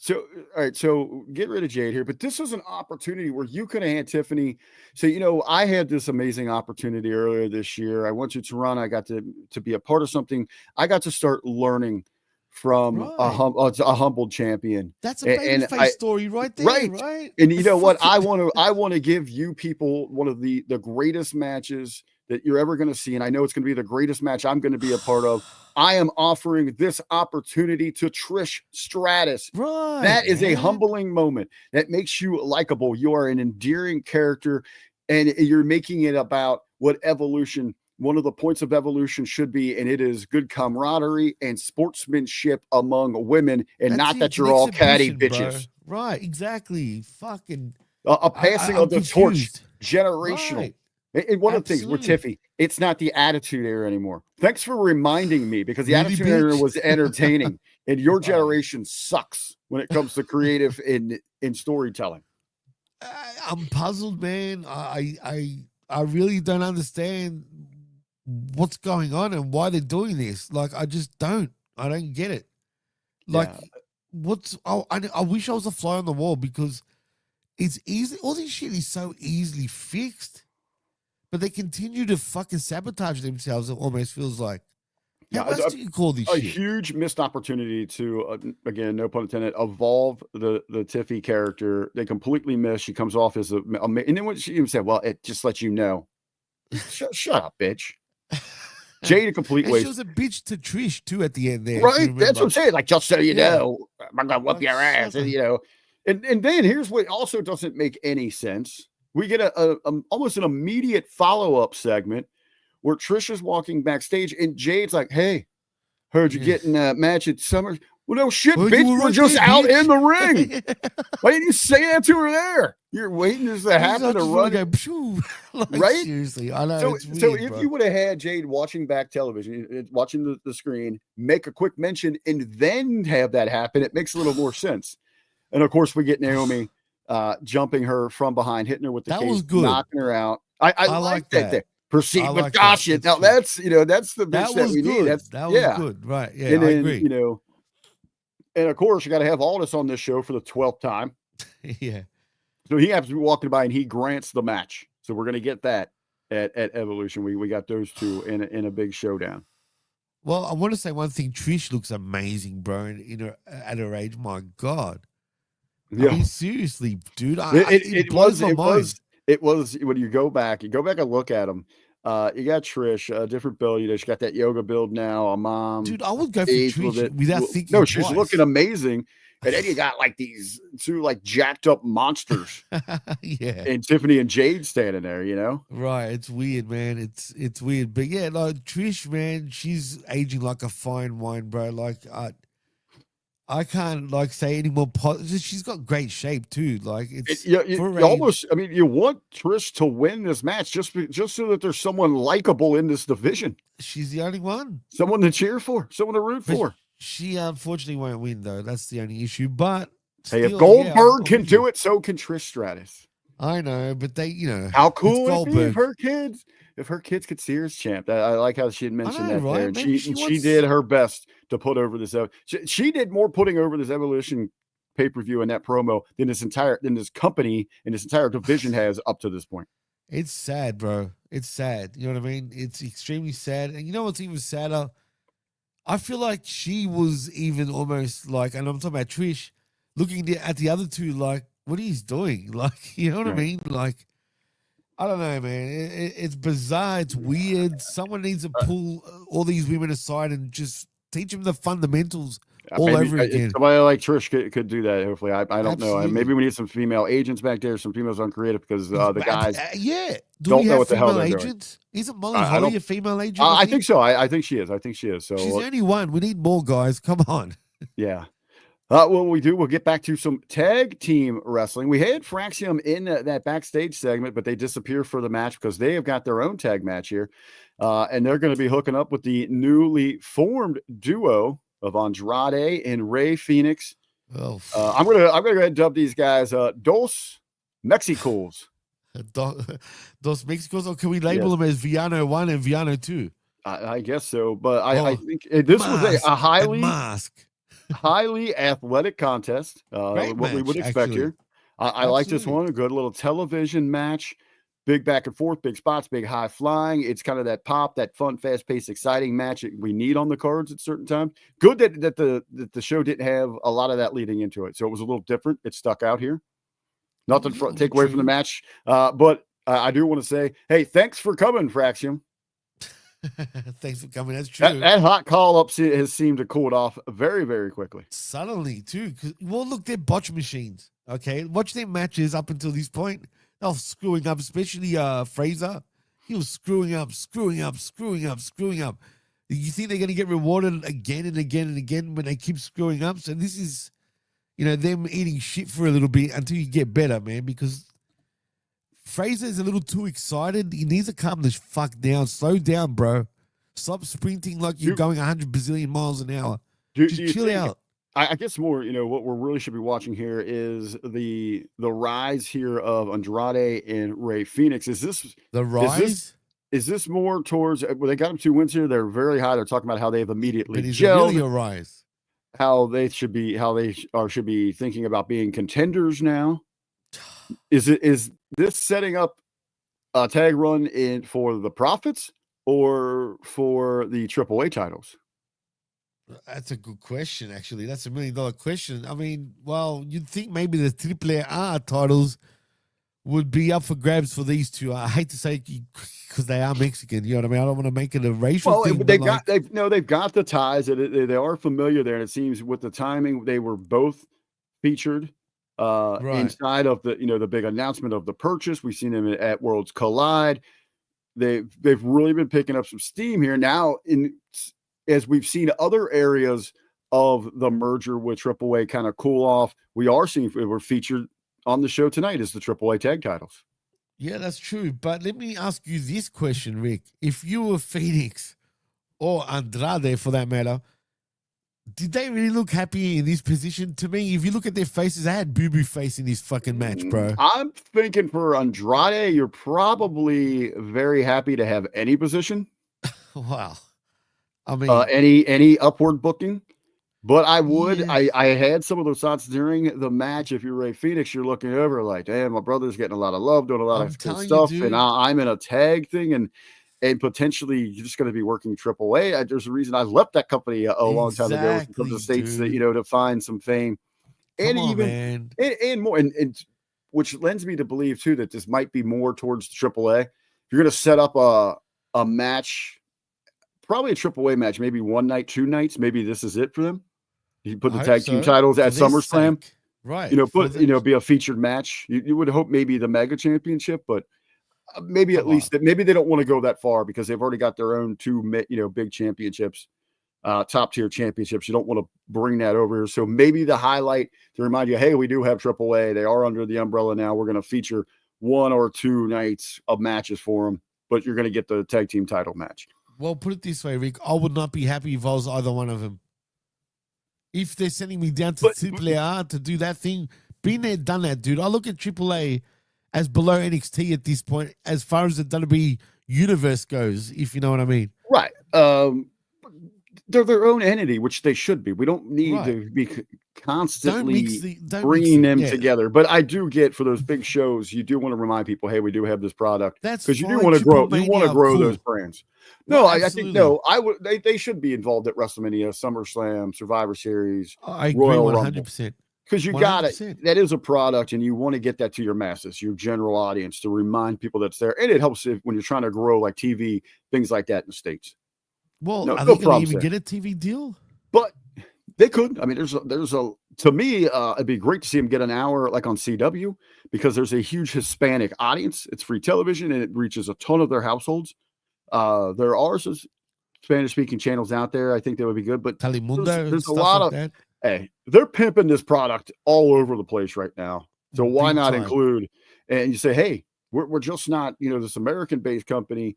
So, all right. So get rid of Jade here, but this was an opportunity where you could have had Tiffany. So, you know, I had this amazing opportunity earlier this year. I went to Toronto. I got to be a part of something. I got to start learning from Right. a humbled champion. That's a babyface story right there, right? And you know what? I want to give you people one of the greatest matches that you're ever going to see. And I know it's going to be the greatest match I'm going to be a part of. I am offering this opportunity to Trish Stratus. Right. That is a humbling moment that makes you likable. You are an endearing character, and you're making it about what Evolution, one of the points of Evolution should be, and it is good camaraderie and sportsmanship among women, and not that you're all catty bitches. Bro. Right, exactly. Fucking a passing of the confused. torch, generational. Right. And one of the things with Tiffy, it's not the Attitude Era anymore. Thanks for reminding me, because the Really, Attitude Era bitch? was entertaining, and your generation sucks when it comes to creative in storytelling. I'm puzzled, man. I really don't understand what's going on and why they're doing this. Like, I just don't. I don't get it. Like, I wish I was a fly on the wall, because it's easy. All this shit is so easily fixed, but they continue to fucking sabotage themselves. It almost feels like. How else do you call this a shit? huge missed opportunity to, again, no pun intended, evolve the Tiffy character. They completely miss. She comes off as and then when she even said, well, it just lets you know. Shut up, bitch. Jade, a complete And waste. she was a bitch to Trish too at the end there. Right? That's what I'm saying. Like, just so you Yeah. know, I'm gonna whoop your ass. And, you know, and then here's what also doesn't make any sense. We get a almost an immediate follow-up segment where Trish is walking backstage and Jade's like, hey, heard you getting a match at Summer. Well, no shit, Well, bitch. you were We're right just there, out bitch. in the ring. Why didn't you say that to her there? You're waiting as to happen to run. Go, pshoo. Like, Right? Seriously, I know. So, it's weird, so if bro. you would have had Jade watching back television, watching the screen, make a quick mention, and then have that happen, it makes a little more sense. And of course, we get Naomi jumping her from behind, hitting her with the That cage, was good. knocking her out. I like that. that. Proceed I with like that. caution. That's Now true. that's the bitch That that was we good. need. That was good. Right. Yeah, and I then, agree. you know, and of course, you got to have Aldis on this show for the 12th time. Yeah. So he happens to be walking by and he grants the match. So we're going to get that at Evolution. We got those two in a big showdown. Well, I want to say one thing. Trish looks amazing, bro. At her age, my God. Yeah. I mean, seriously, dude. It blows my mind. was when you go back and look at them. You got Trish, a different build. You know, she got that yoga build now. A mom, Dude, I would go for age a little Trish bit. without thinking. No, she's twice. looking amazing. And then you got like these two like jacked up monsters, Yeah. and Tiffany and Jade standing there. You know, Right. It's weird, man. It's weird. But yeah, like Trish, man, she's aging like a fine wine, bro. Like I can't like say any more positive. She's got great shape too. Like it's you for her age. almost. I mean, you want Trish to win this match just so that there's someone likable in this division, She's the only one. someone to cheer for, someone to root But for. she unfortunately won't win though. That's the only issue. But Hey, if still, Goldberg I'm can with you. do it, so can Trish Stratus. I know, but they, you know, How cool would it be if Goldberg. her kids could see her as champ? I like how she had mentioned know, that right? there. And Maybe she wants- did her best to put over this. She did more putting over this Evolution pay-per-view and that promo than this company and this entire division has up to this point. It's sad, bro. It's sad. You know what I mean? It's extremely sad. And you know what's even sadder? I feel like she was even almost like, and I'm talking about Trish, looking at the other two like, what are you doing? Like, you know what I Right. mean? Like, I don't know, man. It's bizarre. It's weird. Someone needs to pull all these women aside and just teach them the fundamentals all Maybe, over again. somebody like Trish could do that. Hopefully, I don't know. Absolutely. Maybe we need some female agents back there, some females on creative, because the guys. Yeah. Do don't we know have what the hell female they're doing. agents? Isn't Molly I Holly don't- a female agent? I think so. I think she is. I think she is. So She's the only one. We need more guys. Come on. yeah. We'll get back to some tag team wrestling. We had Fraxium in that backstage segment, but they disappear for the match because they have got their own tag match here. And they're going to be hooking up with the newly formed duo of Andrade and Rey Fenix. Oh, I'm gonna go ahead and dub these guys Dos Mexicos. Dos Mexicos, or can we label them as Villano 1 and Villano 2? I guess so, but I think this was a highly athletic contest. What we would expect here. I like this one. A good little television match. Big back and forth, big spots, big high flying. It's kind of that pop, that fun, fast paced, exciting match that we need on the cards at certain times. Good that the show didn't have a lot of that leading into it. So it was a little different. It stuck out here. Nothing to take away from the match. But I do want to say, hey, thanks for coming, Fraxium. Thanks for coming. That's true. That hot call up has seemed to cool it off very, very quickly. Suddenly, too. Well, look, they're botch machines. Okay. Watch their matches up until this point. They're screwing up, especially Fraser. He was screwing up. You think they're going to get rewarded again and again and again when they keep screwing up? So this is, them eating shit for a little bit until you get better, man, because Fraser is a little too excited. He needs to calm the fuck down. Slow down, bro. Stop sprinting like you're going 100 bazillion miles an hour. Just chill out. I guess more, what we really should be watching here is the rise here of Andrade and Rey Fenix. Is this the rise? Is this more towards? Well, they got them 2 wins here. They're very high. They're talking about how they've immediately gelled. Really a rise. How they should be thinking about being contenders now. Is this setting up a tag run for the Profits or for the AAA titles? That's a good question, actually. That's $1 million question. I mean, well, you'd think maybe the AAA titles would be up for grabs for these two. I hate to say because they are Mexican. You know what I mean? I don't want to make it a racial thing. They've got the ties. They are familiar there, and it seems with the timing, they were both featured inside of the big announcement of the purchase. We've seen them at Worlds Collide. They've really been picking up some steam here now. As we've seen other areas of the merger with AAA kind of cool off, we're featured on the show tonight as the AAA tag titles. Yeah, that's true. But let me ask you this question, Rick. If you were Phoenix or Andrade for that matter, did they really look happy in this position? To me, if you look at their faces, I had boo-boo face in this fucking match, bro. I'm thinking for Andrade, you're probably very happy to have any position. Wow. I mean, any upward booking, but I had some of those thoughts during the match. If you're Rey Fenix, you're looking over like, damn, my brother's getting a lot of love, doing a lot of good stuff, and I'm in a tag thing, and potentially you're just going to be working AAA. There's a reason I left that company a long time ago from the States, to find some fame, and more, and which lends me to believe too that this might be more towards AAA. If you're going to set up a match. Probably a AAA match, maybe 1 night, 2 nights. Maybe this is it for them. You put the tag team titles at SummerSlam, right? Be a featured match. You would hope maybe the Mega Championship, but maybe at least maybe they don't want to go that far because they've already got their own 2 big championships, top tier championships. You don't want to bring that over here. So maybe the highlight to remind you, hey, we do have AAA. They are under the umbrella now. We're going to feature 1 or 2 nights of matches for them, but you're going to get the tag team title match. Well, put it this way, Rick. I would not be happy if I was either one of them. If they're sending me down to AAA to do that thing, been there, done that, dude. I look at AAA as below NXT at this point, as far as the WWE universe goes, if you know what I mean. Right. They're their own entity, which they should be. We don't need to be constantly bringing them together. But I do get for those big shows, you do want to remind people, hey, we do have this product. That's because you do want to grow. You want to grow those brands. No, I think I would. They should be involved at WrestleMania, SummerSlam, Survivor Series. I agree 100%. Because you got it. That is a product, and you want to get that to your masses, your general audience, to remind people that's there, and it helps when you're trying to grow like TV, things like that in the States. Well, are they going to even get a TV deal? But they could. I mean, there's a to me, it'd be great to see them get an hour like on CW because there's a huge Hispanic audience. It's free television and it reaches a ton of their households. There are some Spanish speaking channels out there. I think that would be good, but there's a lot of hey, they're pimping this product all over the place right now. So why Big not time. include? And you say, hey, we're just not, this American-based company.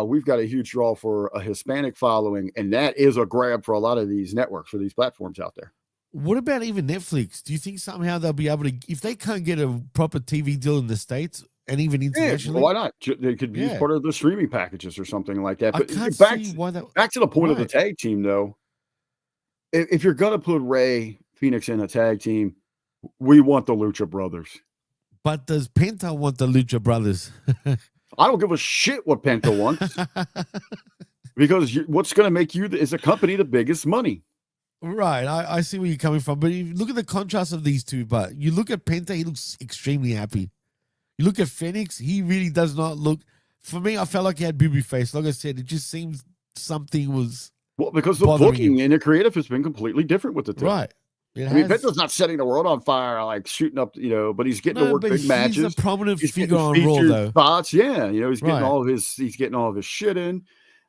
We've got a huge draw for a Hispanic following, and that is a grab for a lot of these networks, for these platforms out there. What about even Netflix? Do you think somehow they'll be able to, if they can't get a proper TV deal in the States and even Yeah, internationally? why not? They could use Yeah. part of the streaming packages or something like that. I But can't back see why that. back to the point of the Right. tag team, though. If you're gonna put Ray Phoenix in a tag team, we want the Lucha Brothers. But does Penta want the Lucha Brothers? I don't give a shit what Penta wants because what's going to make you as a company the biggest money? Right, I see where you're coming from, but if you look at the contrast of these two. But you look at Penta, he looks extremely happy. You look at Phoenix, he really does not look. For me, I felt like he had booby face. Like I said, it just seems something was because the bothering booking him. and the creative has been completely different with the two. Right. It I mean, has- Penta's not setting the world on fire, like shooting up, but he's getting to No, work but big matches. he's a prominent He's figure getting on Raw, featured though. spots. Yeah, he's getting Right. he's getting all of his shit in. I'm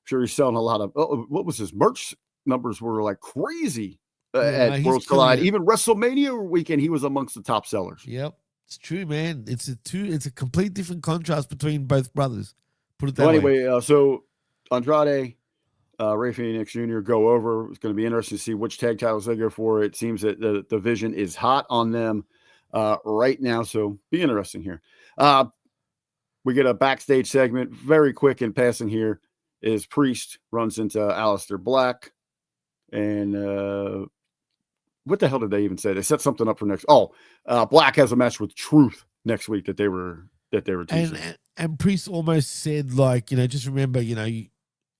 sure he's selling a lot of. What was his merch numbers were like crazy Yeah, at he's Worlds killing Collide. it. Even WrestleMania weekend, he was amongst the top sellers. Yep, it's true, man. It's a complete different contrast between both brothers. Put it that Well, way. anyway, so Andrade, Ray Phoenix Jr. go over. It's going to be interesting to see which tag titles they go for. It seems that the division is hot on them right now, so be interesting here. We get a backstage segment, very quick in passing here, is Priest runs into Aleister Black, and what the hell did they even say? They set something up for next. Black has a match with Truth next week that they were teasing. And Priest almost said, like, just remember,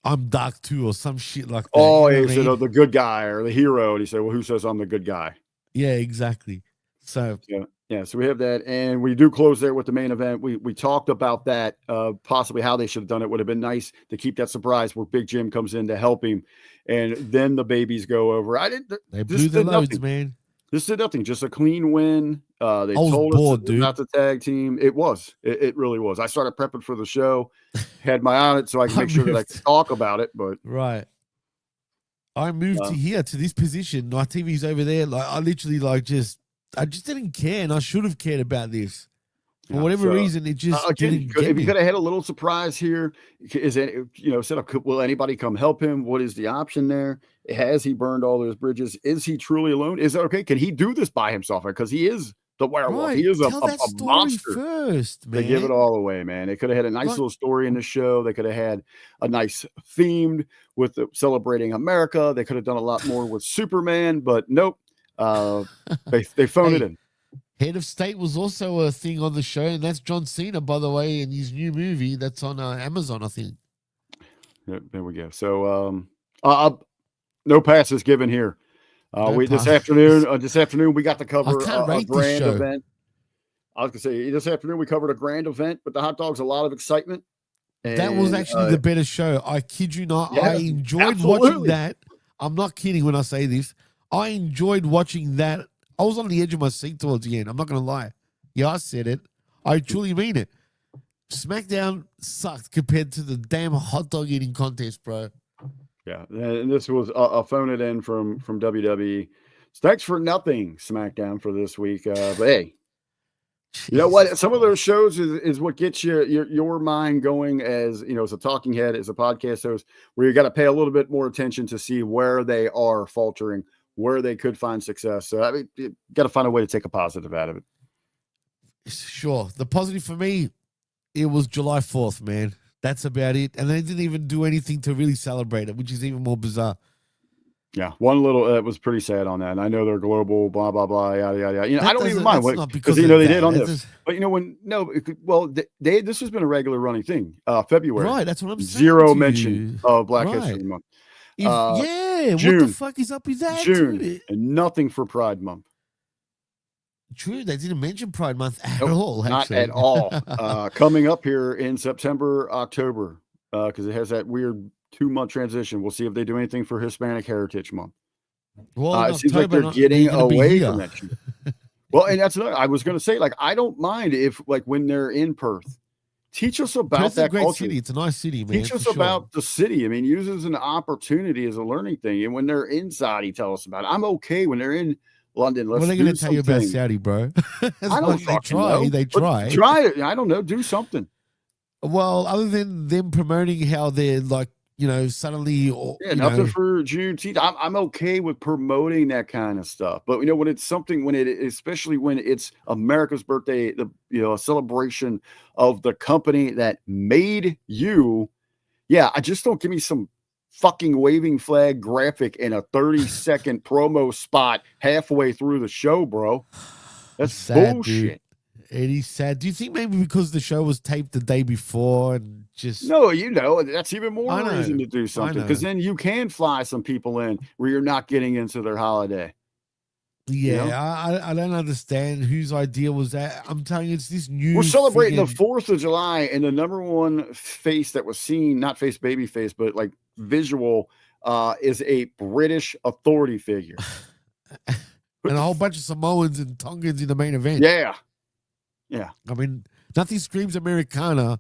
I'm dark too, or some shit like that. Oh, you know he what I said, mean? the good guy or the hero. And he said, well, who says I'm the good guy? Yeah, exactly. So Yeah, so we have that. And we do close there with the main event. We talked about that, possibly how they should have done it. Would have been nice to keep that surprise where Big Jim comes in to help him. And then the babies go over. they blew the loads, man. This did nothing, just a clean win. They was told bored, us dude. about the tag team. It really was. I started prepping for the show, had my eye on it so I can make sure that I could talk about it. But Right. I moved to here, to this position. My TV's over there. Like, I literally, I just didn't care, and I should have cared about this. For whatever reason, it just didn't get if me. you could have had a little surprise here, is it, set up, will anybody come help him? What is the option there? Has he burned all those bridges? Is he truly alone? Is it okay? Can he do this by himself? Because he is the werewolf. Right. He is Tell that a story monster. first, man. They give it all away, man. They could have had a nice little story in the show. They could have had a nice themed with celebrating America. They could have done a lot more with Superman, but nope. They phoned it in. Head of State was also a thing on the show, and that's John Cena, by the way, in his new movie that's on Amazon, I think. There we go. So, no passes given here. This afternoon we got to cover a grand event. I was gonna say this afternoon we covered a grand event with the hot dogs, a lot of excitement. That was actually the better show. I kid you not. Yeah, I enjoyed watching that. I'm not kidding when I say this. I enjoyed watching that. I was on the edge of my seat towards the end. I'm not gonna lie. Yeah, I said it. I truly mean it. SmackDown sucked compared to the damn hot dog eating contest, bro. Yeah, and this was a phone it in from WWE. Thanks for nothing, SmackDown, for this week. But hey, you know what? Some of those shows is what gets your mind going as as a talking head, as a podcast host, where you got to pay a little bit more attention to see where they are faltering, where they could find success. So I mean, you got to find a way to take a positive out of it. Sure. The positive for me, it was July 4th, man. That's about it. And they didn't even do anything to really celebrate it, which is even more bizarre. Yeah, one little it was pretty sad on that. And I know they're global, blah blah blah, yada yada yada. I don't even mind because they did on this. But this has been a regular running thing. February, right? That's what I'm saying. Zero mention of Black History Month. June, what the fuck is up with that? June, and nothing for Pride Month. True, they didn't mention Pride Month at all. Not at all. Coming up here in September, October, because it has that weird 2-month transition. We'll see if they do anything for Hispanic Heritage Month. Well, it seems like they're getting away from that shit. Well, and that's another. I was going to say, I don't mind if, when they're in Perth, teach us about Perth's a that great culture. city. It's a nice city, man. Teach us for sure. about the city. I mean, use it as an opportunity, as a learning thing. And when they're in Saudi, tell us about it. I'm okay when they're in London. Let's Well, they're do going to tell you about something. Saudi, bro. I don't They fucking try. know. They But try. Try it. I don't know. Do something. Well, other than them promoting how they're like, suddenly, or Yeah, nothing for Juneteenth. I'm okay with promoting that kind of stuff, but when it's something, especially when it's America's birthday, a celebration of the company that made you. Yeah, I just don't give me some fucking waving flag graphic in a 30-second promo spot halfway through the show, bro. That's sad, bullshit. dude. It is sad. Do you think maybe because the show was taped the day before and just No, that's even more reason to do something, because know. then you can fly some people in where you're not getting into their holiday. Yeah, I don't understand whose idea was that. I'm telling you, it's this new. We're celebrating the 4th of July, and the number one face that was seen, not face, baby face, but like visual, is a British authority figure. And a whole bunch of Samoans and Tongans in the main event. Yeah. I mean, nothing screams Americana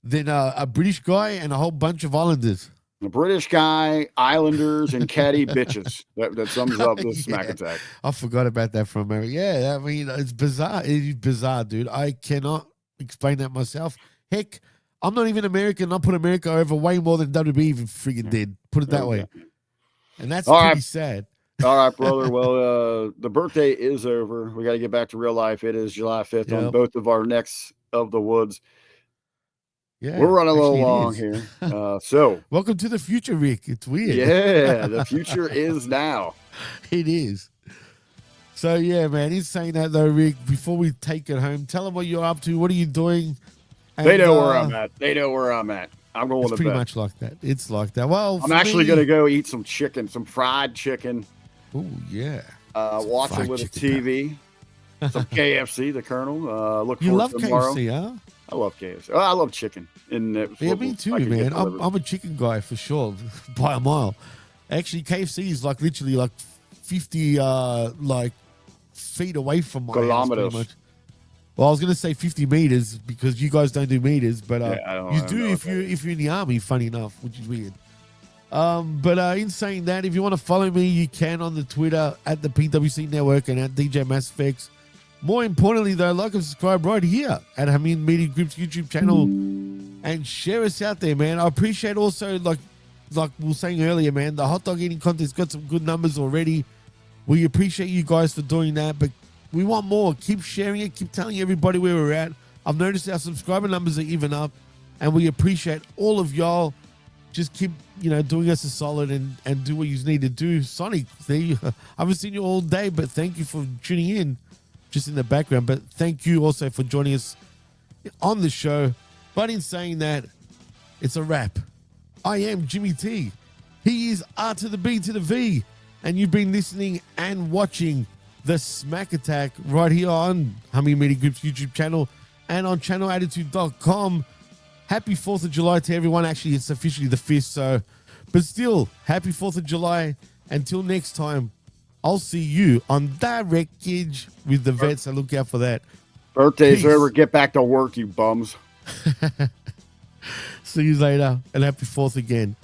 than a British guy and a whole bunch of Islanders. A British guy, Islanders, and catty bitches. That sums up this Smack Attack. I forgot about that from America. Yeah, I mean, it's bizarre. It is bizarre, dude. I cannot explain that myself. Heck, I'm not even American. I put America over way more than WWE even friggin' did. Put it that way. And that's All pretty right. sad. All right, brother. Well, the birthday is over. We got to get back to real life. It is July 5th on both of our necks of the woods. Yeah, we're running a little actually, long here. So welcome to the future, Rick. It's weird. Yeah, the future is now. It is. So yeah, man. He's saying that though, Rick. Before we take it home, tell them what you're up to. What are you doing? And, they know where I'm at. They know where I'm at. I'm going to bed. It's pretty much like that. It's like that. Well, I'm actually going to go eat some chicken, some fried chicken. Oh yeah. Watch a little TV. Some KFC, the Colonel. Look You forward love to tomorrow. KFC, huh? I love KFC. Oh, I love chicken. And Yeah, me too, man. I'm a chicken guy for sure, by a mile. Actually, KFC is like literally like 50 like feet away from my house, pretty much. Well, I was gonna say 50 meters because you guys don't do meters, but you do if you're in the army. Funny enough, which is weird. But in saying that, if you want to follow me, you can on the Twitter at the PWC Network and at DJ Mass Effects. More importantly, though, like and subscribe right here at Hameen Media Group's YouTube channel and share us out there, man. I appreciate also, like we were saying earlier, man, the hot dog eating contest got some good numbers already. We appreciate you guys for doing that, but we want more. Keep sharing it. Keep telling everybody where we're at. I've noticed our subscriber numbers are even up, and we appreciate all of y'all. Just keep, doing us a solid and do what you need to do. Sonic, I haven't seen you all day, but thank you for tuning in just in the background. But thank you also for joining us on the show. But in saying that, it's a wrap. I am Jimmy T. He is R to the B to the V. And you've been listening and watching the Smack Attack right here on Hameen Media Group's YouTube channel and on channelattitude.com. Happy 4th of July to everyone. Actually, it's officially the 5th, but still, happy 4th of July. Until next time, I'll see you on that wreckage with the vets. So look out for that. Birthday's Peace. over. Get back to work, you bums. See you later, and happy 4th again.